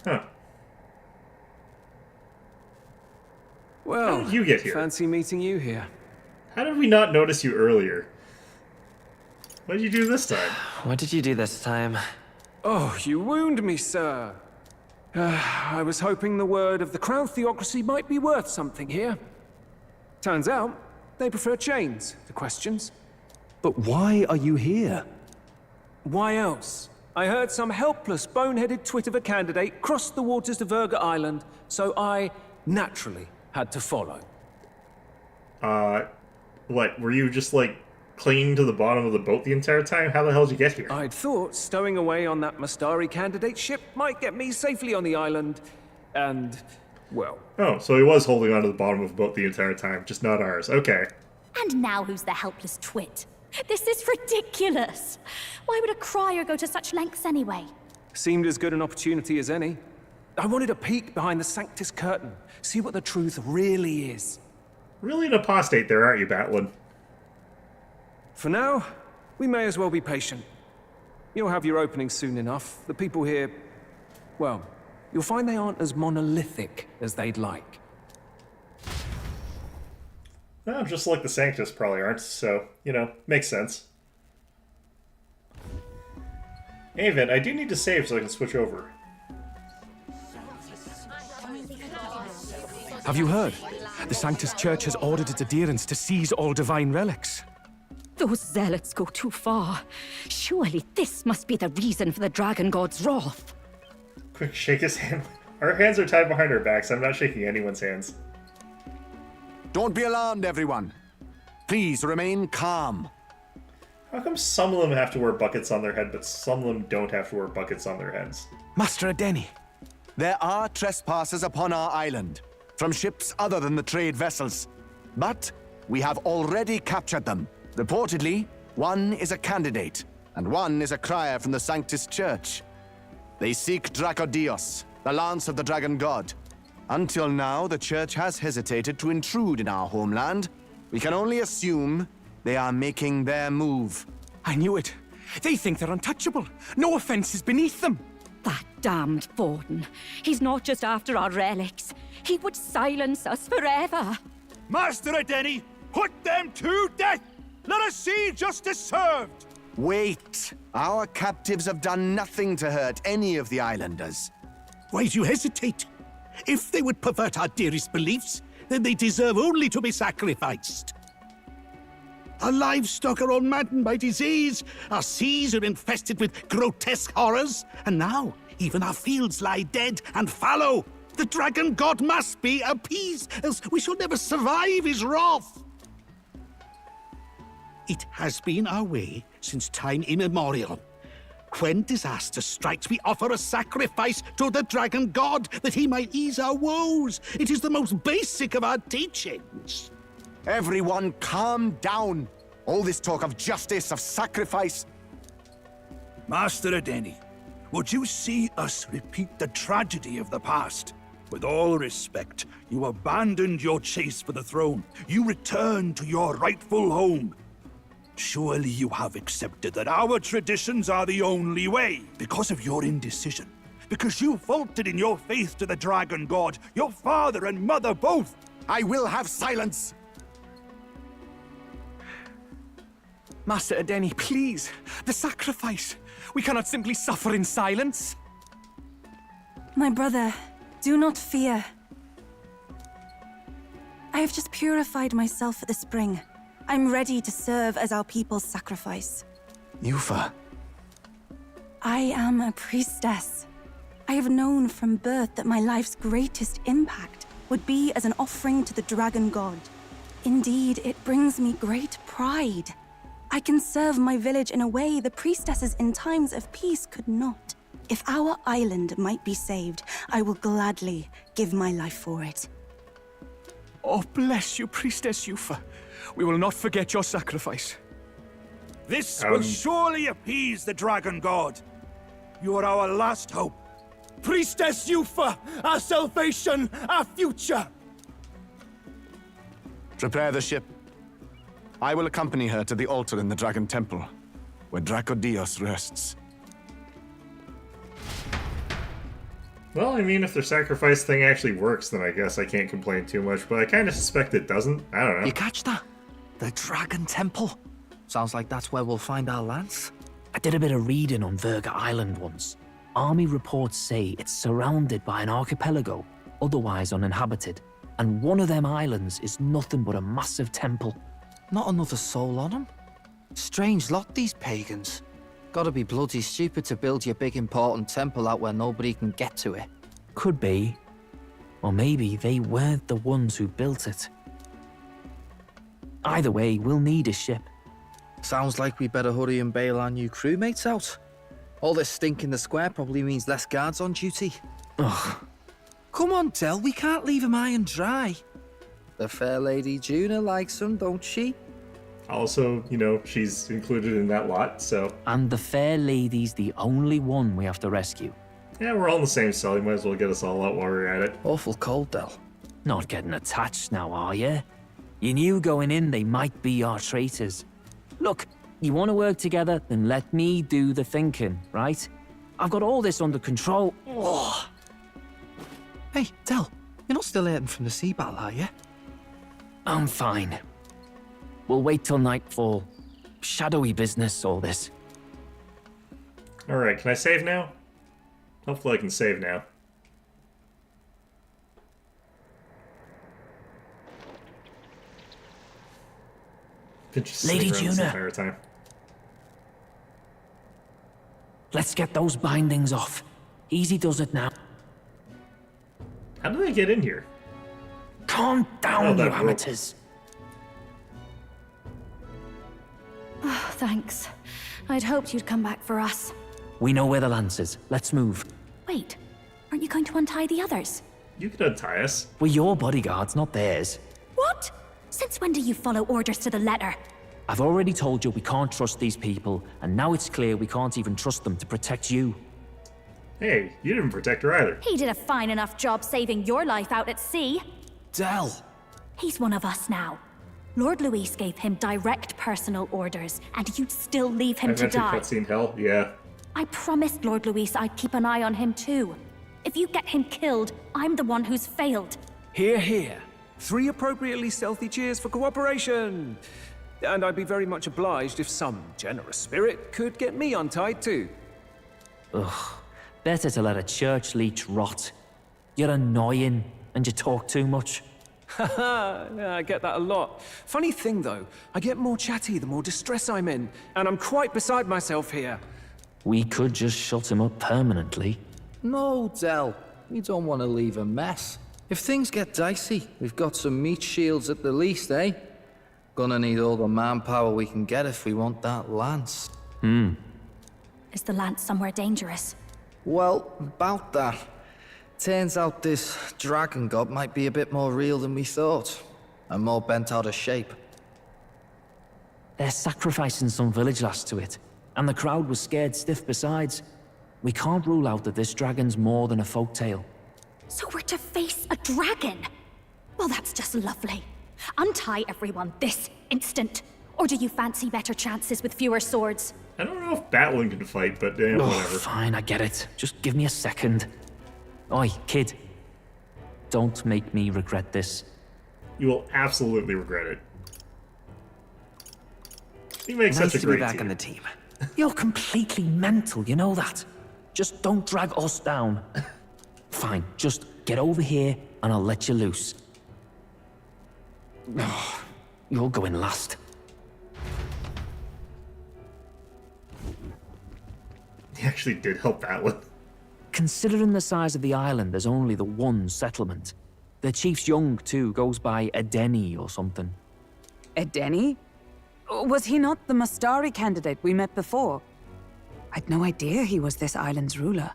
Huh. Well, how did you get here? Fancy meeting you here. How did we not notice you earlier? What did you do this time? What did you do this time? Oh, you wound me, sir. I was hoping the word of the Crown theocracy might be worth something here. Turns out, they prefer chains to questions. But why are you here? Why else? I heard some helpless, boneheaded twit of a candidate cross the waters to Verga Island, so I naturally had to follow. What, were you just, like, clinging to the bottom of the boat the entire time? How the hell did you get here? I'd thought stowing away on that Mustari candidate ship might get me safely on the island, and, well... Oh, so he was holding onto the bottom of the boat the entire time, just not ours. Okay. And now who's the helpless twit? This is ridiculous! Why would a crier go to such lengths anyway? Seemed as good an opportunity as any. I wanted a peek behind the Sanctus curtain, see what the truth really is. Really an apostate there, aren't you, Batlin? For now, we may as well be patient. You'll have your opening soon enough. The people here, well, you'll find they aren't as monolithic as they'd like. Well, just like the Sanctus probably aren't, so, you know, makes sense. Hey, Vin, I do need to save so I can switch over. Have you heard? The Sanctus Church has ordered its adherents to seize all divine relics. Those zealots go too far. Surely this must be the reason for the Dragon God's wrath. Quick, shake his hand. Our hands are tied behind our backs. I'm not shaking anyone's hands. Don't be alarmed, everyone. Please remain calm. How come some of them have to wear buckets on their head, but some of them don't have to wear buckets on their heads? Master Adeni. There are trespassers upon our island, from ships other than the trade vessels. But we have already captured them. Reportedly, one is a candidate, and one is a crier from the Sanctus Church. They seek Dracodios, the lance of the Dragon God. Until now, the Church has hesitated to intrude in our homeland. We can only assume they are making their move. I knew it. They think they're untouchable. No offense is beneath them. That damned Borden. He's not just after our relics. He would silence us forever. Master Adeni, put them to death! Let us see justice served! Wait. Our captives have done nothing to hurt any of the islanders. Why do you hesitate? If they would pervert our dearest beliefs, then they deserve only to be sacrificed. Our livestock are all maddened by disease, our seas are infested with grotesque horrors, and now even our fields lie dead and fallow. The Dragon God must be appeased, else we shall never survive his wrath. It has been our way since time immemorial. When disaster strikes, we offer a sacrifice to the Dragon God that he might ease our woes. It is the most basic of our teachings. Everyone calm down. All this talk of justice, of sacrifice. Master Adeni, would you see us repeat the tragedy of the past? With all respect, you abandoned your chase for the throne. You returned to your rightful home. Surely you have accepted that our traditions are the only way. Because of your indecision, because you faltered in your faith to the Dragon God, your father and mother both. I will have silence! Master Adeni, please. The sacrifice. We cannot simply suffer in silence. My brother, do not fear. I have just purified myself for the spring. I'm ready to serve as our people's sacrifice. Yufa. I am a priestess. I have known from birth that my life's greatest impact would be as an offering to the dragon god. Indeed, it brings me great pride. I can serve my village in a way the priestesses in times of peace could not. If our island might be saved, I will gladly give my life for it. Oh, bless you, Priestess Yufa. We will not forget your sacrifice. This will surely appease the dragon god. You are our last hope. Priestess Yufa, our salvation, our future! Prepare the ship. I will accompany her to the altar in the Dragon Temple, where Dracodios rests. Well, I mean, if their sacrifice thing actually works, then I guess I can't complain too much, but I kind of suspect it doesn't. I don't know. You catch that? The Dragon Temple. Sounds like that's where we'll find our lance. I did a bit of reading on Verga Island once. Army reports say it's surrounded by an archipelago, otherwise uninhabited. And one of them islands is nothing but a massive temple. Not another soul on them? Strange lot, these pagans. Gotta be bloody stupid to build your big important temple out where nobody can get to it. Could be. Or maybe they weren't the ones who built it. Either way, we'll need a ship. Sounds like we better hurry and bail our new crewmates out. All this stink in the square probably means less guards on duty. Ugh. Come on, Del, we can't leave him high and dry. The fair lady Juna likes him, don't she? Also, you know, she's included in that lot, so... And the fair lady's the only one we have to rescue. Yeah, we're all in the same cell. You might as well get us all out while we're at it. Awful cold, Del. Not getting attached now, are you? You knew going in they might be our traitors. Look, you want to work together, then let me do the thinking, right? I've got all this under control. Ugh. Hey, Del, you're not still hurting from the sea battle, are you? I'm fine. We'll wait till nightfall. Shadowy business, all this. Alright, can I save now? Hopefully I can save now. Been just Lady sitting around this Juna. entire time. Let's get those bindings off. Easy does it now. How do they get in here? Calm down, you that rope. amateurs. Oh, thanks. I'd hoped you'd come back for us. We know where the lance is. Let's move. Wait, aren't you going to untie the others? You could untie us. We're your bodyguards, not theirs. What? Since when do you follow orders to the letter? I've already told you we can't trust these people, and now it's clear we can't even trust them to protect you. Hey, you didn't protect her either. He did a fine enough job saving your life out at sea. Del! He's one of us now. Lord Luis gave him direct personal orders, and you'd still leave him to die. Cutscene hell, yeah. I promised Lord Luis I'd keep an eye on him too. If you get him killed, I'm the one who's failed. Hear, hear. 3 appropriately stealthy cheers for cooperation. And I'd be very much obliged if some generous spirit could get me untied too. Ugh. Better to let a church leech rot. You're annoying, and you talk too much. Haha, yeah, I get that a lot. Funny thing though, I get more chatty the more distress I'm in, and I'm quite beside myself here. We could just shut him up permanently. No, Del. We don't want to leave a mess. If things get dicey, we've got some meat shields at the least, eh? Gonna need all the manpower we can get if we want that lance. Is the lance somewhere dangerous? Well, about that. Turns out this dragon god might be a bit more real than we thought, and more bent out of shape. They're sacrificing some village lass to it, and the crowd was scared stiff besides. We can't rule out that this dragon's more than a folktale. So we're to face a dragon? Well, that's just lovely. Untie everyone this instant. Or do you fancy better chances with fewer swords? I don't know if Battling can fight, but whatever. Fine, I get it. Just give me a second. Oi, kid. Don't make me regret this. You will absolutely regret it. You make Nice such a to great be back team. on the team. You're completely mental, you know that? Just don't drag us down. Fine, just get over here and I'll let you loose. You're going last. He actually did help that one. Considering the size of the island, there's only the one settlement. The chief's young, too, goes by Edeni or something. Edeni? Was he not the Mustari candidate we met before? I'd no idea he was this island's ruler.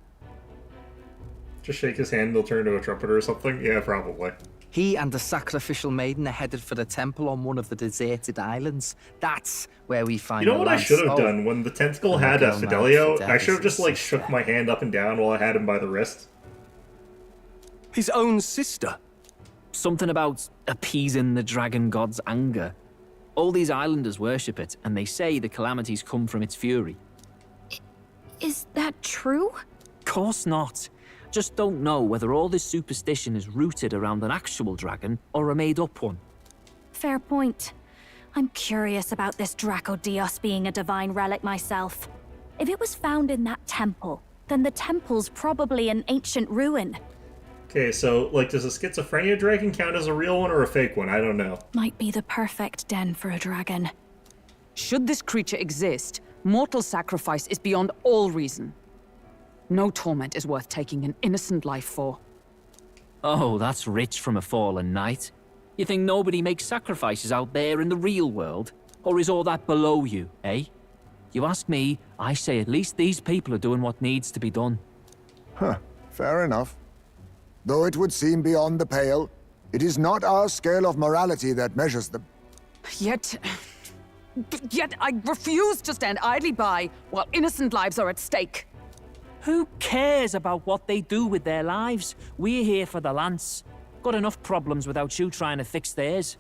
Just shake his hand, he'll turn into a trumpeter or something? Yeah, probably. He and the sacrificial maiden are headed for the temple on one of the deserted islands. That's where we find You know the what I lance. should have Oh, done? When the tentacle and had the girl Fidelio, married I should have just, like, Fidelis' shook my hand up and down while I had him by the wrist. His own sister? Something about appeasing the dragon god's anger. All these islanders worship it, and they say the calamities come from its fury. Is that true? Course not. Just don't know whether all this superstition is rooted around an actual dragon or a made-up one. Fair point. I'm curious about this Dracodios being a divine relic myself. If it was found in that temple, then the temple's probably an ancient ruin. Okay, so, like, does a schizophrenia dragon count as a real one or a fake one? I don't know. Might be the perfect den for a dragon. Should this creature exist, mortal sacrifice is beyond all reason. No torment is worth taking an innocent life for. Oh, that's rich from a fallen knight. You think nobody makes sacrifices out there in the real world? Or is all that below you, eh? You ask me, I say at least these people are doing what needs to be done. Huh, fair enough. Though it would seem beyond the pale, it is not our scale of morality that measures them. Yet I refuse to stand idly by while innocent lives are at stake. Who cares about what they do with their lives? We're here for the lance. Got enough problems without you trying to fix theirs.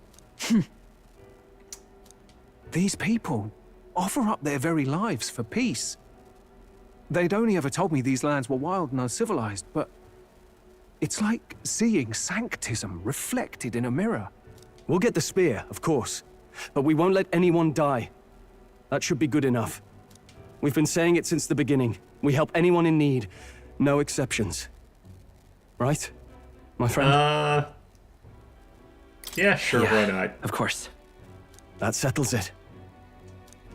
These people offer up their very lives for peace. They'd only ever told me these lands were wild and uncivilized, but it's like seeing sanctism reflected in a mirror. We'll get the spear, of course, but we won't let anyone die. That should be good enough. We've been saying it since the beginning. We help anyone in need, no exceptions. Right, my friend? Yeah, sure, Yeah, why not? Of course. That settles it.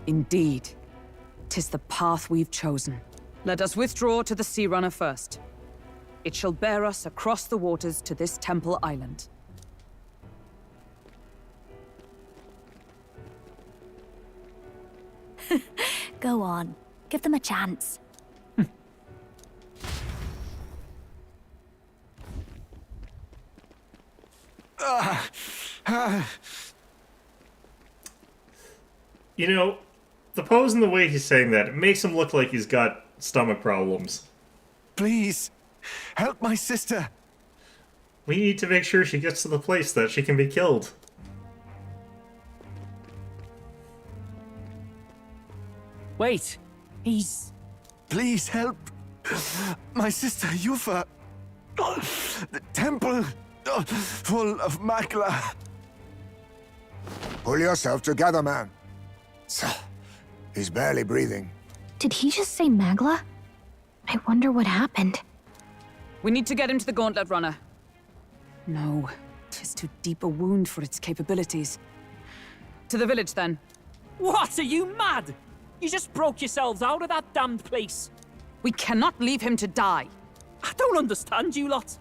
Indeed. 'Tis the path we've chosen. Let us withdraw to the Sea Runner first. It shall bear us across the waters to this temple island. Go on. Give them a chance. You know, the pose and the way he's saying that, it makes him look like he's got stomach problems. Please, help my sister. We need to make sure she gets to the place that she can be killed. Wait, he's... Please help. My sister, Yufa. The temple, full of Makla. Pull yourself together, man. He's barely breathing. Did he just say Magla? I wonder what happened. We need to get him to the Gauntlet Runner. No, 'tis too deep a wound for its capabilities. To the village, then. What, are you mad? You just broke yourselves out of that damned place. We cannot leave him to die. I don't understand you lot.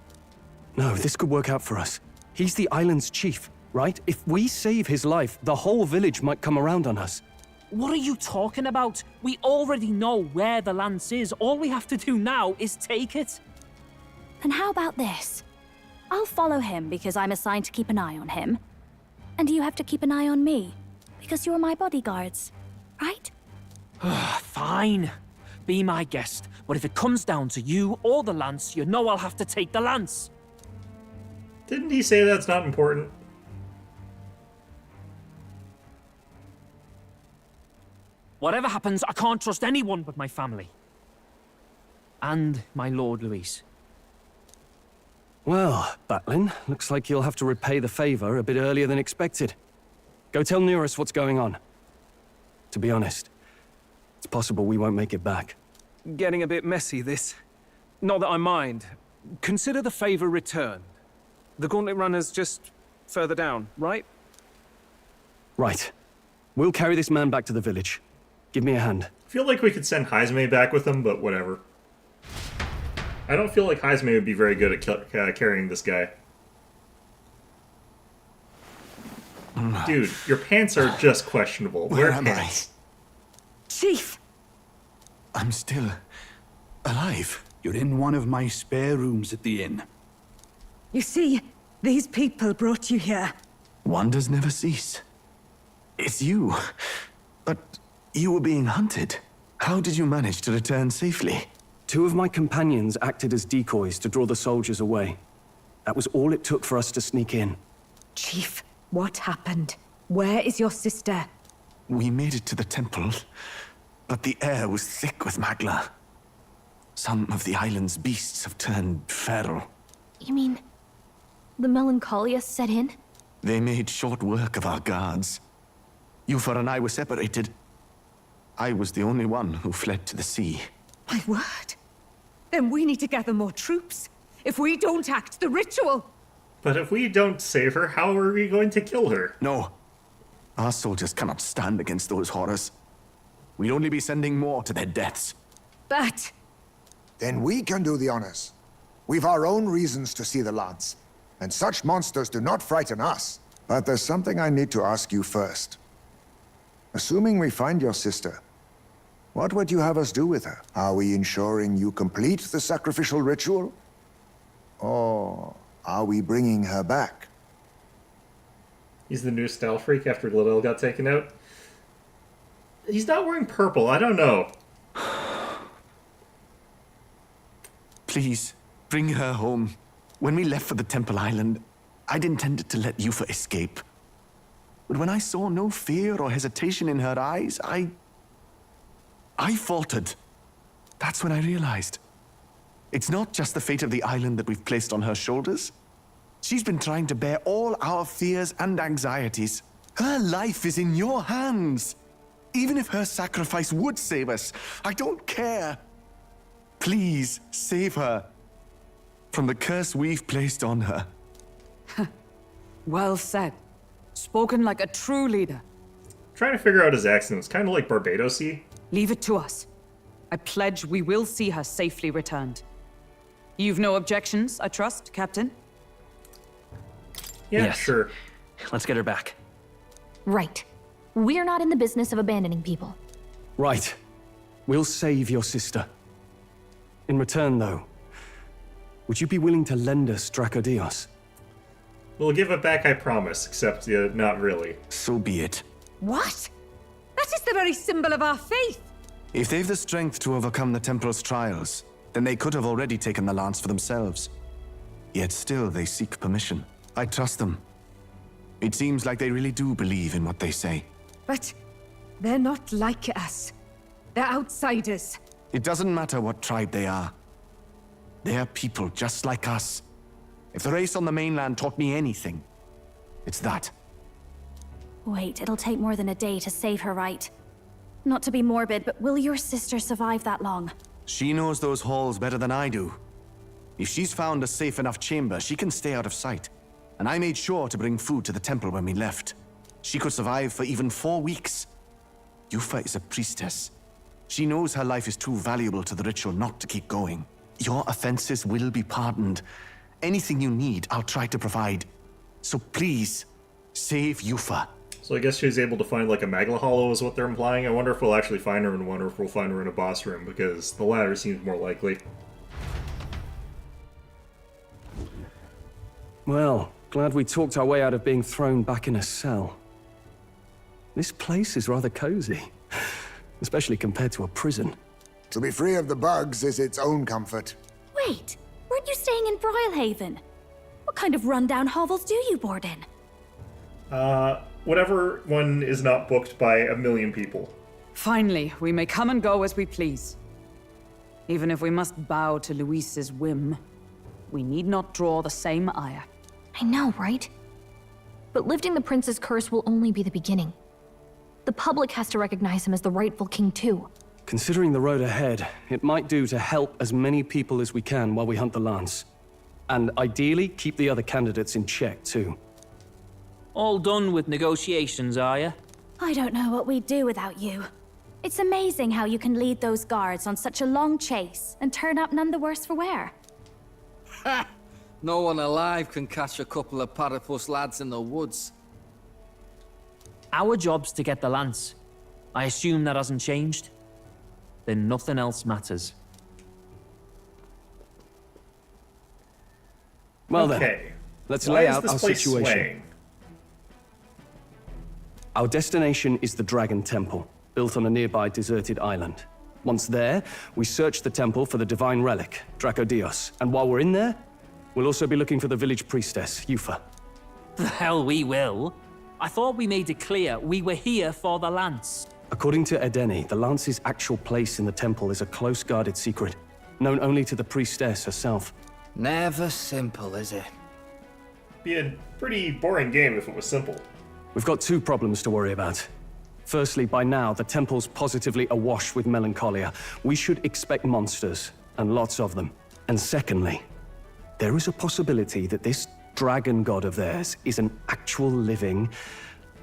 No, this could work out for us. He's the island's chief, right? If we save his life, the whole village might come around on us. What are you talking about? We already know where the lance is. All we have to do now is take it. Then how about this? I'll follow him because I'm assigned to keep an eye on him. And you have to keep an eye on me because you're my bodyguards, right? Fine. Be my guest. But if it comes down to you or the lance, you know I'll have to take the lance. Didn't he say that's not important? Whatever happens, I can't trust anyone but my family. And my Lord Luis. Well, Batlin, looks like you'll have to repay the favor a bit earlier than expected. Go tell Nearest what's going on. To be honest, it's possible we won't make it back. Getting a bit messy, this. Not that I mind. Consider the favor returned. The Gauntlet Runner's just further down, right? Right. We'll carry this man back to the village. Give me a hand. I feel like we could send Heisme back with him, but whatever. I don't feel like Heisme would be very good at carrying this guy. Dude, your pants are just questionable. Where Wear am pants. Chief! I'm still alive. You're in one of my spare rooms at the inn. You see, these people brought you here. Wonders never cease. It's you. But you were being hunted. How did you manage to return safely? 2 of my companions acted as decoys to draw the soldiers away. That was all it took for us to sneak in. Chief, what happened? Where is your sister? We made it to the temple, but the air was thick with magla. Some of the island's beasts have turned feral. You mean the melancholia set in? They made short work of our guards. Yufa and I were separated. I was the only one who fled to the sea. My word. Then we need to gather more troops. If we don't act, the ritual... But if we don't save her, how are we going to kill her? No. Our soldiers cannot stand against those horrors. We'd only be sending more to their deaths. But... Then we can do the honors. We've our own reasons to see the lance, and such monsters do not frighten us. But there's something I need to ask you first. Assuming we find your sister, what would you have us do with her? Are we ensuring you complete the sacrificial ritual? Or are we bringing her back? He's the new style freak after Liddell got taken out. He's not wearing purple, I don't know. Please, bring her home. When we left for the Temple Island, I'd intended to let Yufa escape. But when I saw no fear or hesitation in her eyes, I faltered. That's when I realized. It's not just the fate of the island that we've placed on her shoulders. She's been trying to bear all our fears and anxieties. Her life is in your hands. Even if her sacrifice would save us, I don't care. Please, save her from the curse we've placed on her. Well said. Spoken like a true leader. Trying to figure out his accent. It's kind of like Barbados-y. Leave it to us. I pledge we will see her safely returned. You've no objections, I trust, Captain? Yeah, Yes. sure. Let's get her back. Right. We're not in the business of abandoning people. Right. We'll save your sister. In return, though, would you be willing to lend us Dracodios? We'll give it back, I promise, except not really. So be it. What? That is the very symbol of our faith. If they've the strength to overcome the Templar's trials, then they could have already taken the lance for themselves. Yet still they seek permission. I trust them. It seems like they really do believe in what they say. But they're not like us. They're outsiders. It doesn't matter what tribe they are. They're people just like us. If the race on the mainland taught me anything, it's that. Wait, it'll take more than a day to save her, right? Not to be morbid, but will your sister survive that long? She knows those halls better than I do. If she's found a safe enough chamber, she can stay out of sight. And I made sure to bring food to the temple when we left. She could survive for even 4 weeks. Yufa is a priestess. She knows her life is too valuable to the ritual not to keep going. Your offenses will be pardoned. Anything you need, I'll try to provide. So please, save Yufa. So I guess she's able to find like a Magla Hollow is what they're implying. I wonder if we'll actually find her in one or if we'll find her in a boss room, because the latter seems more likely. Well, glad we talked our way out of being thrown back in a cell. This place is rather cozy, especially compared to a prison. To be free of the bugs is its own comfort. Wait, weren't you staying in Broilhaven? What kind of rundown hovels do you board in? Whatever one is not booked by a million people. Finally, we may come and go as we please. Even if we must bow to Luis's whim, we need not draw the same ire. I know, right? But lifting the prince's curse will only be the beginning. The public has to recognize him as the rightful king too. Considering the road ahead, it might do to help as many people as we can while we hunt the lance. And ideally, keep the other candidates in check too. All done with negotiations, are you? I don't know what we'd do without you. It's amazing how you can lead those guards on such a long chase and turn up none the worse for wear. Ha! No one alive can catch a couple of platypus lads in the woods. Our job's to get the lance. I assume that hasn't changed? Then nothing else matters. Well okay. then, let's Why lay is out this our place situation. swaying? Our destination is the Dragon Temple, built on a nearby deserted island. Once there, we search the temple for the divine relic, Dracodios. And while we're in there, we'll also be looking for the village priestess, Yufa. The hell we will. I thought we made it clear we were here for the lance. According to Edeni, the lance's actual place in the temple is a close-guarded secret, known only to the priestess herself. Never simple, is it? Be a pretty boring game if it was simple. We've got two problems to worry about. Firstly, by now, the temple's positively awash with melancholia. We should expect monsters, and lots of them. And secondly, there is a possibility that this dragon god of theirs is an actual living,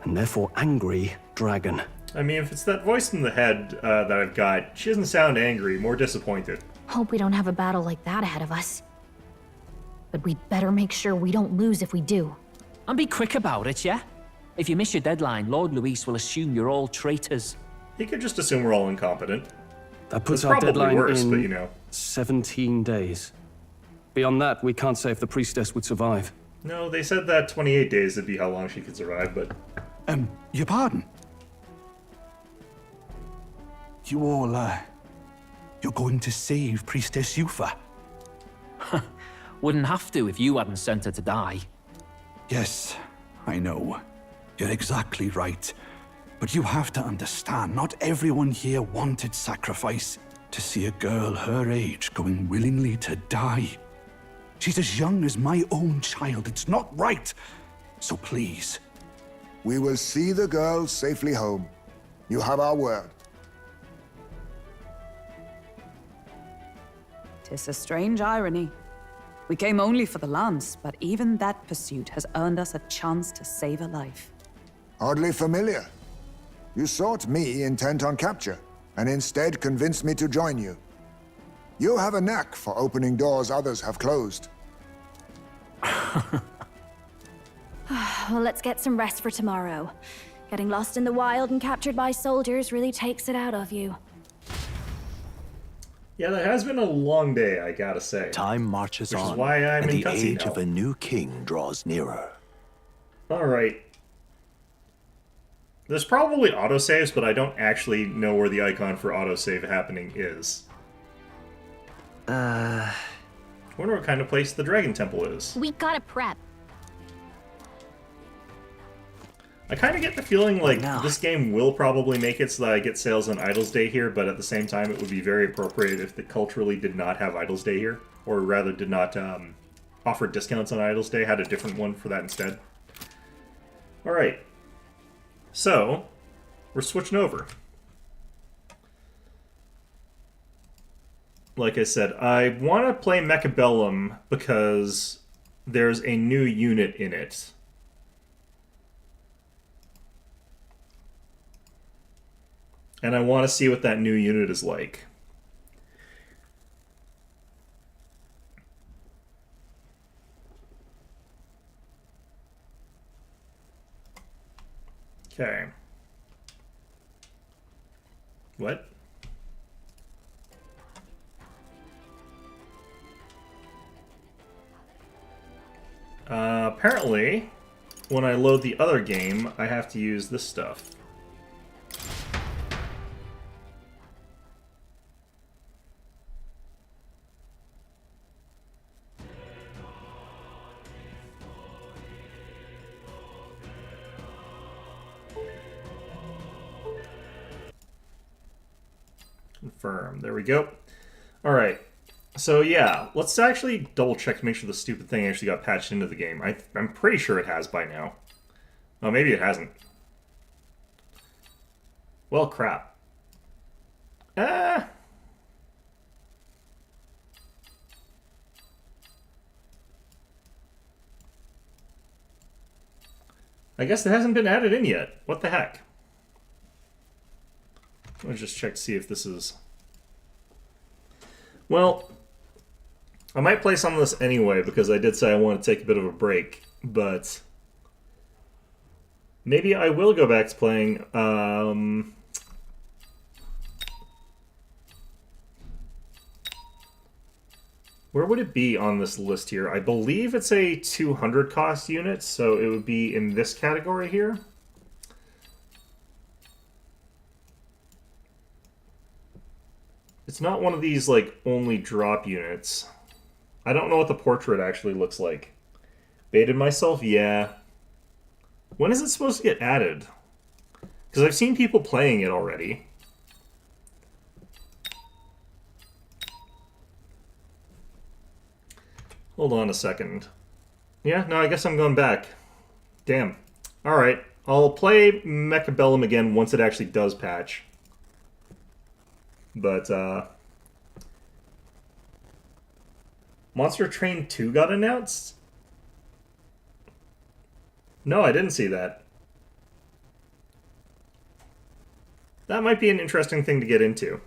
and therefore angry, dragon. I mean, if it's that voice in the head that I've got, she doesn't sound angry, more disappointed. Hope we don't have a battle like that ahead of us. But we'd better make sure we don't lose if we do. And be quick about it, yeah? If you miss your deadline, Lord Luis will assume you're all traitors. He could just assume we're all incompetent. That puts It's our probably deadline worse, in but, you know. 17 days. Beyond that, we can't say if the priestess would survive. No, they said that 28 days would be how long she could survive, but... Your pardon? You all, you're going to save Priestess Yufa? Wouldn't have to if you hadn't sent her to die. Yes, I know. You're exactly right. But you have to understand, not everyone here wanted sacrifice. To see a girl her age going willingly to die. She's as young as my own child. It's not right. So please. We will see the girl safely home. You have our word. 'Tis a strange irony. We came only for the lance, but even that pursuit has earned us a chance to save a life. Oddly familiar. You sought me intent on capture, and instead convinced me to join you. You have a knack for opening doors others have closed. Well, let's get some rest for tomorrow. Getting lost in the wild and captured by soldiers really takes it out of you. Yeah, that has been a long day, I gotta say. Time marches Which on, is why I'm and in the cutscene age now. of a new king draws nearer. Alright. There's probably autosaves, but I don't actually know where the icon for autosave happening is. I wonder what kind of place the Dragon Temple is. We gotta prep. I kind of get the feeling like this game will probably make it so that I get sales on Idles Day here, but at the same time it would be very appropriate if it culturally did not have Idles Day here, or rather did not offer discounts on Idles Day, had a different one for that instead. Alright, so we're switching over. Like I said, I want to play Mechabellum because there's a new unit in it. And I want to see what that new unit is like. Okay. What? Apparently, when I load the other game, I have to use this stuff. Confirm. There we go. Alright. So yeah, let's actually double check to make sure the stupid thing actually got patched into the game. I'm pretty sure it has by now. Oh, maybe it hasn't. Well, crap. I guess it hasn't been added in yet. What the heck? Let's just check to see if this is... Well, I might play some of this anyway, because I did say I want to take a bit of a break, but... Maybe I will go back to playing, where would it be on this list here? I believe it's a 200 cost unit, so it would be in this category here. It's not one of these, like, only drop units. I don't know what the portrait actually looks like. Baited myself? Yeah. When is it supposed to get added? Because I've seen people playing it already. Hold on a second. Yeah, no, I guess I'm going back. Damn. Alright, I'll play Mechabellum again once it actually does patch. But, Monster Train 2 got announced? No, I didn't see that. That might be an interesting thing to get into.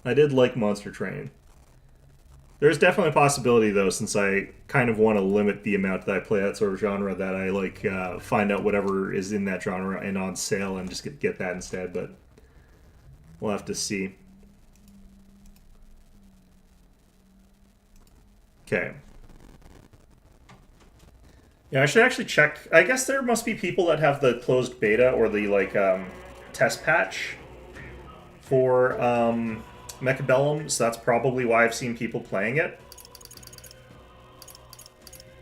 I did like Monster Train. There's definitely a possibility, though, since I kind of want to limit the amount that I play that sort of genre, that I, like, find out whatever is in that genre and on sale and just get that instead, but we'll have to see. Okay. Yeah, I should actually check. I guess there must be people that have the closed beta or the, like, test patch for Mechabellum, so that's probably why I've seen people playing it.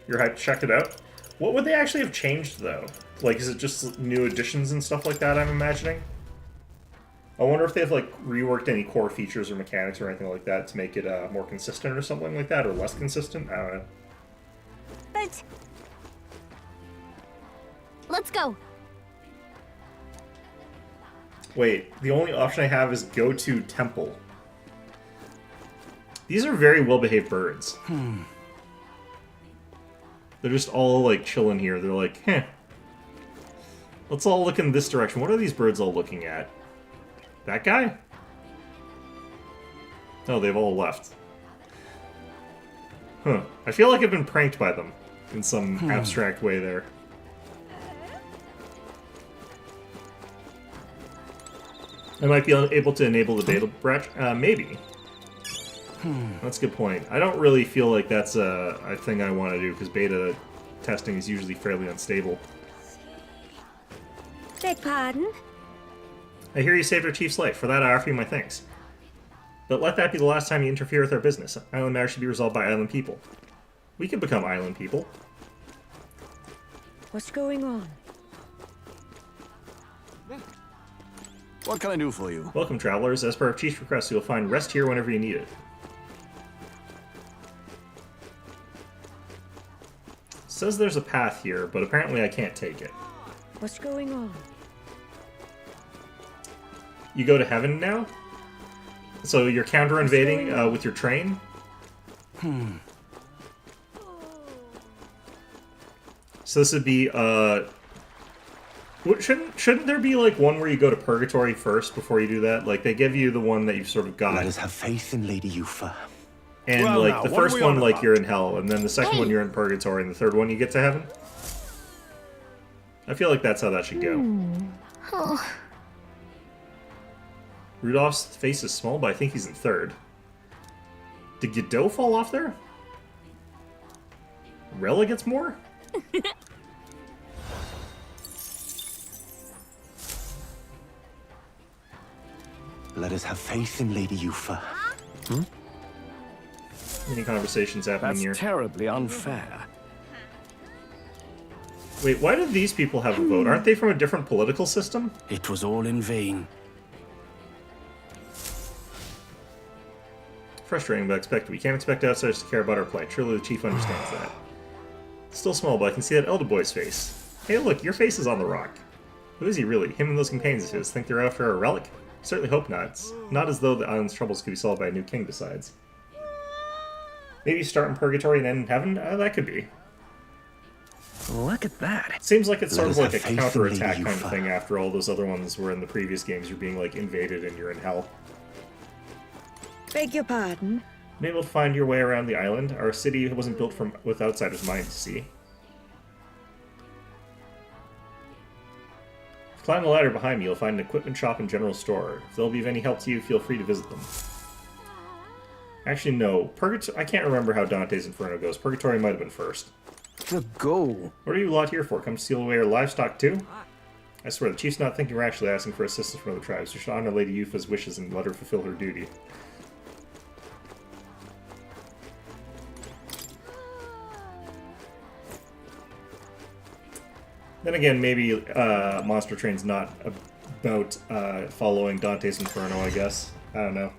You're hyped to check it out? What would they actually have changed, though? Like, is it just new additions and stuff like that, I'm imagining? I wonder if they've, like, reworked any core features or mechanics or anything like that to make it more consistent or something like that, or less consistent? I don't know. But... let's go. Wait, the only option I have is go to temple. These are very well-behaved birds. They're just all, like, chilling here. They're like, heh. Let's all look in this direction. What are these birds all looking at? That guy? Oh, they've all left. Huh. I feel like I've been pranked by them in some abstract way there. I might be able to enable the beta branch. Maybe. That's a good point. I don't really feel like that's a thing I want to do, because beta testing is usually fairly unstable. Beg pardon? I hear you saved our chief's life. For that, I offer you my thanks. But let that be the last time you interfere with our business. Island matters should be resolved by island people. We can become island people. What's going on? What can I do for you? Welcome, travelers. As per our chief's request, you'll find rest here whenever you need it. Says there's a path here, but apparently I can't take it. What's going on? You go to heaven now? So you're counter-invading with your train? So this would be, shouldn't there be, like, one where you go to Purgatory first before you do that? Like, they give you the one that you've sort of got. Let us have faith in Lady Yufa. And, well, like, now, the what first are we one, on like, about? you're in hell, and then the second one you're in Purgatory, and the third one you get to heaven? I feel like that's how that should go. Oh. Rudolph's face is small, but I think he's in third. Did Godot fall off there? Rella gets more? Let us have faith in Lady Yufa. Any conversations happening here? That's terribly unfair. Wait, why do these people have a vote? Aren't they from a different political system? It was all in vain. Frustrating, but expected. We can't expect outsiders to care about our plight. Surely the chief understands that. Still small, but I can see that elder boy's face. Hey, look, your face is on the rock. Who is he really? Him and those companions of his think they're after a relic? Certainly hope not. It's not as though the island's troubles could be solved by a new king besides. Maybe start in Purgatory and end in Heaven? That could be. Look at that. Seems like it's sort of like a Let us have faith in counterattack thee, kind of Yufa. thing after all those other ones were in the previous games. You're being, like, invaded and you're in hell. Beg your pardon? Been able to find your way around the island? Our city wasn't built with outsiders' minds, see? Climb the ladder behind me, you'll find an equipment shop and general store. If they'll be of any help to you, feel free to visit them. Actually, no. I can't remember how Dante's Inferno goes. Purgatory might have been first. The goal. What are you lot here for? Come steal away our livestock too? I swear, the chief's not thinking we're actually asking for assistance from other tribes. You should honor Lady Yufa's wishes and let her fulfill her duty. Then again, maybe Monster Train's not about following Dante's Inferno, I guess. I don't know.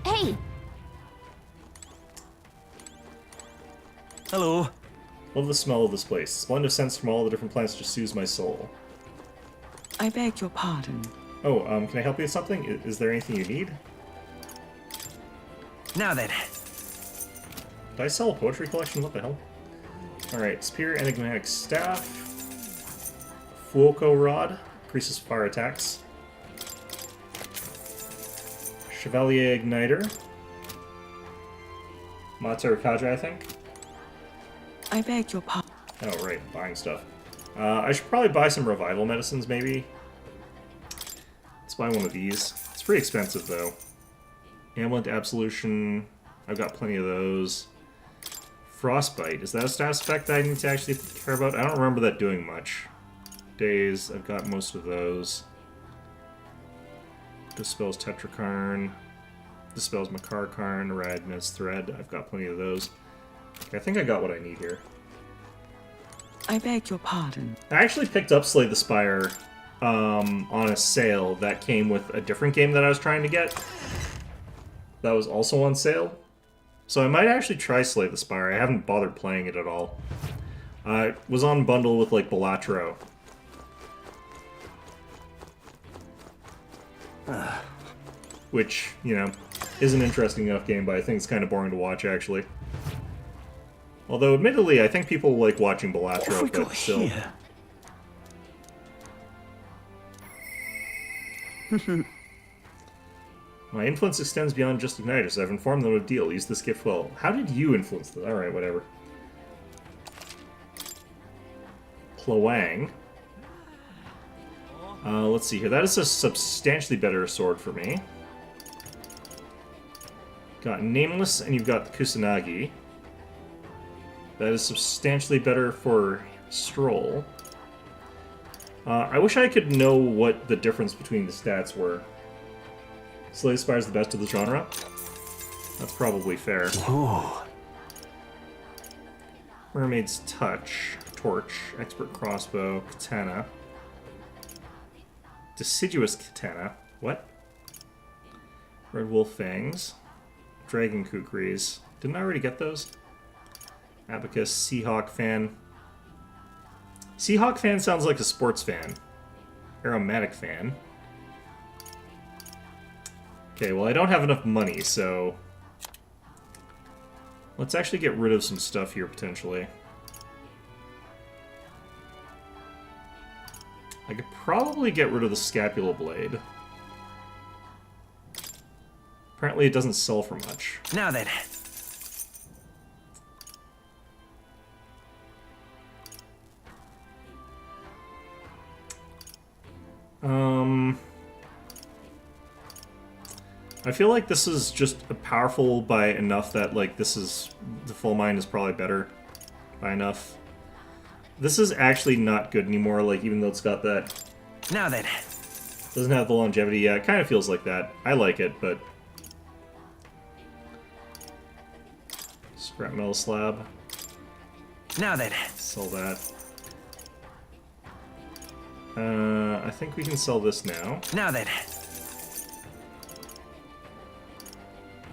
Hey! Hello. Love the smell of this place. Splendid scents from all the different plants just soothes my soul. I beg your pardon. Oh, can I help you with something? Is there anything you need? Now then. Did I sell a poetry collection? What the hell? Alright, Spear, Enigmatic Staff. Fuoco Rod. Increases fire attacks. Chevalier Igniter. Mater Cadre, I think. I beg your pardon. Oh, right, buying stuff. I should probably buy some revival medicines, maybe. Let's buy one of these. It's pretty expensive, though. Amulet Absolution. I've got plenty of those. Frostbite. Is that a status effect that I need to actually care about? I don't remember that doing much. Days. I've got most of those. Dispels Tetrakarn. Dispels Makarkarn. Radness Thread. I've got plenty of those. I think I got what I need here. I beg your pardon. I actually picked up Slay the Spire on a sale that came with a different game that I was trying to get. That was also on sale. So I might actually try Slay the Spire. I haven't bothered playing it at all. It was on bundle with, like, Balatro. Which, you know, is an interesting enough game, but I think it's kind of boring to watch, actually. Although, admittedly, I think people like watching Balatro, but still. My influence extends beyond just Igniters. I've informed them of a deal. Use this gift well. How did you influence them? Alright, whatever. Plowang. Let's see here. That is a substantially better sword for me. Got Nameless, and you've got the Kusanagi. That is substantially better for Stroll. I wish I could know what the difference between the stats were. Slay Spire is the best of the genre? That's probably fair. Ooh. Mermaid's Touch, Torch, Expert Crossbow, Katana. Deciduous Katana. What? Red Wolf Fangs. Dragon Kukris. Didn't I already get those? Abacus, Seahawk Fan. Seahawk Fan sounds like a sports fan. Aromatic Fan. Okay, well I don't have enough money, so... Let's actually get rid of some stuff here, potentially. I could probably get rid of the Scapula Blade. Apparently it doesn't sell for much. Now then. I feel like this is just powerful by enough that, like, this is... The Full Mind is probably better by enough. This is actually not good anymore, like, even though it's got that... Now then. Doesn't have the longevity yet. It kind of feels like that. I like it, but... Scrap Metal Slab. Now then. Sell that. I think we can sell this now. Now then.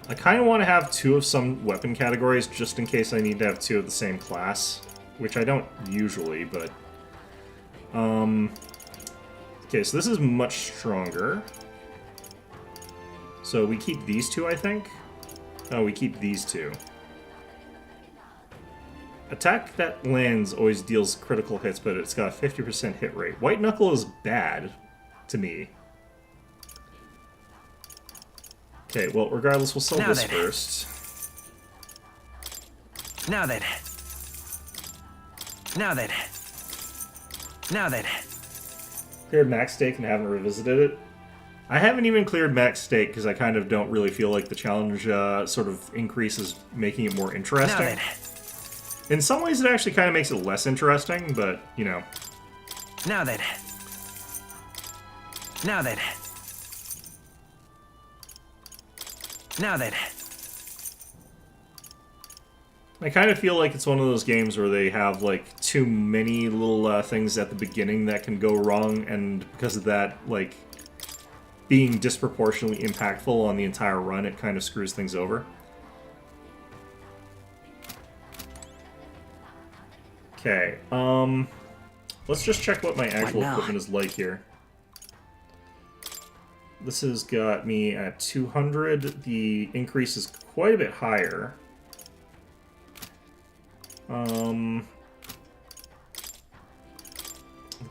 I kind of want to have two of some weapon categories, just in case I need to have two of the same class. Which I don't usually, but... Okay, so this is much stronger. So we keep these two, I think? Oh, we keep these two. Attack that lands always deals critical hits, but it's got a 50% hit rate. White Knuckle is bad to me. Okay, well, regardless, we'll sell Now this then. first. Now then. Now then. Now then. Cleared max stake and haven't revisited it. I haven't even cleared max stake because I kind of don't really feel like the challenge sort of increase is making it more interesting. Now then. In some ways, it actually kind of makes it less interesting, but, you know. Now then. Now then. Now then. I kind of feel like it's one of those games where they have, like, too many little things at the beginning that can go wrong, and because of that, like, being disproportionately impactful on the entire run, it kind of screws things over. Okay, let's just check what my actual equipment is like here. This has got me at 200. The increase is quite a bit higher. The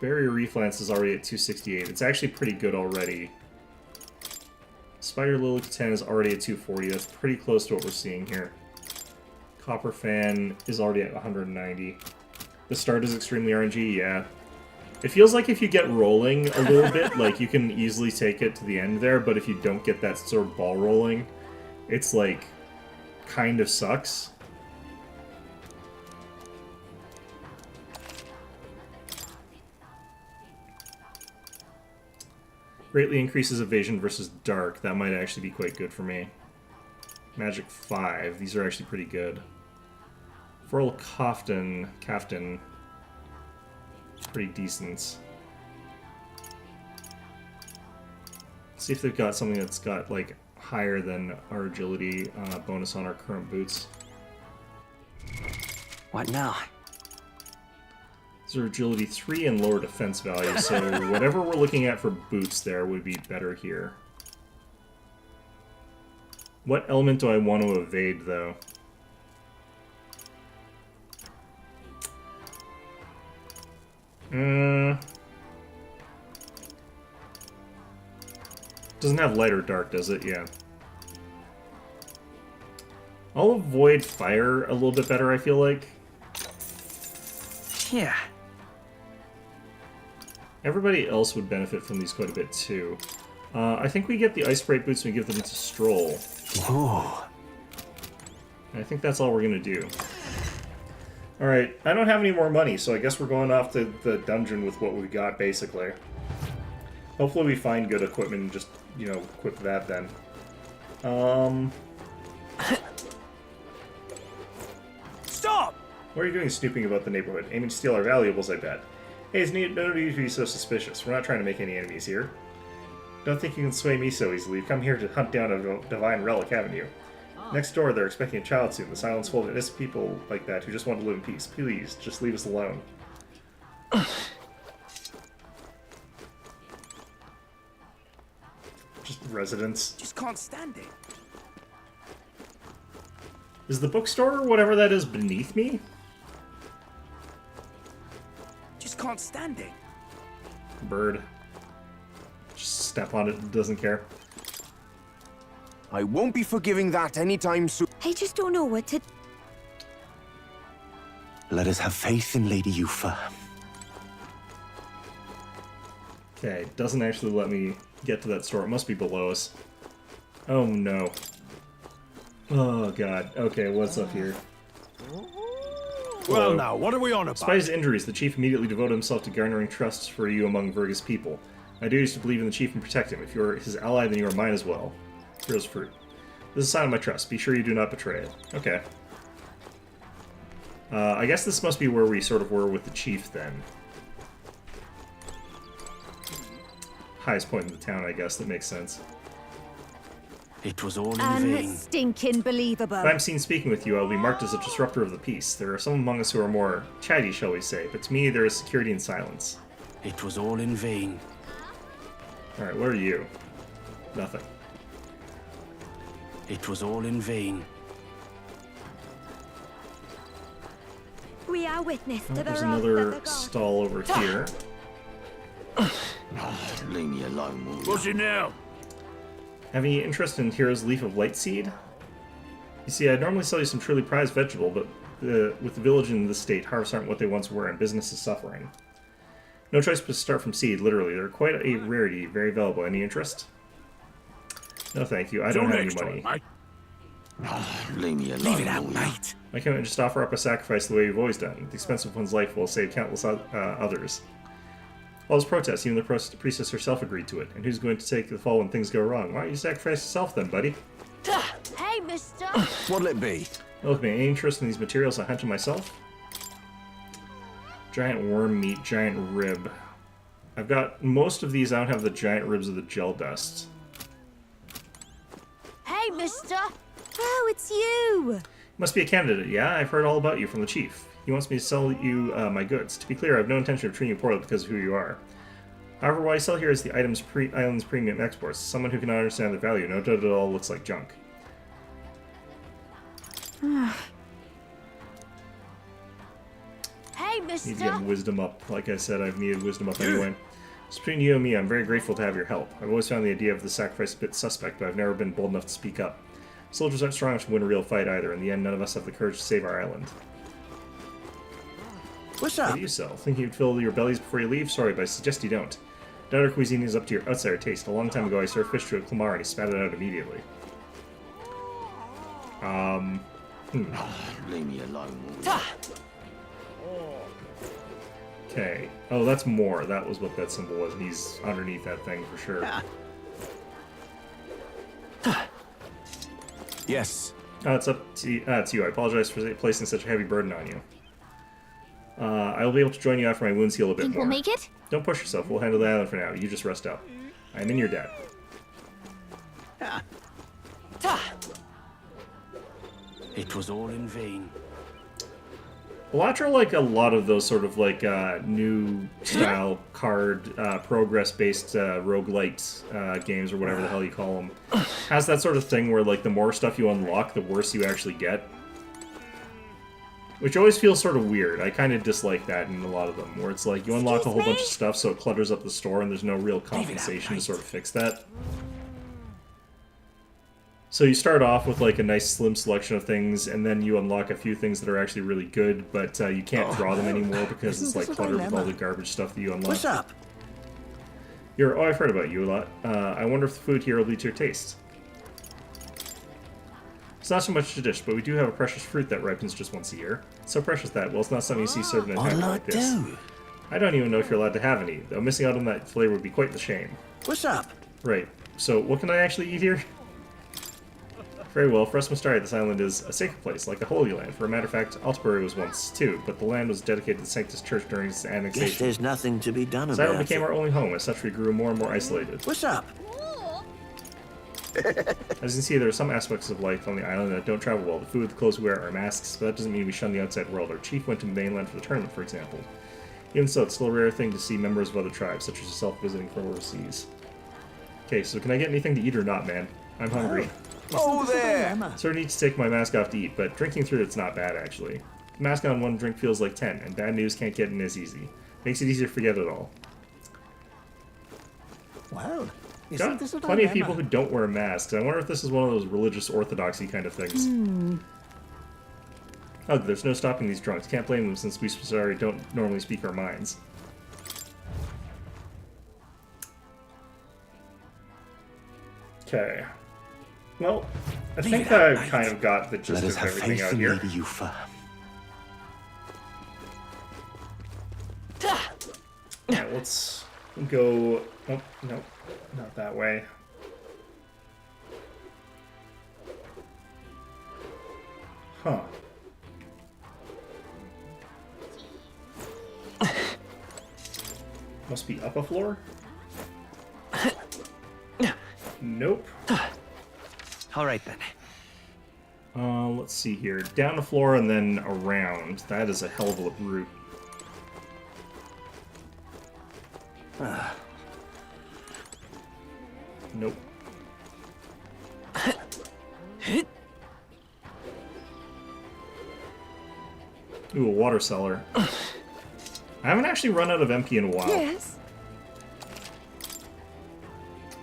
barrier reflance is already at 268. It's actually pretty good already. Spider Lily 10 is already at 240. That's pretty close to what we're seeing here. Copper Fan is already at 190. The start is extremely RNG, yeah. It feels like if you get rolling a little bit, like, you can easily take it to the end there, but if you don't get that sort of ball rolling, it's, like, kind of sucks. Greatly increases evasion versus dark. That might actually be quite good for me. Magic 5. These are actually pretty good. Furl Kaftan. It's pretty decent. Let's see if they've got something that's got, like, higher than our agility bonus on our current boots. What now? These are agility 3 and lower defense value, so whatever we're looking at for boots there would be better here. What element do I want to evade, though? Doesn't have light or dark, does it? Yeah. I'll avoid fire a little bit better, I feel like. Yeah. Everybody else would benefit from these quite a bit, too. I think we get the ice spray boots and we give them to Stroll. Oh. I think that's all we're going to do. Alright, I don't have any more money, so I guess we're going off to the dungeon with what we got, basically. Hopefully we find good equipment and just, you know, equip that then. Stop! What are you doing snooping about the neighborhood? Aiming to steal our valuables, I bet. Hey, it's no need to be so suspicious. We're not trying to make any enemies here. Don't think you can sway me so easily. You've come here to hunt down a divine relic, haven't you? Next door, they're expecting a child soon. The silence full of innocent people like that who just want to live in peace. Please, just leave us alone. Just residents. Just can't stand it. Is the bookstore or whatever that is beneath me? Just can't stand it. Bird. Just step on it, doesn't care. I won't be forgiving that anytime soon. I just don't know what to... Let us have faith in Lady Yufa. Okay, doesn't actually let me get to that store. It must be below us. Oh no. Oh god. Okay, what's up here? Well, now, what are we on about? Despite his injuries, the chief immediately devoted himself to garnering trusts for you among Verga's people. My duty is to believe in the chief and protect him. If you're his ally, then you are mine as well. Hero's fruit. This is a sign of my trust. Be sure you do not betray it. Okay. I guess this must be where we sort of were with the chief, then. Highest point in the town, I guess. That makes sense. It was all in vain. Unstinking believable. If I'm seen speaking with you, I will be marked as a disruptor of the peace. There are some among us who are more chatty, shall we say, but to me there is security in silence. It was all in vain. Alright, what are you? Nothing. It was all in vain. We are witness to the There's wrath another of the gods. stall over here. Leave me alone, will What's it now? Have any interest in Hero's Leaf of Light Seed? You see, I'd normally sell you some truly prized vegetable, but with the village in this state, harvests aren't what they once were, and business is suffering. No choice but to start from seed, literally. They're quite a rarity, very valuable. Any interest? No, thank you. I don't have any money. Leave me alone. Leave it out, mate. Why can't I just offer up a sacrifice the way you've always done? The expense of one's life will save countless others. All this protest, even the priestess herself agreed to it. And who's going to take the fall when things go wrong? Why don't you sacrifice yourself then, buddy? Hey, mister! What'll it be? Look, man, any interest in these materials I hunted myself? Giant worm meat, giant rib. I've got most of these. I don't have the giant ribs of the gel dust. Hey, mister! Oh, it's you! Must be a candidate, yeah? I've heard all about you from the chief. He wants me to sell you my goods. To be clear, I have no intention of treating you poorly because of who you are. However, what I sell here is the island's premium exports. Someone who cannot understand the value. No doubt it all looks like junk. Hey, mister! Need to get wisdom up. Like I said, I've needed wisdom up anyway. It's between you and me. I'm very grateful to have your help. I've always found the idea of the sacrifice a bit suspect, but I've never been bold enough to speak up. Soldiers aren't strong enough to win a real fight either. In the end, none of us have the courage to save our island. What's up? What do you sell? Think you'd fill your bellies before you leave? Sorry, but I suggest you don't. Daughter cuisine is up to your outsider taste. A long time ago, I served fish to a Clamar and he spat it out immediately. Leave me alone. Okay. Oh, that's more. That was what that symbol was. And he's underneath that thing for sure. Yes. It's up to it's you. I apologize for placing such a heavy burden on you. I will be able to join you after my wounds heal a bit Think more. we'll make it? Don't push yourself. We'll handle the island for now. You just rest up. I'm in your debt. It was all in vain. Elatra like a lot of those sort of like new style card progress-based roguelite games or whatever the hell you call them. Has that sort of thing where like the more stuff you unlock, the worse you actually get. Which always feels sort of weird. I kind of dislike that in a lot of them, where it's like you unlock a whole bunch of stuff so it clutters up the store and there's no real compensation to sort of fix that. So you start off with like a nice slim selection of things, and then you unlock a few things that are actually really good, but you can't draw them anymore because it's like cluttered with all the garbage stuff that you unlock. What's up? Oh, I've heard about you a lot. I wonder if the food here will be to your taste. It's not so much a dish, but we do have a precious fruit that ripens just once a year. It's so precious that, well, it's not something you see served in a What'll time I like this. do? I don't even know if you're allowed to have any, though missing out on that flavor would be quite the shame. What's up? Right, so what can I actually eat here? Very well, for us Mustari, this island is a sacred place, like a holy land. For a matter of fact, Altbury was once too, but the land was dedicated to the Sanctus Church during its Guess annexation. there's nothing to be done This about island became it. our only home, as such we grew more and more isolated. What's up? As you can see, there are some aspects of life on the island that don't travel well. The food, the clothes we wear, our masks, but that doesn't mean we shun the outside world. Our chief went to the mainland for the tournament, for example. Even so, it's still a rare thing to see members of other tribes, such as yourself, visiting from overseas. Okay, so can I get anything to eat or not, man? I'm hungry. Oh, there! Sort of need to take my mask off to eat, but drinking through it's not bad, actually. The mask on one drink feels like 10, and bad news can't get in as easy. Makes it easier to forget it all. Well, Got plenty of people who don't wear masks. I wonder if this is one of those religious orthodoxy kind of things. Oh, there's no stopping these drunks. Can't blame them since we sorry don't normally speak our minds. Okay. Well, I think I kind of got the gist of everything out here. Yeah, let's go... Oh, no, not that way. Huh. Must be up a floor? Nope. All right, then. Let's see here. Down the floor and then around. That is a hell of a route. Nope. Ooh, a water cellar. I haven't actually run out of MP in a while. Yes.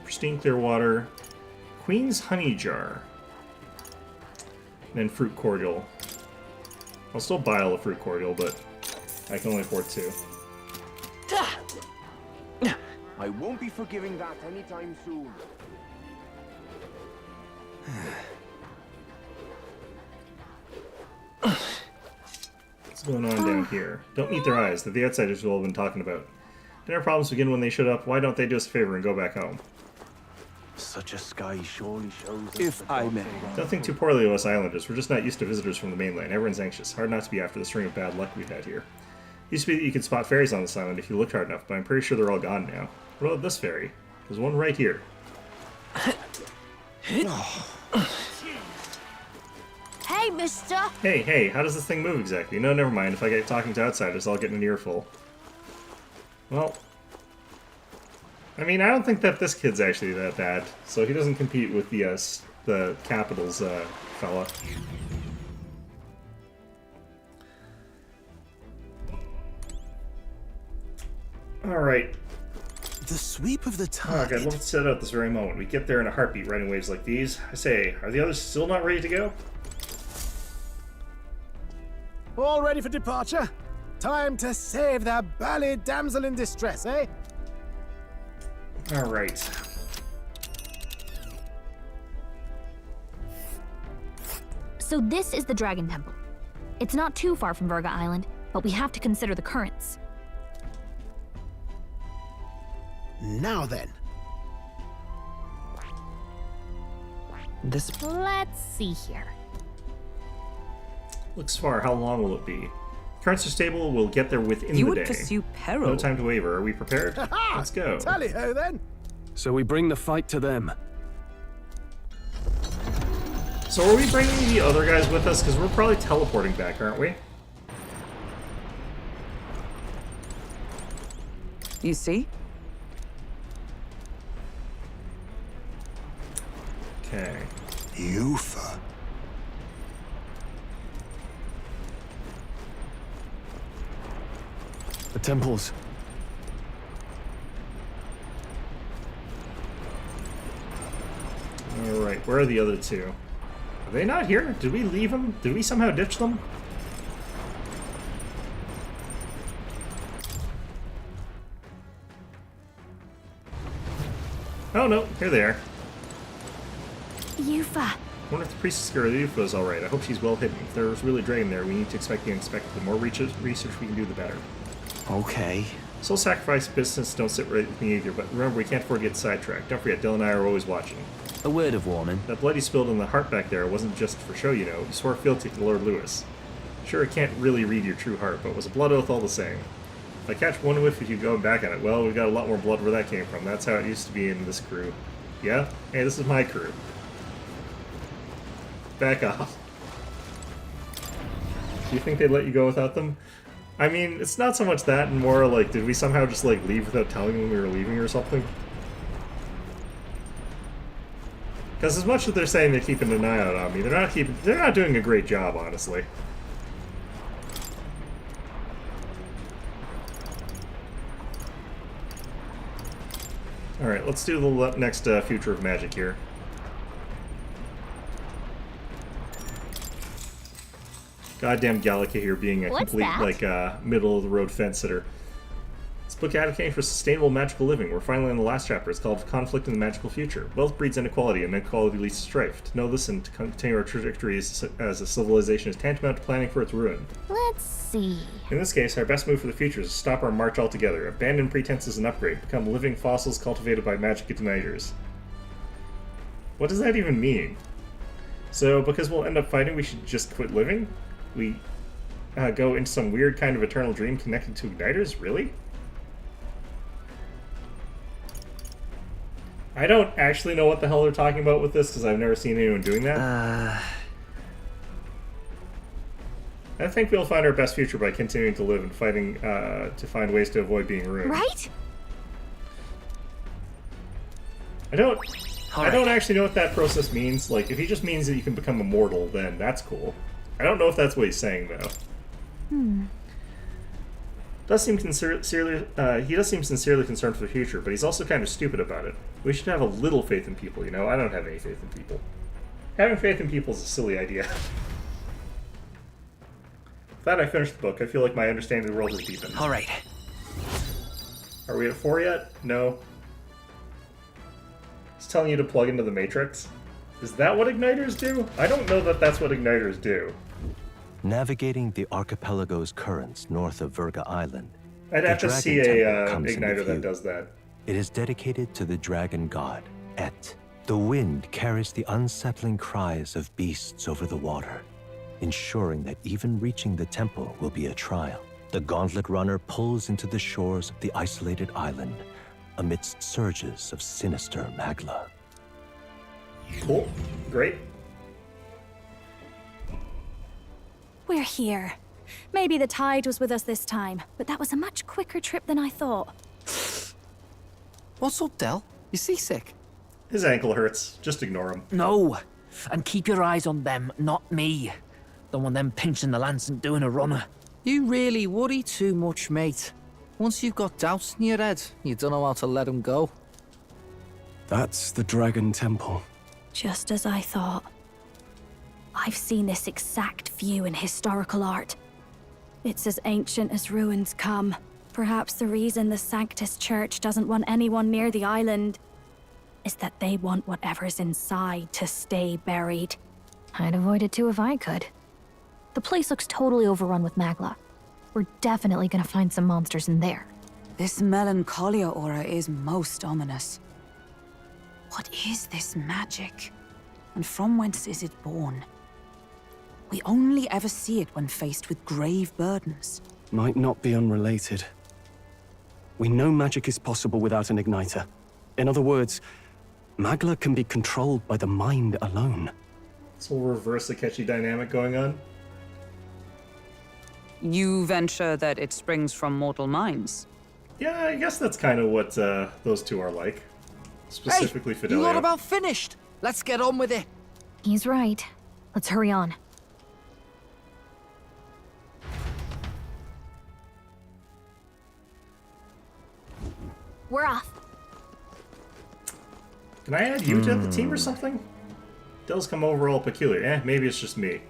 Pristine clear water. Queen's honey jar. And then fruit cordial. I'll still buy all the fruit cordial, but I can only afford 2. I won't be forgiving that anytime soon. What's going on down here? Don't meet their eyes. That the outsiders will have been talking about. Dinner problems begin when they showed up. Why don't they do us a favor and go back home? Such a sky surely shows us If I may. Don't think too poorly of us islanders. We're just not used to visitors from the mainland. Everyone's anxious. Hard not to be after the string of bad luck we've had here. Used to be that you could spot fairies on this island if you looked hard enough, but I'm pretty sure they're all gone now. What about this fairy? There's one right here. Hey, mister! Hey, how does this thing move exactly? No, never mind. If I get talking to outsiders, I'll get an earful. Well, I mean, I don't think that this kid's actually that bad, so he doesn't compete with the Capitals fella. Alright. The sweep of the tide. Oh god, let's set out this very moment. We get there in a heartbeat, riding waves like these. I say, are the others still not ready to go? All ready for departure? Time to save that bally damsel in distress, eh? Alright. So this is the Dragon Temple. It's not too far from Verga Island, but we have to consider the currents. Now then. Let's see here. Looks far. How long will it be? Currents are stable. We'll get there within You the would day. pursue peril. No time to waver. Are we prepared? Let's go. Tally-ho then. So we bring the fight to them. So are we bringing the other guys with us? Because we're probably teleporting back, aren't we? You see? Okay. Yufa. The temples. Alright, where are the other two? Are they not here? Did we leave them? Did we somehow ditch them? Oh no, here they are. Yufa. I wonder if the priestess girl Yufa is alright. I hope she's well hidden. If there's really a dragon there, we need to expect the unexpected. The more research we can do, the better. Okay. Soul sacrifice business don't sit right with me either, but remember, we can't afford to get sidetracked. Don't forget, Dylan and I are always watching. A word of warning. That blood you spilled on the heart back there wasn't just for show, you know. You swore fealty to Lord Lewis. Sure, I can't really read your true heart, but it was a blood oath all the same. If I catch one whiff of you going back on it, well, we've got a lot more blood where that came from. That's how it used to be in this crew. Yeah? Hey, this is my crew. Back off. Do you think they'd let you go without them? I mean, it's not so much that, and more like, did we somehow just, like, leave without telling them we were leaving or something? Because as much as they're saying they're keeping an eye out on me, they're not doing a great job, honestly. Alright, let's do the next Future of Magic here. Goddamn Gallica here being a complete, like, middle-of-the-road fence-sitter. This book advocating for sustainable magical living. We're finally in the last chapter. It's called Conflict in the Magical Future. Wealth breeds inequality, and inequality leads to strife. To know this and to continue our trajectory as a civilization is tantamount to planning for its ruin. Let's see. In this case, our best move for the future is to stop our march altogether, abandon pretenses and upgrade, become living fossils cultivated by magic igniters. What does that even mean? So, because we'll end up fighting, we should just quit living? We go into some weird kind of eternal dream connected to igniters? Really? I don't actually know what the hell they're talking about with this, because I've never seen anyone doing that. I think we'll find our best future by continuing to live and fighting to find ways to avoid being ruined. Right? I don't actually know what that process means. Like, if he just means that you can become immortal, then that's cool. I don't know if that's what he's saying, though. Does seem he does seem sincerely concerned for the future, but he's also kind of stupid about it. We should have a little faith in people, you know? I don't have any faith in people. Having faith in people is a silly idea. Glad I finished the book. I feel like my understanding of the world has deepened. All right. Are we at 4 yet? No. It's telling you to plug into the Matrix. Is that what igniters do? I don't know that that's what igniters do. Navigating the archipelago's currents north of Virga Island, I'd have to see a igniter that does that. It is dedicated to the dragon god, Et. The wind carries the unsettling cries of beasts over the water, ensuring that even reaching the temple will be a trial. The gauntlet runner pulls into the shores of the isolated island amidst surges of sinister magla. Cool. Great. We're here. Maybe the tide was with us this time, but that was a much quicker trip than I thought. What's up, Del? You seasick? His ankle hurts. Just ignore him. No. And keep your eyes on them, not me. Don't want them pinching the lance and doing a runner. You really worry too much, mate. Once you've got doubts in your head, you don't know how to let them go. That's the Dragon Temple. Just as I thought. I've seen this exact view in historical art. It's as ancient as ruins come. Perhaps the reason the Sanctus Church doesn't want anyone near the island is that they want whatever's inside to stay buried. I'd avoid it too if I could. The place looks totally overrun with magla. We're definitely gonna find some monsters in there. This melancholia aura is most ominous. What is this magic? And from whence is it born? We only ever see it when faced with grave burdens. Might not be unrelated. We know magic is possible without an igniter. In other words, magla can be controlled by the mind alone. So we'll reverse the catchy dynamic going on. You venture that it springs from mortal minds? Yeah, I guess that's kind of what those two are like. Specifically hey, Fidelio. You're not about finished. Let's get on with it. He's right. Let's hurry on. We're off. Can I add you to the team or something? Del's come over all peculiar. Maybe it's just me.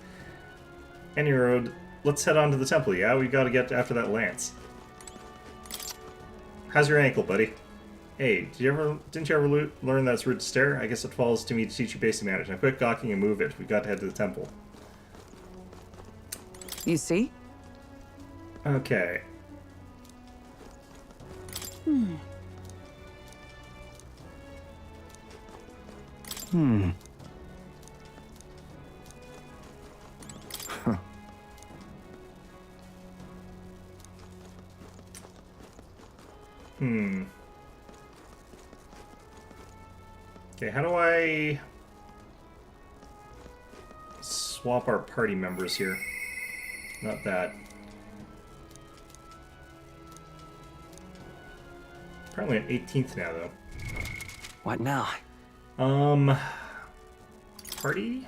Any road. Let's head on to the temple, yeah? We gotta get after that lance. How's your ankle, buddy? Hey, didn't you ever learn that it's rude to stare? I guess it falls to me to teach you basic manners. Now quit gawking and move it. We got to head to the temple. You see? Okay. Hmm. Okay, how do I swap our party members here? Not that. Apparently an 18th now, though. What now? Party?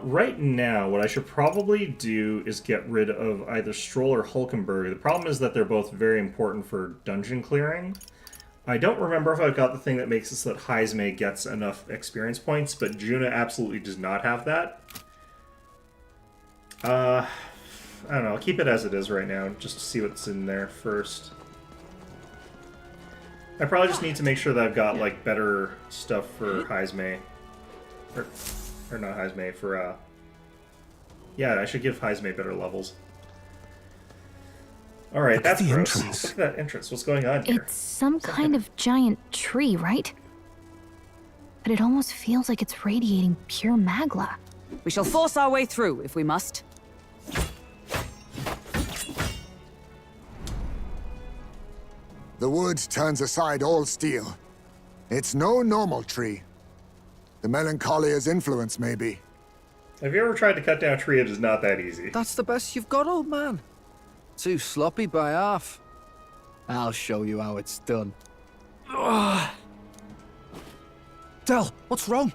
Right now, what I should probably do is get rid of either Stroll or Hulkenberg. The problem is that they're both very important for dungeon clearing. I don't remember if I've got the thing that makes it so that Heisme gets enough experience points, but Juna absolutely does not have that. I don't know, I'll keep it as it is right now, just to see what's in there first. I probably just need to make sure that I've got, like, better stuff for Heisme. Or not Heisme, for, yeah, I should give Heisme better levels. Alright, that's the gross. entrance. Look at that entrance. What's going on here? It's some kind of giant tree, right? But it almost feels like it's radiating pure magla. We shall force our way through, if we must. The wood turns aside all steel. It's no normal tree. The Melancholia's influence, maybe. Have you ever tried to cut down a tree? It is not that easy. That's the best you've got, old man. Too sloppy by half. I'll show you how it's done. Del, what's wrong?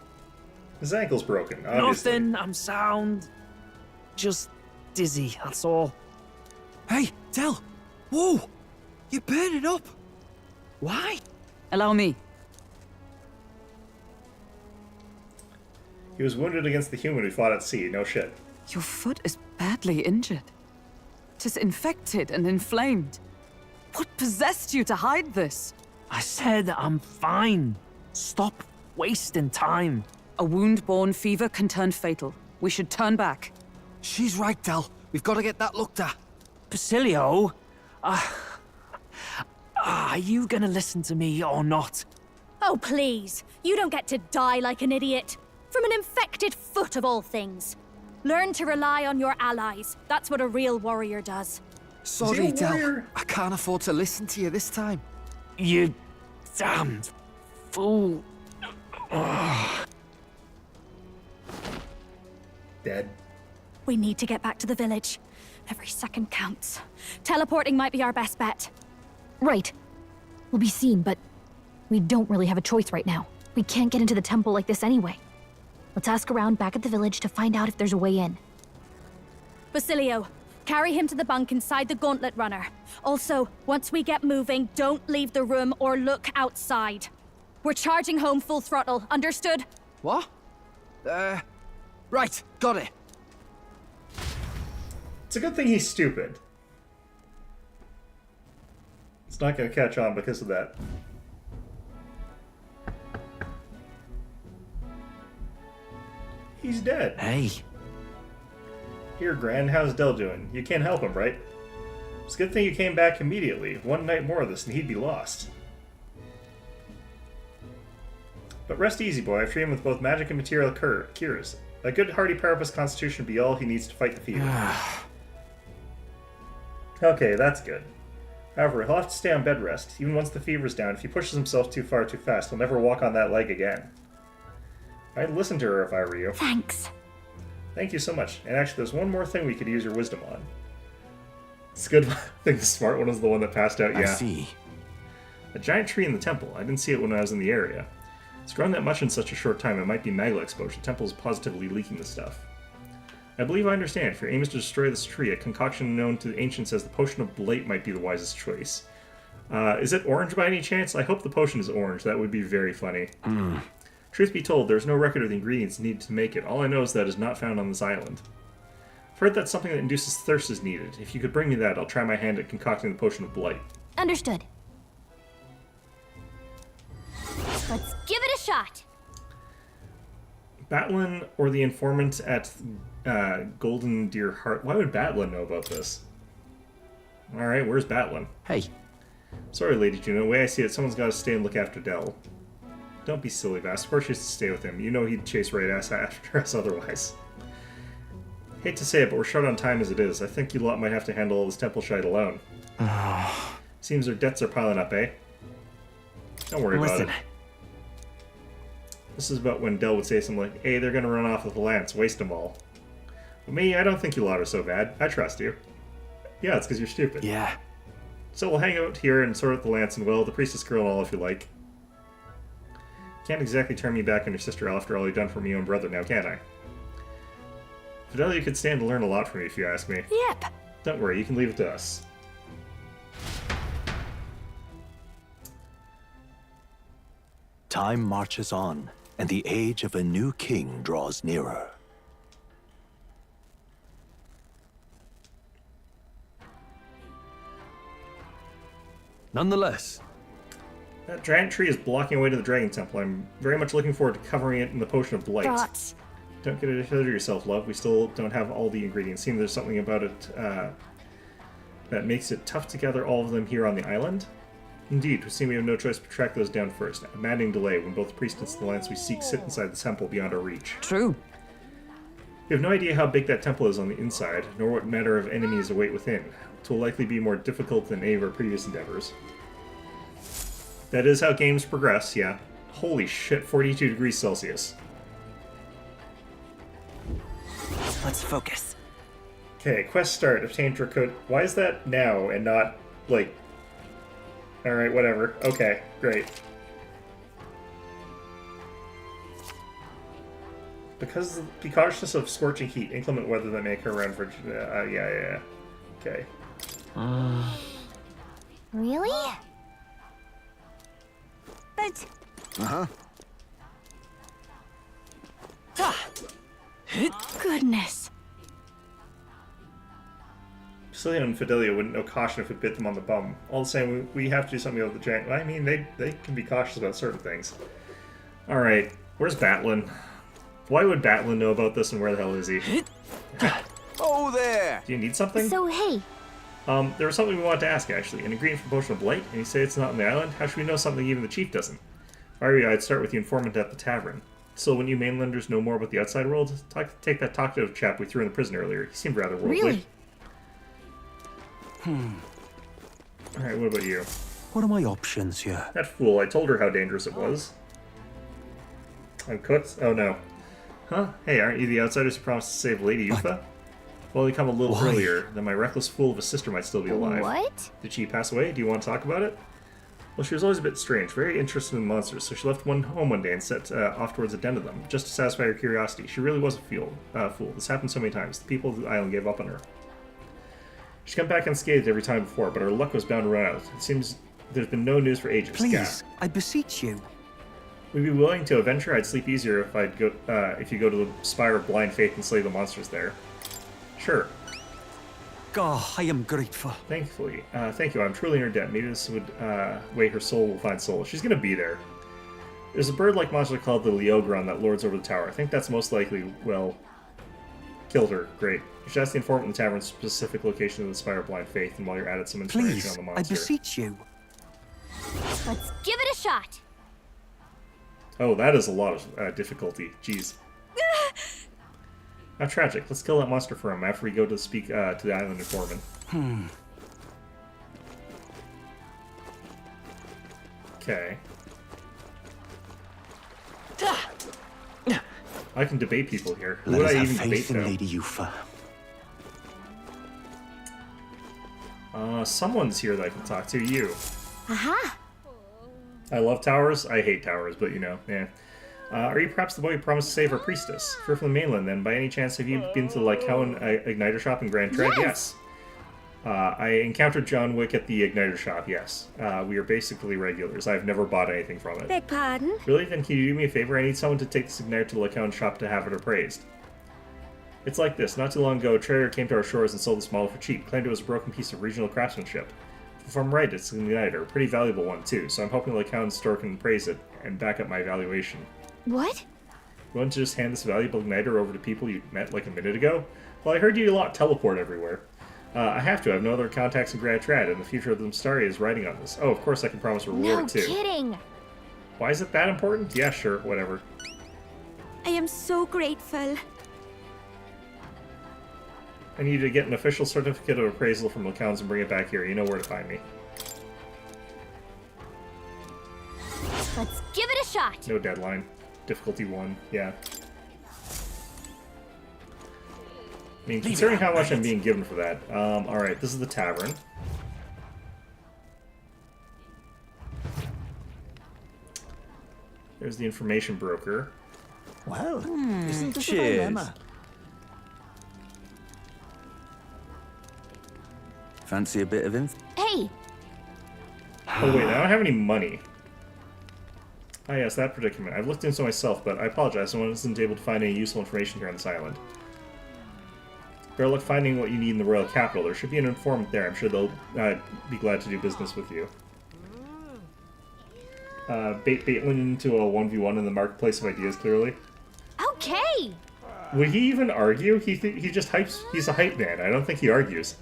His ankle's broken, obviously. Nothing, I'm sound. Just dizzy, that's all. Hey, Del! Whoa! You're burning up! Why? Allow me. He was wounded against the human who fought at sea, no shit. Your foot is badly injured. Tis infected and inflamed. What possessed you to hide this? I said I'm fine. Stop wasting time. A wound-borne fever can turn fatal. We should turn back. She's right, Del. We've got to get that looked at. Basilio? Are you gonna listen to me or not? Oh, please. You don't get to die like an idiot. From an infected foot of all things. Learn to rely on your allies. That's what a real warrior does. Sorry, Del. I can't afford to listen to you this time. You damned fool. Dead. We need to get back to the village. Every second counts. Teleporting might be our best bet. Right. We'll be seen, but we don't really have a choice right now. We can't get into the temple like this anyway. Let's ask around back at the village to find out if there's a way in. Basilio, carry him to the bunk inside the gauntlet runner. Also, once we get moving, don't leave the room or look outside. We're charging home full throttle, understood? What? Right, got it. It's a good thing he's stupid. It's not going to catch on because of that. He's dead. Hey. Here, Gran, how's Del doing? You can't help him, right? It's a good thing you came back immediately. One night more of this and he'd be lost. But rest easy, boy. I've treated him with both magic and material cures. A good hearty purpose constitution will be all he needs to fight the fever. Okay, that's good. However, he'll have to stay on bed rest. Even once the fever's down, if he pushes himself too far too fast, he'll never walk on that leg again. I'd listen to her if I were you. Thanks. Thank you so much. And actually, there's one more thing we could use your wisdom on. It's good. I think the smart one is the one that passed out, yeah. I see. A giant tree in the temple. I didn't see it when I was in the area. It's grown that much in such a short time, it might be magma exposure. The temple is positively leaking the stuff. I believe I understand. If your aim is to destroy this tree, a concoction known to the ancients as the Potion of Blight might be the wisest choice. Is it orange by any chance? I hope the potion is orange. That would be very funny. Truth be told, there's no record of the ingredients needed to make it. All I know is that it is not found on this island. I've heard that something that induces thirst is needed. If you could bring me that, I'll try my hand at concocting the Potion of Blight. Understood. Let's give it a shot. Batlin or the informant at Golden Deer Heart. Why would Batlin know about this? Alright, where's Batlin? Hey. Sorry, Lady Juno. The way I see it, someone's got to stay and look after Del. Don't be silly, Vass. Of course she has to stay with him. You know he'd chase right ass after us otherwise. Hate to say it, but we're short on time as it is. I think you lot might have to handle all this temple shite alone. Seems their debts are piling up, eh? Don't worry about it. This is about when Del would say something like, hey, they're gonna run off with the lance, waste them all. But me, I don't think you lot are so bad. I trust you. Yeah, it's because you're stupid. Yeah. So we'll hang out here and sort out the lance and, well, the priestess girl and all if you like. Can't exactly turn me back on your sister after all you've done for me own brother now, can I? Fidelia could stand to learn a lot from you if you ask me. Yep. Don't worry, you can leave it to us. Time marches on, and the age of a new king draws nearer. Nonetheless, that giant tree is blocking away to the Dragon Temple. I'm very much looking forward to covering it in the Potion of Blight. Thoughts. Don't get ahead of yourself, love. We still don't have all the ingredients. Seems there's something about it that makes it tough to gather all of them here on the island. Indeed, we seem we have no choice but to track those down first. A maddening delay when both the priestess and the lance we seek sit inside the temple beyond our reach. True. We have no idea how big that temple is on the inside, nor what matter of enemies await within. It will likely be more difficult than any of our previous endeavors. That is how games progress, yeah. Holy shit, 42 degrees Celsius. Let's focus. Okay, quest start. Obtain Dracode. Why is that now and not, like... Alright, whatever. Okay, great. Because the cautiousness of scorching heat, inclement weather that make her run for... yeah. Okay. Really? But... Uh-huh. Goodness. Cillian and Fidelia wouldn't know caution if it bit them on the bum. All the same, we have to do something about the giant... I mean, they can be cautious about certain things. Alright, where's Batlin? Why would Batlin know about this, and where the hell is he? Oh, there! Do you need something? So, hey. There was something we wanted to ask, actually. An ingredient for Potion of Blight, and you say it's not on the island? How should we know something even the chief doesn't? If I were you, I'd start with the informant at the tavern. So, wouldn't you mainlanders know more about the outside world? Take that talkative chap we threw in the prison earlier. He seemed rather worldly. Really? Alright, what about you? What are my options here? That fool, I told her how dangerous it was. I'm cooked? Oh no. Huh? Hey, aren't you the outsiders who promised to save Lady Yufa? Well, you come a little earlier, then my reckless fool of a sister might still be alive. What? Did she pass away? Do you want to talk about it? Well, she was always a bit strange, very interested in monsters, so she left home one day and set off towards a den of them, just to satisfy her curiosity. She really was a fool. This happened so many times. The people of the island gave up on her. She's come back unscathed every time before, but her luck was bound to run out. It seems there's been no news for ages. Please, I beseech you. We'd be willing to adventure. I'd sleep easier if you go to the Spire of Blind Faith and slay the monsters there. Sure. God, I am grateful. Thankfully. Thank you. I'm truly in her debt. Maybe this would way her soul will find solace. She's gonna be there. There's a bird-like monster called the Leogron that lords over the tower. I think that's most likely, well, killed her. Great. You should ask the informant in the tavern's specific location of the Spire of Blind Faith, and while you're at it, some information on the monster. I beseech you. Let's give it a shot. Oh, that is a lot of difficulty. Jeez. How tragic. Let's kill that monster for him after we go to speak to the island informant. Okay. I can debate people here. Who would I even debate though? Lady Yufa. Someone's here that I can talk to. You. Aha! I love towers. I hate towers, but you know, yeah. Are you perhaps the boy who promised to save our priestess? If you're from the mainland, then by any chance have you been to the Lycaon Igniter shop in Grand Tread? Yes. I encountered John Wick at the Igniter shop, yes. We are basically regulars. I've never bought anything from it. Beg pardon? Really? Then can you do me a favor? I need someone to take this Igniter to the Lycaon shop to have it appraised. It's like this. Not too long ago, a trader came to our shores and sold this model for cheap, claimed it was a broken piece of regional craftsmanship. If I'm right, it's an Igniter, a pretty valuable one too, so I'm hoping the Lycaon store can appraise it and back up my valuation. What? You want to just hand this valuable Igniter over to people you met like a minute ago? Well, I heard you lot teleport everywhere. I have to. I have no other contacts in Grand Trad, and the future of the Mstaria is riding on this. Oh, of course I can promise a reward, too. No kidding! Why is it that important? Yeah, sure, whatever. I am so grateful. I need to get an official certificate of appraisal from Lycaons and bring it back here. You know where to find me. Let's give it a shot! No deadline. Difficulty 1, yeah. I mean, considering how much I'm being given for that. Alright, this is the tavern. There's the information broker. Well, isn't this a dilemma? Fancy a bit of info? Hey! Oh wait, I don't have any money. Ah yes, that predicament. I've looked into it myself, but I apologize. I wasn't able to find any useful information here on this island. Better luck finding what you need in the royal capital. There should be an informant there. I'm sure they'll be glad to do business with you. Bait Baitlin into a 1v1 in the marketplace of ideas, clearly. Okay! Would he even argue? He just hypes. He's a hype man. I don't think he argues.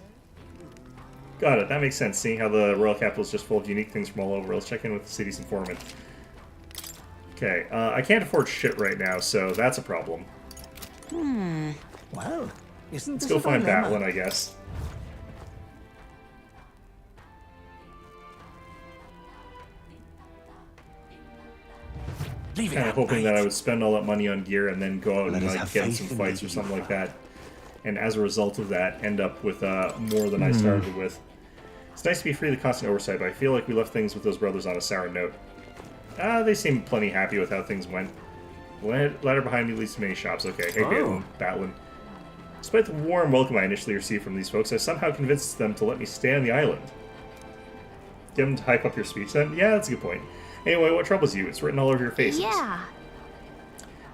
Got it. That makes sense, seeing how the royal capital is just full of unique things from all over. Let's check in with the city's informant. Okay, I can't afford shit right now, so that's a problem. Well, Let's go find Batlin, I guess. Kind of hoping that I would spend all that money on gear and then go out and like get in some fights or something like that. and as a result of that, end up with more than I started with. It's nice to be free of the constant oversight, but I feel like we left things with those brothers on a sour note. They seem plenty happy with how things went. The ladder behind me leads to many shops. Okay, hey, Batlin. Despite the warm welcome I initially received from these folks, I somehow convinced them to let me stay on the island. Get them to hype up your speech then? Yeah, that's a good point. Anyway, what troubles you? It's written all over your faces. Yeah.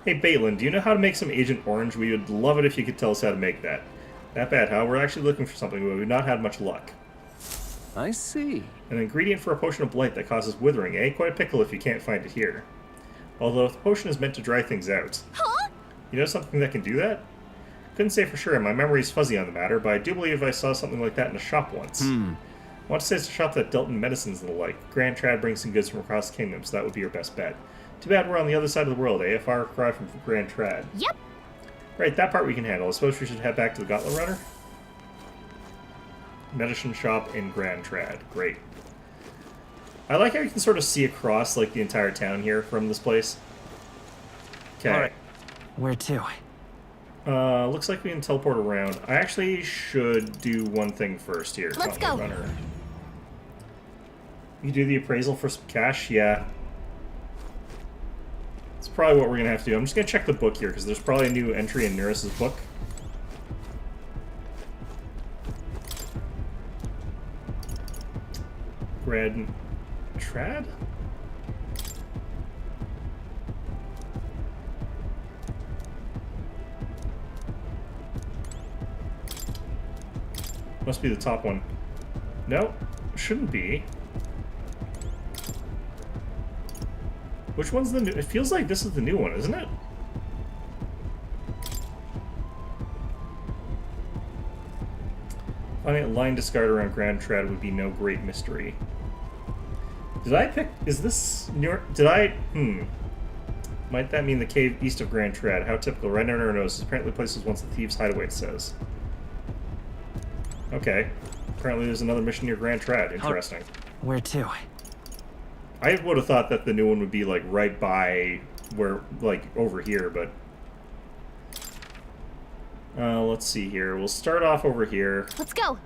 Hey, Baitlin, do you know how to make some Agent Orange? We would love it if you could tell us how to make that. That bad, huh? We're actually looking for something, but we've not had much luck. I see. An ingredient for a potion of blight that causes withering, eh? Quite a pickle if you can't find it here. Although, if the potion is meant to dry things out. Huh? You know something that can do that? Couldn't say for sure, and my memory's fuzzy on the matter, but I do believe I saw something like that in a shop once. I want to say it's a shop that dealt in medicines and the like. Grand Trad brings some goods from across the kingdom, so that would be your best bet. Too bad we're on the other side of the world, eh? A far cry from Grand Trad. Yep. Right, that part we can handle. I suppose we should head back to the Gauntlet Runner? Medicine shop in Grand Trad. Great. I like how you can sort of see across, like, the entire town here from this place. Okay. Alright. Where to? Looks like we can teleport around. I actually should do one thing first here. Let's go. Runner. You do the appraisal for some cash? Yeah. That's probably what we're going to have to do. I'm just going to check the book here, because there's probably a new entry in Neris's book. Grand Trad? Must be the top one. No, shouldn't be. Which one's the new? It feels like this is the new one, isn't it? Finding a line discard around Grand Trad would be no great mystery. Did I pick... Is this New York... Did I... Might that mean the cave east of Grand Trad? How typical. Right under our noses. Apparently places once the thieves' hideaway, it says. Okay. Apparently there's another mission near Grand Trad. Interesting. Where to? I would have thought that the new one would be, like, right by where... Like, over here, but... let's see here. We'll start off over here. Let's go.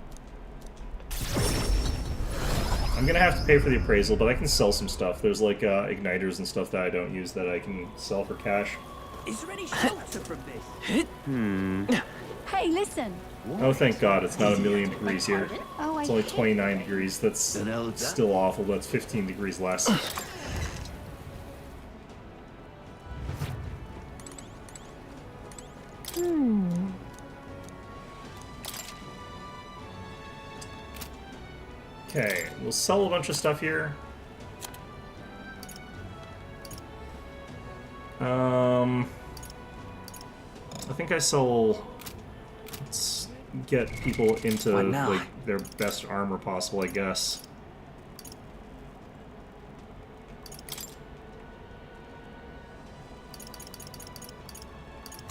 I'm gonna have to pay for the appraisal, but I can sell some stuff. There's like igniters and stuff that I don't use that I can sell for cash. Is there any shelter from this? Hey, listen. Oh, thank God, it's not 1,000,000 degrees here. Oh, It's only 29 degrees. That's still awful, but it's 15 degrees less. Okay, we'll sell a bunch of stuff here. I think I sell... Let's get people into like their best armor possible, I guess.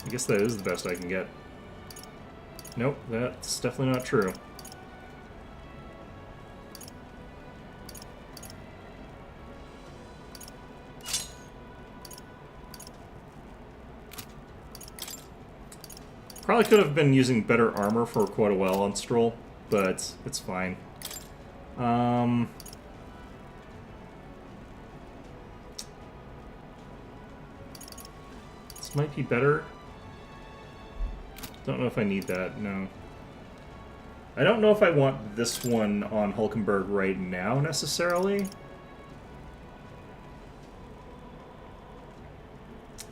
I guess that is the best I can get. Nope, that's definitely not true. Probably could have been using better armor for quite a while on Stroll, but it's fine. This might be better. Don't know if I need that, no. I don't know if I want this one on Hulkenberg right now, necessarily.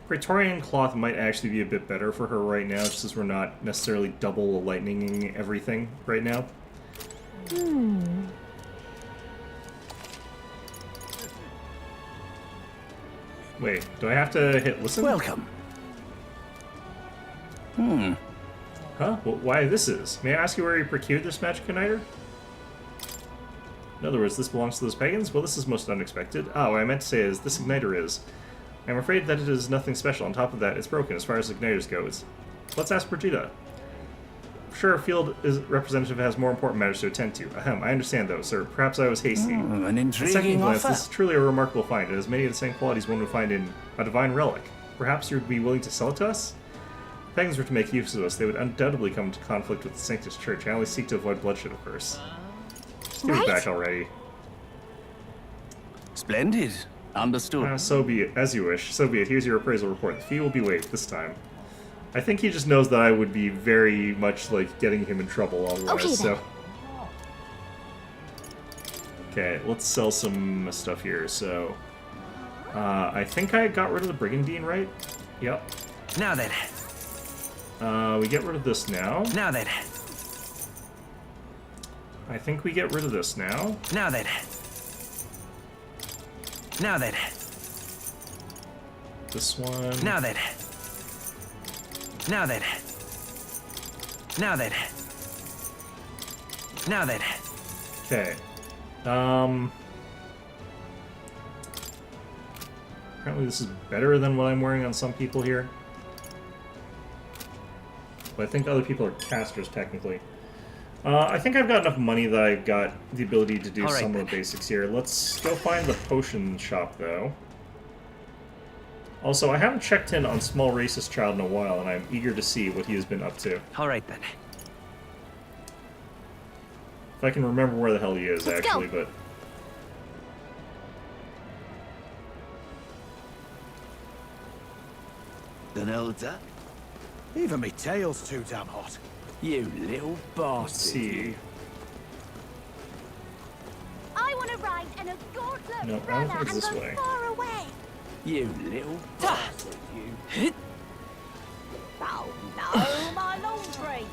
Praetorian cloth might actually be a bit better for her right now, just as we're not necessarily double lightninging everything right now. Wait, do I have to hit listen? Welcome. Huh? Well, why this is? May I ask you where you procured this magic igniter? In other words, this belongs to those pagans? Well, this is most unexpected. Ah, what I meant to say is, this igniter is. I'm afraid that it is nothing special. On top of that, it's broken as far as igniters goes. Let's ask Brigida. Sure, a field representative has more important matters to attend to. Ahem, I understand though, sir. Perhaps I was hasty. An intriguing second glance, offer. this is truly a remarkable find. It has many of the same qualities one would find in a divine relic. Perhaps you'd be willing to sell it to us? Pagans were to make use of us, they would undoubtedly come into conflict with the Sanctus Church. I only seek to avoid bloodshed, of course. Just give it back already. Splendid. Understood. So be it. As you wish. So be it. Here's your appraisal report. The fee will be waived this time. I think he just knows that I would be very much, like, getting him in trouble otherwise, so... Okay, let's sell some stuff here, so... I think I got rid of the Brigandine, right? Yep. Now then. We get rid of this now. Now then. I think we get rid of this now. Now then. Now then. This one. Now then. Now then. Now then. Now then. Okay. Apparently this is better than what I'm wearing on some people here. But I think other people are casters, technically. I think I've got enough money that I've got the ability to do some of the basics here. Let's go find the potion shop, though. Also, I haven't checked in on Small Racist Child in a while, and I'm eager to see what he has been up to. Alright then. If I can remember where the hell he is, actually, but... An elder? Even me tail's too damn hot. You little bastard. Let's see. I want to ride in a gauntlet No, I don't runner think it's and this go way. far away. You little bastard, you. Oh no, my laundry.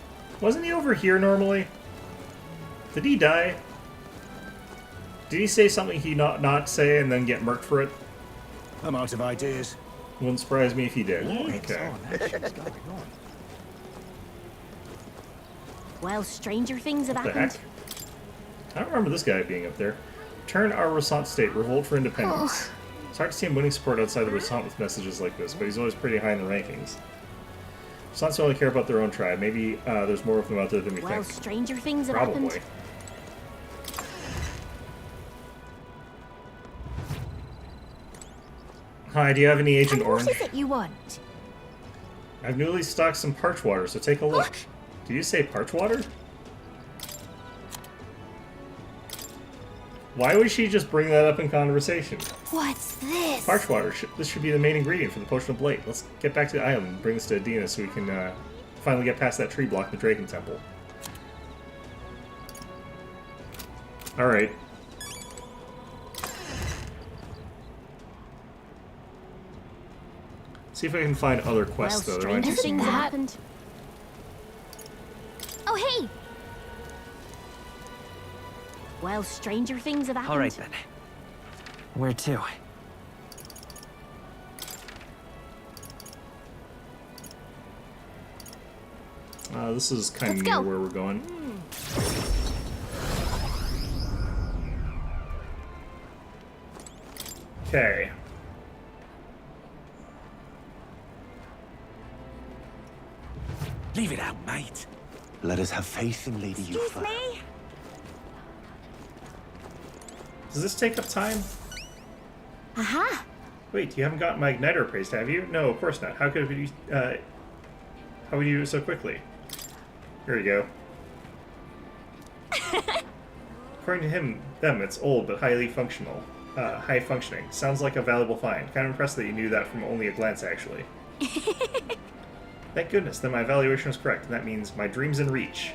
Wasn't he over here normally? Did he die? Did he say something he not say and then get murked for it? I'm out of ideas. Wouldn't surprise me if he did. Okay. Well, stranger things have What the happened. heck? I don't remember this guy being up there. Turn our Resant state, revolt for independence. It's hard to see him winning support outside the Resant with messages like this, but he's always pretty high in the rankings. Resants only care about their own tribe. Maybe there's more of them out there than we Well, think. stranger things have Probably. happened. Hi, do you have any Agent Orange? What is it you want? I've newly stocked some parch water, so take a look. Did you say parch water? Why would she just bring that up in conversation? What's this? Parch water. This should be the main ingredient for the Potion of Blight. Let's get back to the island and bring this to Adina so we can finally get past that tree block in the Draken Temple. Alright. See if I can find other quests, though. There might be stranger some things more. have happened. Oh, hey! Well, stranger things have happened. Alright then. Where to? This is kind of near where we're going. Okay. Leave it out, mate. Let us have faith in Lady Excuse Yufa. me? Does this take up time? Aha! Wait, you haven't gotten my igniter appraised, have you? No, of course not. How could you? How would you do it so quickly? Here we go. According to them, it's old but highly functional. High functioning. Sounds like a valuable find. Kind of impressed that you knew that from only a glance, actually. Thank goodness, then my evaluation was correct, and that means my dream's in reach.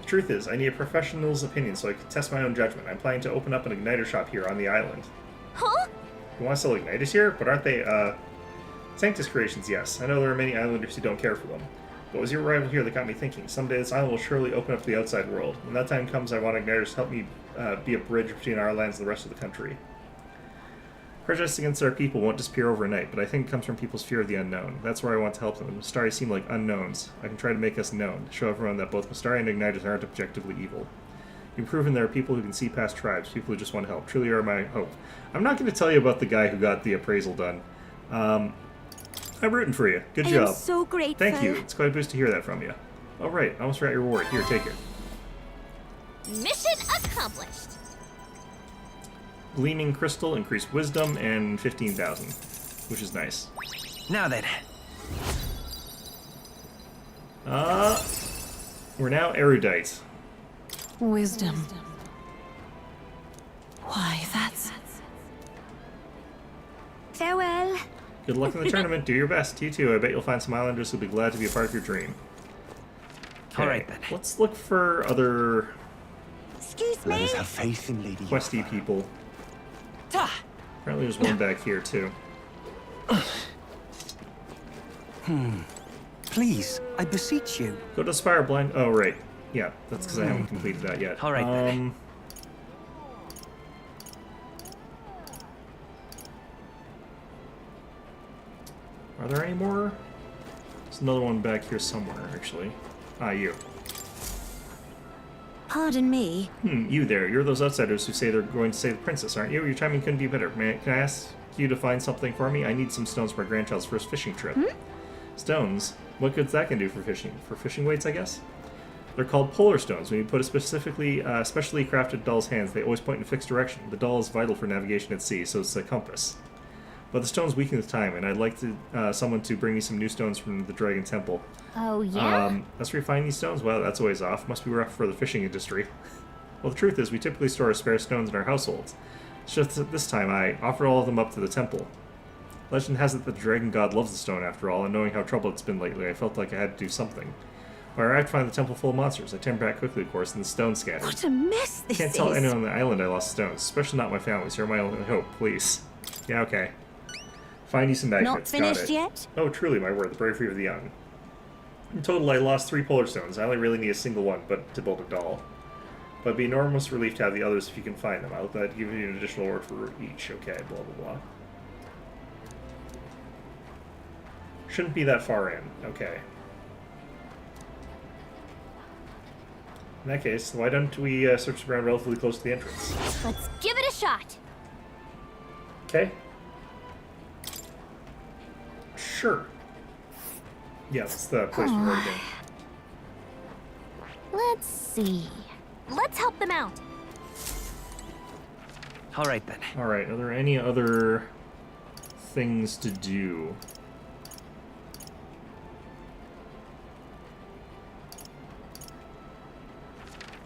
The truth is, I need a professional's opinion so I can test my own judgment. I'm planning to open up an igniter shop here on the island. Huh? You want to sell igniters here? But aren't they, Sanctus creations, yes. I know there are many islanders who don't care for them. But it was your arrival here that got me thinking. Someday this island will surely open up to the outside world. When that time comes, I want igniters to help me be a bridge between our lands and the rest of the country. Prejudice against our people won't disappear overnight, but I think it comes from people's fear of the unknown. That's where I want to help them. The Mystari seem like unknowns. I can try to make us known, to show everyone that both Mystari and Igniters aren't objectively evil. You've proven there are people who can see past tribes, people who just want to help. Truly are my hope. I'm not going to tell you about the guy who got the appraisal done. I'm rooting for you. Good job. I'm so grateful. Thank you. It's quite a boost to hear that from you. All right, almost forgot your reward. Here, take it. Mission accomplished. Gleaming crystal, increased wisdom, and 15,000, which is nice. Now then. We're now erudite. Wisdom. Why, that's... Farewell. Good luck in the tournament. Do your best. You too. I bet you'll find some islanders who'll be glad to be a part of your dream. Okay, All right, then. Let's look for other Excuse Let me. us have faith in Lady questy people. Apparently there's one back here, too. Please, I beseech you. Go to Spire Blind. Oh, right. Yeah, that's because I haven't completed that yet. All right, then. Are there any more? There's another one back here somewhere, actually. Ah, you. Pardon me. You there. You're those outsiders who say they're going to save the princess, aren't you? Your timing couldn't be better. Can I ask you to find something for me? I need some stones for my grandchild's first fishing trip. Stones? What good's that can do for fishing? For fishing weights, I guess? They're called polar stones. When you put a specially crafted doll's hands, they always point in a fixed direction. The doll is vital for navigation at sea, so it's a compass. But the stones weaken with time, and I'd like to someone to bring me some new stones from the Dragon Temple. Oh, yeah? That's where you find these stones? Well, that's always off. Must be rough for the fishing industry. Well, the truth is, we typically store our spare stones in our households. It's just that this time I offered all of them up to the temple. Legend has it that the dragon god loves the stone after all, and knowing how troubled it's been lately, I felt like I had to do something. When I arrived to find the temple full of monsters, I turned back quickly, of course, and the stones scattered. What a mess this Can't is. tell anyone on the island I lost stones, especially not my family, so you're my only hope, please. Yeah, okay. Find you some Not backfits, finished got it. yet? Oh, truly, my word, the bravery of the young. In total, I lost 3 polar stones. I only really need a single one, but to build a doll. But it'd be an enormous relief to have the others if you can find them. I'll give you an additional order for each. Okay, blah, blah, blah. Shouldn't be that far in. Okay. In that case, why don't we search around relatively close to the entrance? Let's give it a shot. Okay. Sure. Yeah, that's the place we're going. Let's see. Let's help them out. All right, then. Alright, are there any other things to do?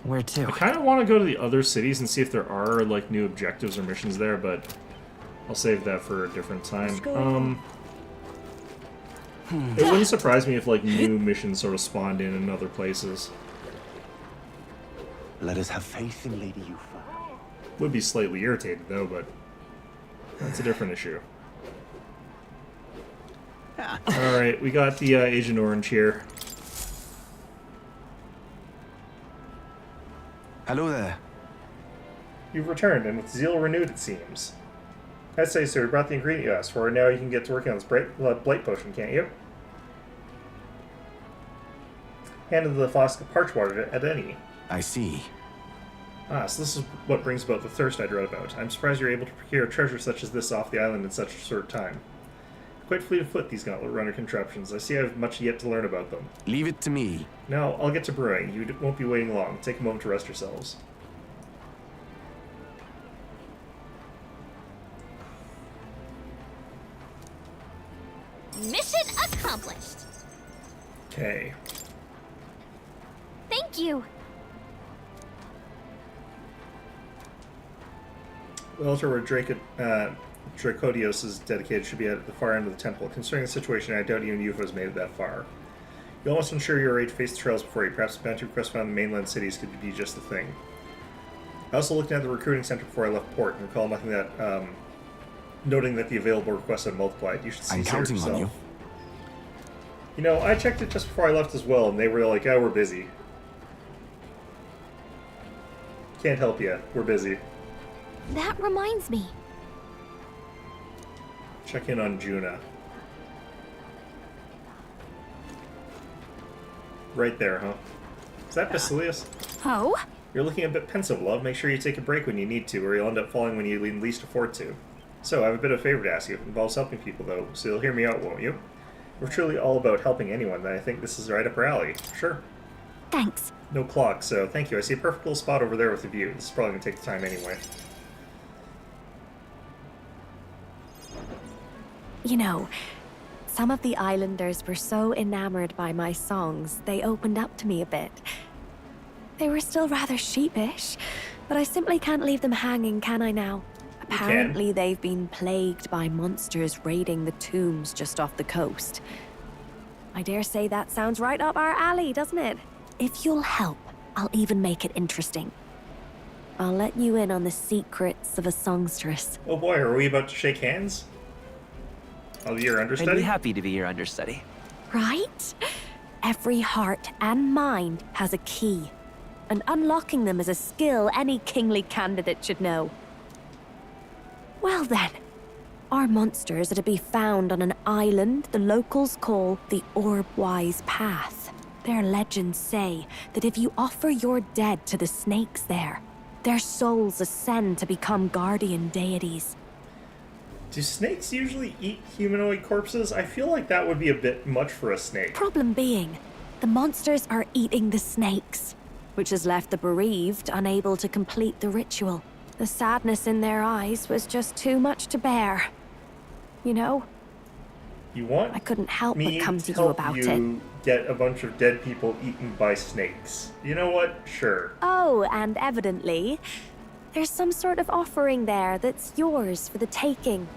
Where to? I kind of want to go to the other cities and see if there are, like, new objectives or missions there, but I'll save that for a different time. It wouldn't surprise me if, like, new missions sort of spawned in other places. Let us have faith in Lady Yufa. Would be slightly irritated, though, but that's a different issue. Alright, we got the Agent Orange here. Hello there. You've returned, and with zeal renewed, it seems. I'd say so. You brought the ingredient you asked for, and now you can get to working on this blight potion, can't you? Handed the flask of parch water at Any. I see. Ah, so this is what brings about the thirst I'd read about. I'm surprised you're able to procure a treasure such as this off the island in such a short time. Quite fleet of foot, these gauntlet runner contraptions. I see I have much yet to learn about them. Leave it to me. No, I'll get to brewing. You won't be waiting long. Take a moment to rest yourselves. Mission accomplished. Okay. Thank you. The altar where Dracodios is dedicated should be at the far end of the temple. Considering the situation, I doubt even Yufa has made it that far. You almost ensure you're ready to face the trails before you. Perhaps a banter quest found in the mainland cities could be just the thing. I also looked at the recruiting center before I left port and recall nothing that, noting that the available requests had multiplied. You should see I'm counting yourself. on you. You know, I checked it just before I left as well, and they were like, "Oh, we're busy. Can't help you. We're busy." That reminds me. Check in on Juna. Right there, huh? Is that Basilius? Oh? You're looking a bit pensive, love. Make sure you take a break when you need to, or you'll end up falling when you least afford to. So, I have a bit of a favor to ask you. It involves helping people, though, so you'll hear me out, won't you? We're truly all about helping anyone, then I think this is right up our alley. Sure. Thanks. No clock, so thank you. I see a perfect little spot over there with a view. This is probably going to take the time anyway. You know, Some of the islanders were so enamored by my songs, they opened up to me a bit. They were still rather sheepish, but I simply can't leave them hanging, can I now? Apparently they've been plagued by monsters raiding the tombs just off the coast. I dare say that sounds right up our alley, doesn't it? If you'll help, I'll even make it interesting. I'll let you in on the secrets of a songstress. Oh boy, are we about to shake hands? I'll be your understudy? I'd be happy to be your understudy. Right? Every heart and mind has a key, and unlocking them is a skill any kingly candidate should know. Well then, our monsters are to be found on an island the locals call the Orbwise Path. Their legends say that if you offer your dead to the snakes there, their souls ascend to become guardian deities. Do snakes usually eat humanoid corpses? I feel like that would be a bit much for a snake. Problem being, the monsters are eating the snakes, which has left the bereaved unable to complete the ritual. The sadness in their eyes was just too much to bear. You know? You want I couldn't help but come to you help about you it. get a bunch of dead people eaten by snakes. You know what? Sure. Oh, and evidently, there's some sort of offering there that's yours for the taking.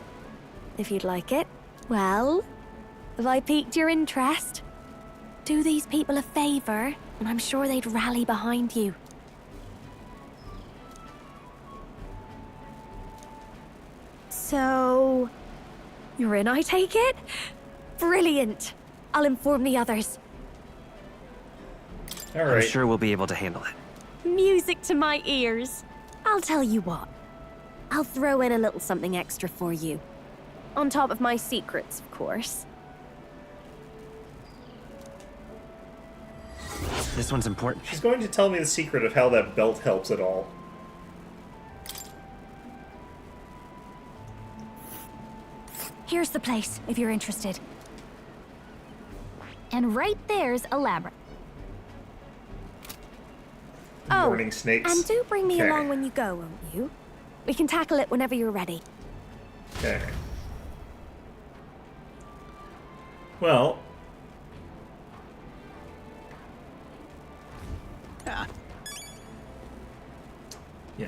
If you'd like it. Well, have I piqued your interest? Do these people a favor, and I'm sure they'd rally behind you. So, you're in, I take it? Brilliant! I'll inform the others. All right. I'm sure we'll be able to handle it. Music to my ears. I'll tell you what. I'll throw in a little something extra for you. On top of my secrets, of course. This one's important. She's going to tell me the secret of how that belt helps at all. Here's the place, if you're interested. And right there's a labyrinth. Morning snakes. And do bring me Okay. along when you go, won't you? We can tackle it whenever you're ready. Okay. Well. Yeah,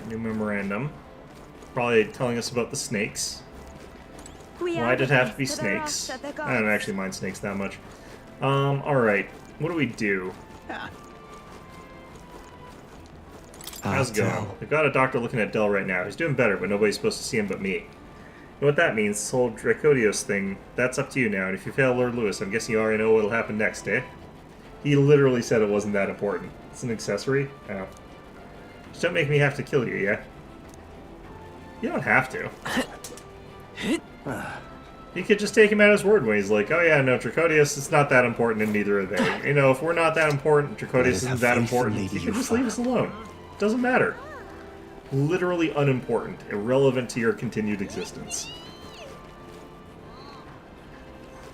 new memorandum. Probably telling us about the snakes. Why did it have to be snakes? I don't actually mind snakes that much. Alright. What do we do? How's it going? I've got a doctor looking at Del right now. He's doing better, but nobody's supposed to see him but me. You know what that means? This whole Dracodios thing, that's up to you now. And if you fail Lord Lewis, I'm guessing you already know what'll happen next, eh? He literally said it wasn't that important. It's an accessory? Oh. Just don't make me have to kill you, yeah? You don't have to. You could just take him at his word when he's like, oh yeah, no, Dracodios, it's not that important and neither are they. You know, if we're not that important, Dracodios isn't that important, you can just leave us alone. Doesn't matter. Literally unimportant, irrelevant to your continued existence.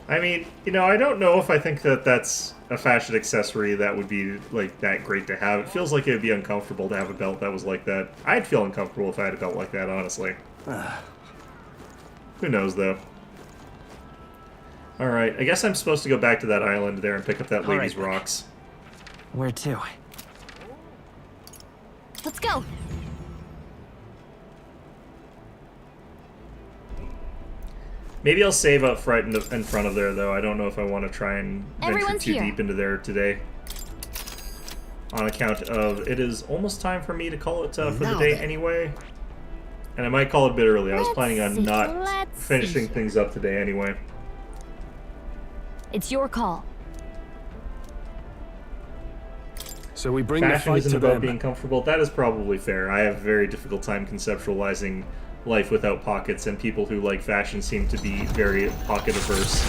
I mean, you know, I don't know if I think that that's a fashion accessory that would be, like, that great to have. It feels like it would be uncomfortable to have a belt that was like that. I'd feel uncomfortable if I had a belt like that, honestly. Who knows, though. Alright, I guess I'm supposed to go back to that island there and pick up that lady's rocks. Where to? Let's go. Maybe I'll save up right in front of there, though. I don't know if I want to try and venture too deep into there today. On account of it is almost time for me to call it for the day anyway. And I might call it a bit early. I was planning on not finishing things up today anyway. It's your call. So we bring the Fashion fight isn't to about them. being comfortable. That is probably fair. I have a very difficult time conceptualizing life without pockets, and people who like fashion seem to be very pocket averse.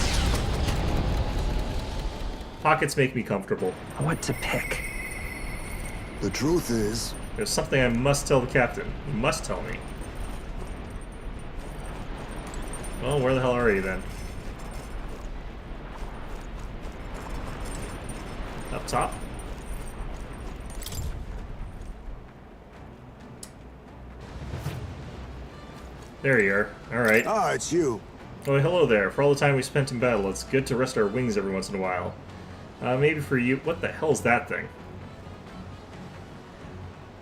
Pockets make me comfortable. What to pick? The truth is, there's something I must tell the captain. He must tell me. Well, where the hell are you then? Up top? There you are. Alright. Ah, it's you. Oh, hello there. For all the time we spent in battle, it's good to rest our wings every once in a while. Maybe for you... What the hell is that thing?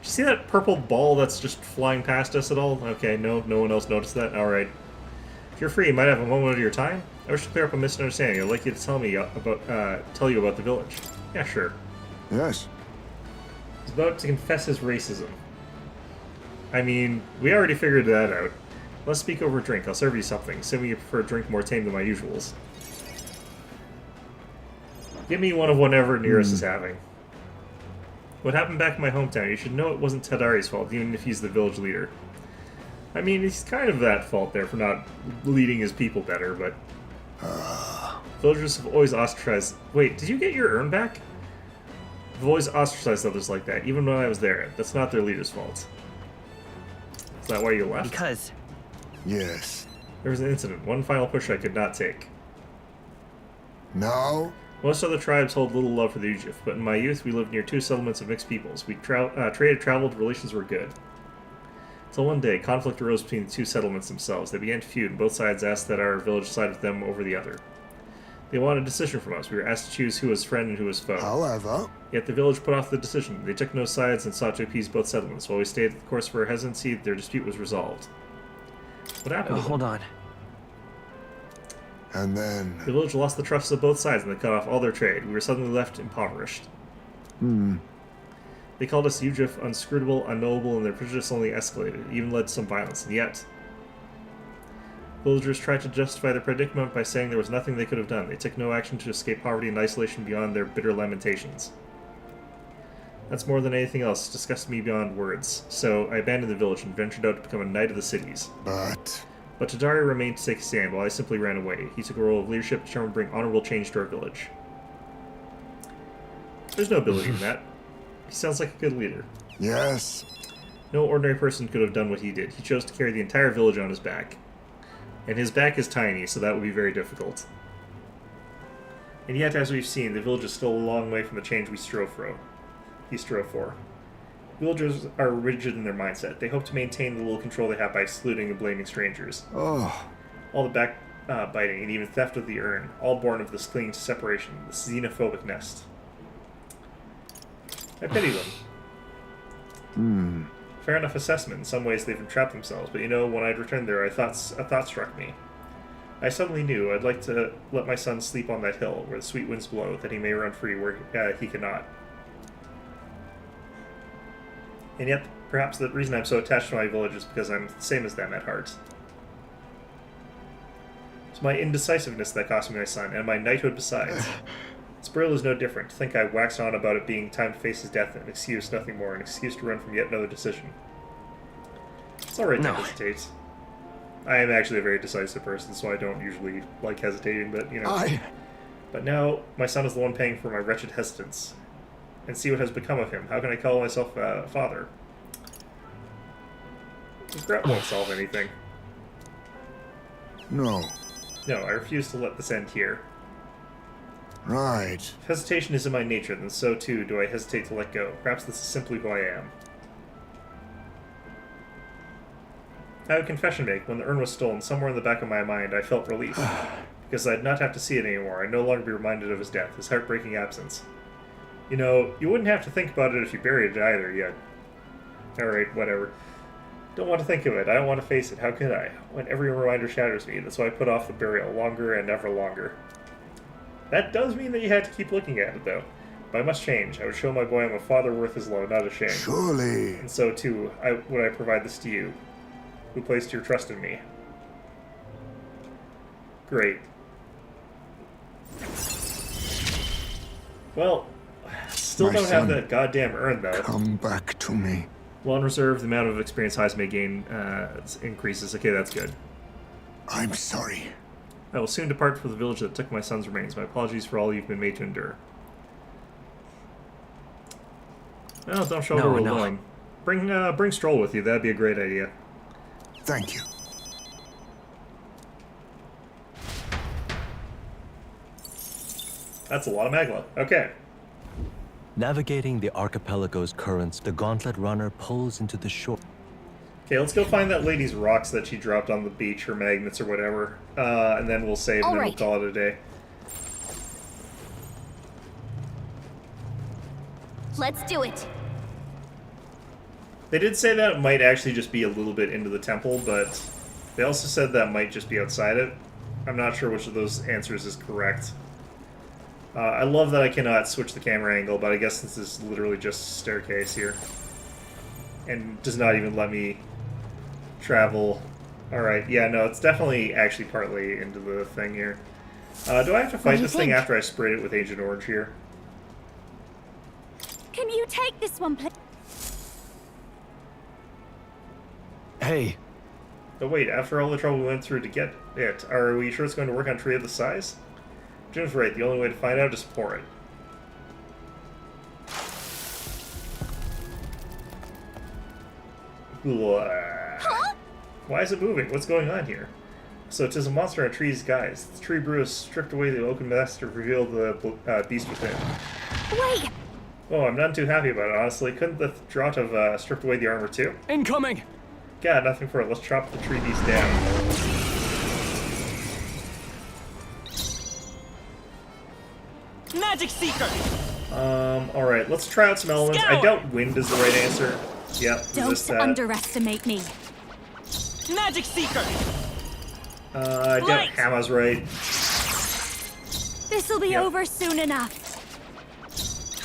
Did you see that purple ball that's just flying past us at all? Okay, no one else noticed that? Alright. If you're free, you might have a moment of your time? I wish to clear up a misunderstanding. I'd like you to tell you about the village. Yeah, sure. Yes. He's about to confess his racism. I mean, we already figured that out. Let's speak over a drink. I'll serve you something, assuming you prefer a drink more tame than my usuals. Give me one of whatever Nearest is having. What happened back in my hometown? You should know it wasn't Tadari's fault, even if he's the village leader. I mean, he's kind of at fault there for not leading his people better, but... Villagers have always ostracized... Wait, did you get your urn back? I've always ostracized others like that, even when I was there. That's not their leader's fault. Is that why you left? Because... Yes. There was an incident, one final push I could not take. No? Most other tribes hold little love for the Ujif, but in my youth we lived near two settlements of mixed peoples. We traded, traveled, relations were good. Until one day, conflict arose between the two settlements themselves. They began to feud, and both sides asked that our village side with them over the other. They wanted a decision from us. We were asked to choose who was friend and who was foe. However... Yet the village put off the decision. They took no sides and sought to appease both settlements. While we stayed the course for our hesitancy, their dispute was resolved. What happened? Hold on. And then... The village lost the trust of both sides and they cut off all their trade. We were suddenly left impoverished. They called us Ujif unscrutable, unknowable, and their prejudice only escalated. It even led to some violence. And yet... Villagers tried to justify their predicament by saying there was nothing they could have done. They took no action to escape poverty and isolation beyond their bitter lamentations. That's more than anything else. It disgusted me beyond words. So I abandoned the village and ventured out to become a knight of the cities. But Tadari remained to take a stand while I simply ran away. He took a role of leadership determined to bring honorable change to our village. There's no ability in that. He sounds like a good leader. Yes. No ordinary person could have done what he did. He chose to carry the entire village on his back. And his back is tiny, so that would be very difficult. And yet, as we've seen, the village is still a long way from the change he strove for. Villagers are rigid in their mindset. They hope to maintain the little control they have by excluding and blaming strangers. Oh. All the backbiting and even theft of the urn, all born of this clinging to separation, this xenophobic nest. I pity them. Fair enough assessment. In some ways they've entrapped themselves, but you know, when I'd returned there, a thought struck me. I suddenly knew I'd like to let my son sleep on that hill, where the sweet winds blow, that he may run free where he cannot. And yet, perhaps the reason I'm so attached to my village is because I'm the same as them at heart. It's my indecisiveness that cost me my son, and my knighthood besides. Spurl is no different. To think I waxed on about it being time to face his death, an excuse, nothing more, an excuse to run from yet another decision. It's alright to hesitate. I am actually a very decisive person, so I don't usually like hesitating, but, you know. But now, my son is the one paying for my wretched hesitance. And see what has become of him. How can I call myself a father? Regret won't solve anything. No. No, I refuse to let this end here. Right. If hesitation is in my nature, then so too do I hesitate to let go. Perhaps this is simply who I am. I have a confession to make. When the urn was stolen, somewhere in the back of my mind, I felt relief. Because I'd not have to see it anymore. I'd no longer be reminded of his death, his heartbreaking absence. You know, you wouldn't have to think about it if you buried it either, yet. Alright, whatever. Don't want to think of it. I don't want to face it. How could I? When every reminder shatters me, that's why I put off the burial longer and ever longer. That does mean that you had to keep looking at it, though. But I must change. I would show my boy I'm a father worth his load, not ashamed. Surely. And so, too, would I provide this to you, who placed your trust in me. Great. Well, still don't have that goddamn urn, though. Come back to me. Well, in reserve, the amount of experience highs may gain increases. Okay, that's good. I'm sorry. I will soon depart for the village that took my son's remains. My apologies for all you've been made to endure. Well, don't show we're willing. Bring Stroll with you. That'd be a great idea. Thank you. That's a lot of magla. Okay. Navigating the archipelago's currents, the gauntlet runner pulls into the shore. Okay, let's go find that lady's rocks that she dropped on the beach, her magnets or whatever. And then we'll save and then we'll call it a day. Let's do it. They did say that it might actually just be a little bit into the temple, but they also said that might just be outside it. I'm not sure which of those answers is correct. I love that I cannot switch the camera angle, but I guess this is literally just a staircase here. And does not even let me travel. Alright, yeah, no, it's definitely actually partly into the thing here. Do I have to fight this thing after I sprayed it with Agent Orange here? Can you take this one, please? Hey. But wait, after all the trouble we went through to get it, are we sure it's going to work on a tree of this size? Jim's right, the only way to find out is to pour it. Huh? Why is it moving? What's going on here? So 'tis a monster in a tree's guise. The tree brew has stripped away the oaken master to reveal the beast within. Wait! Oh, I'm not too happy about it, honestly. Couldn't the drought have stripped away the armor too? Incoming! God, nothing for it. Let's chop the tree beast down. Magic Seeker! Alright, let's try out some elements. Scour! I doubt wind is the right answer. Yep, Don't underestimate me. Magic Seeker! I doubt Hammer's right. This'll be over soon enough.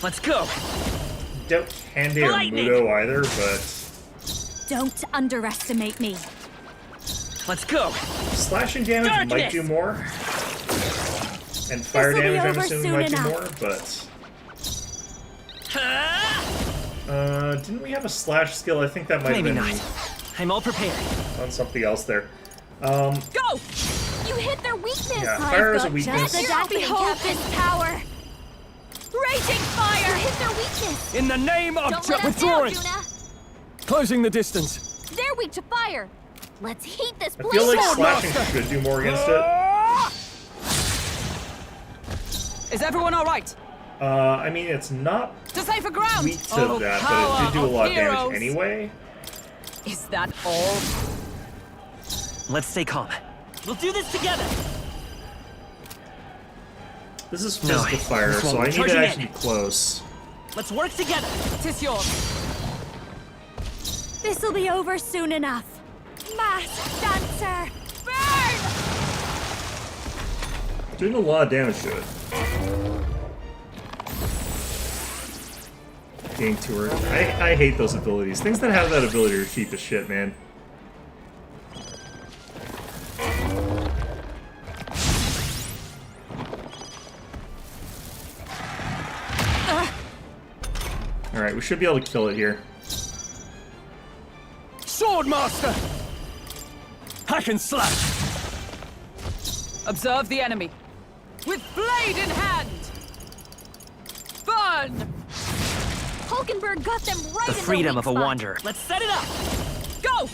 Let's go! Doubt Hande or Mudo either, but... Don't underestimate me. Let's go! Slashing damage might do more. And fire damage, I'm assuming, might do more, but... didn't we have a slash skill? I think that might have been... Maybe not. I'm all prepared. On something else there. Go! You hit their weakness! Yeah, fire is a weakness. Behold this power! Raging fire! You hit their weakness! In the name of Don't let us withdrawing! down, Juna. Closing the distance. They're weak to fire! Let's heat this I place feel like up. slashing should do more against it. Is everyone all right? I mean, it's not To safer ground! weak to that, but it did do a lot of damage anyway. Is that all? Let's stay calm. We'll do this together! This is physical fire, so I need to actually be close. Let's work together! Tis yours. This'll be over soon enough. Masked dancer! Burn! Doing a lot of damage to it. Game tour. I hate those abilities. Things that have that ability are cheap as shit, man. Alright, we should be able to kill it here. Swordmaster! Hack and slash! Observe the enemy. With blade in hand! Burn! Hulkenberg got them right The in freedom their of a weak spot. wanderer. Let's set it up! Go!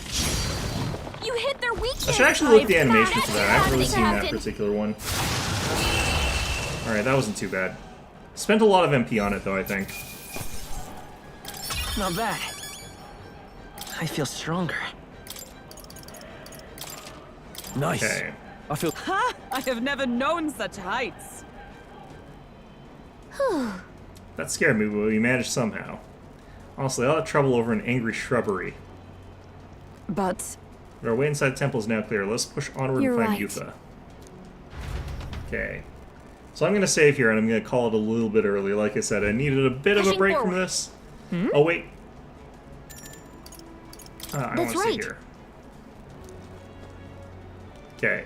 You hit their weakness! I should actually look at the I've animation for that. I haven't really seen that Captain. particular one. Alright, that wasn't too bad. Spent a lot of MP on it, though, I think. Not bad. I feel stronger. Nice. Okay. I feel... Ha! I have never known such heights. That scared me, but we managed somehow. Honestly, a lot of trouble over an angry shrubbery. But... Our way inside the temple is now clear. Let's push onward You're and find right. Yufa. Okay. So I'm going to save here, and I'm going to call it a little bit early. Like I said, I needed a bit of a Pushing break forward. from this. Oh, wait. I want That's to see right. here. Okay.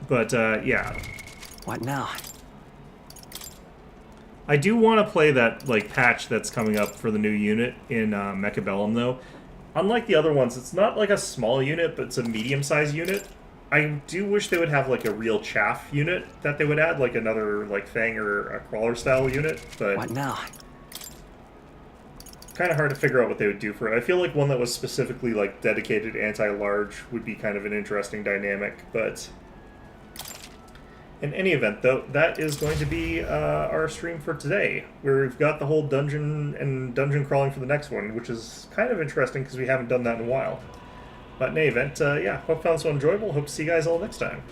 But, yeah. What now? I do want to play that, like, patch that's coming up for the new unit in Mechabellum, though. Unlike the other ones, it's not like a small unit, but it's a medium-sized unit. I do wish they would have, like, a real chaff unit that they would add, like another, like, Fang or a Crawler-style unit, but... What now? Kind of hard to figure out what they would do for it. I feel like one that was specifically, like, dedicated anti-large would be kind of an interesting dynamic, but... In any event, though, that is going to be our stream for today, where we've got the whole dungeon and dungeon crawling for the next one, which is kind of interesting because we haven't done that in a while. But in any event, yeah, hope you found this one enjoyable. Hope to see you guys all next time.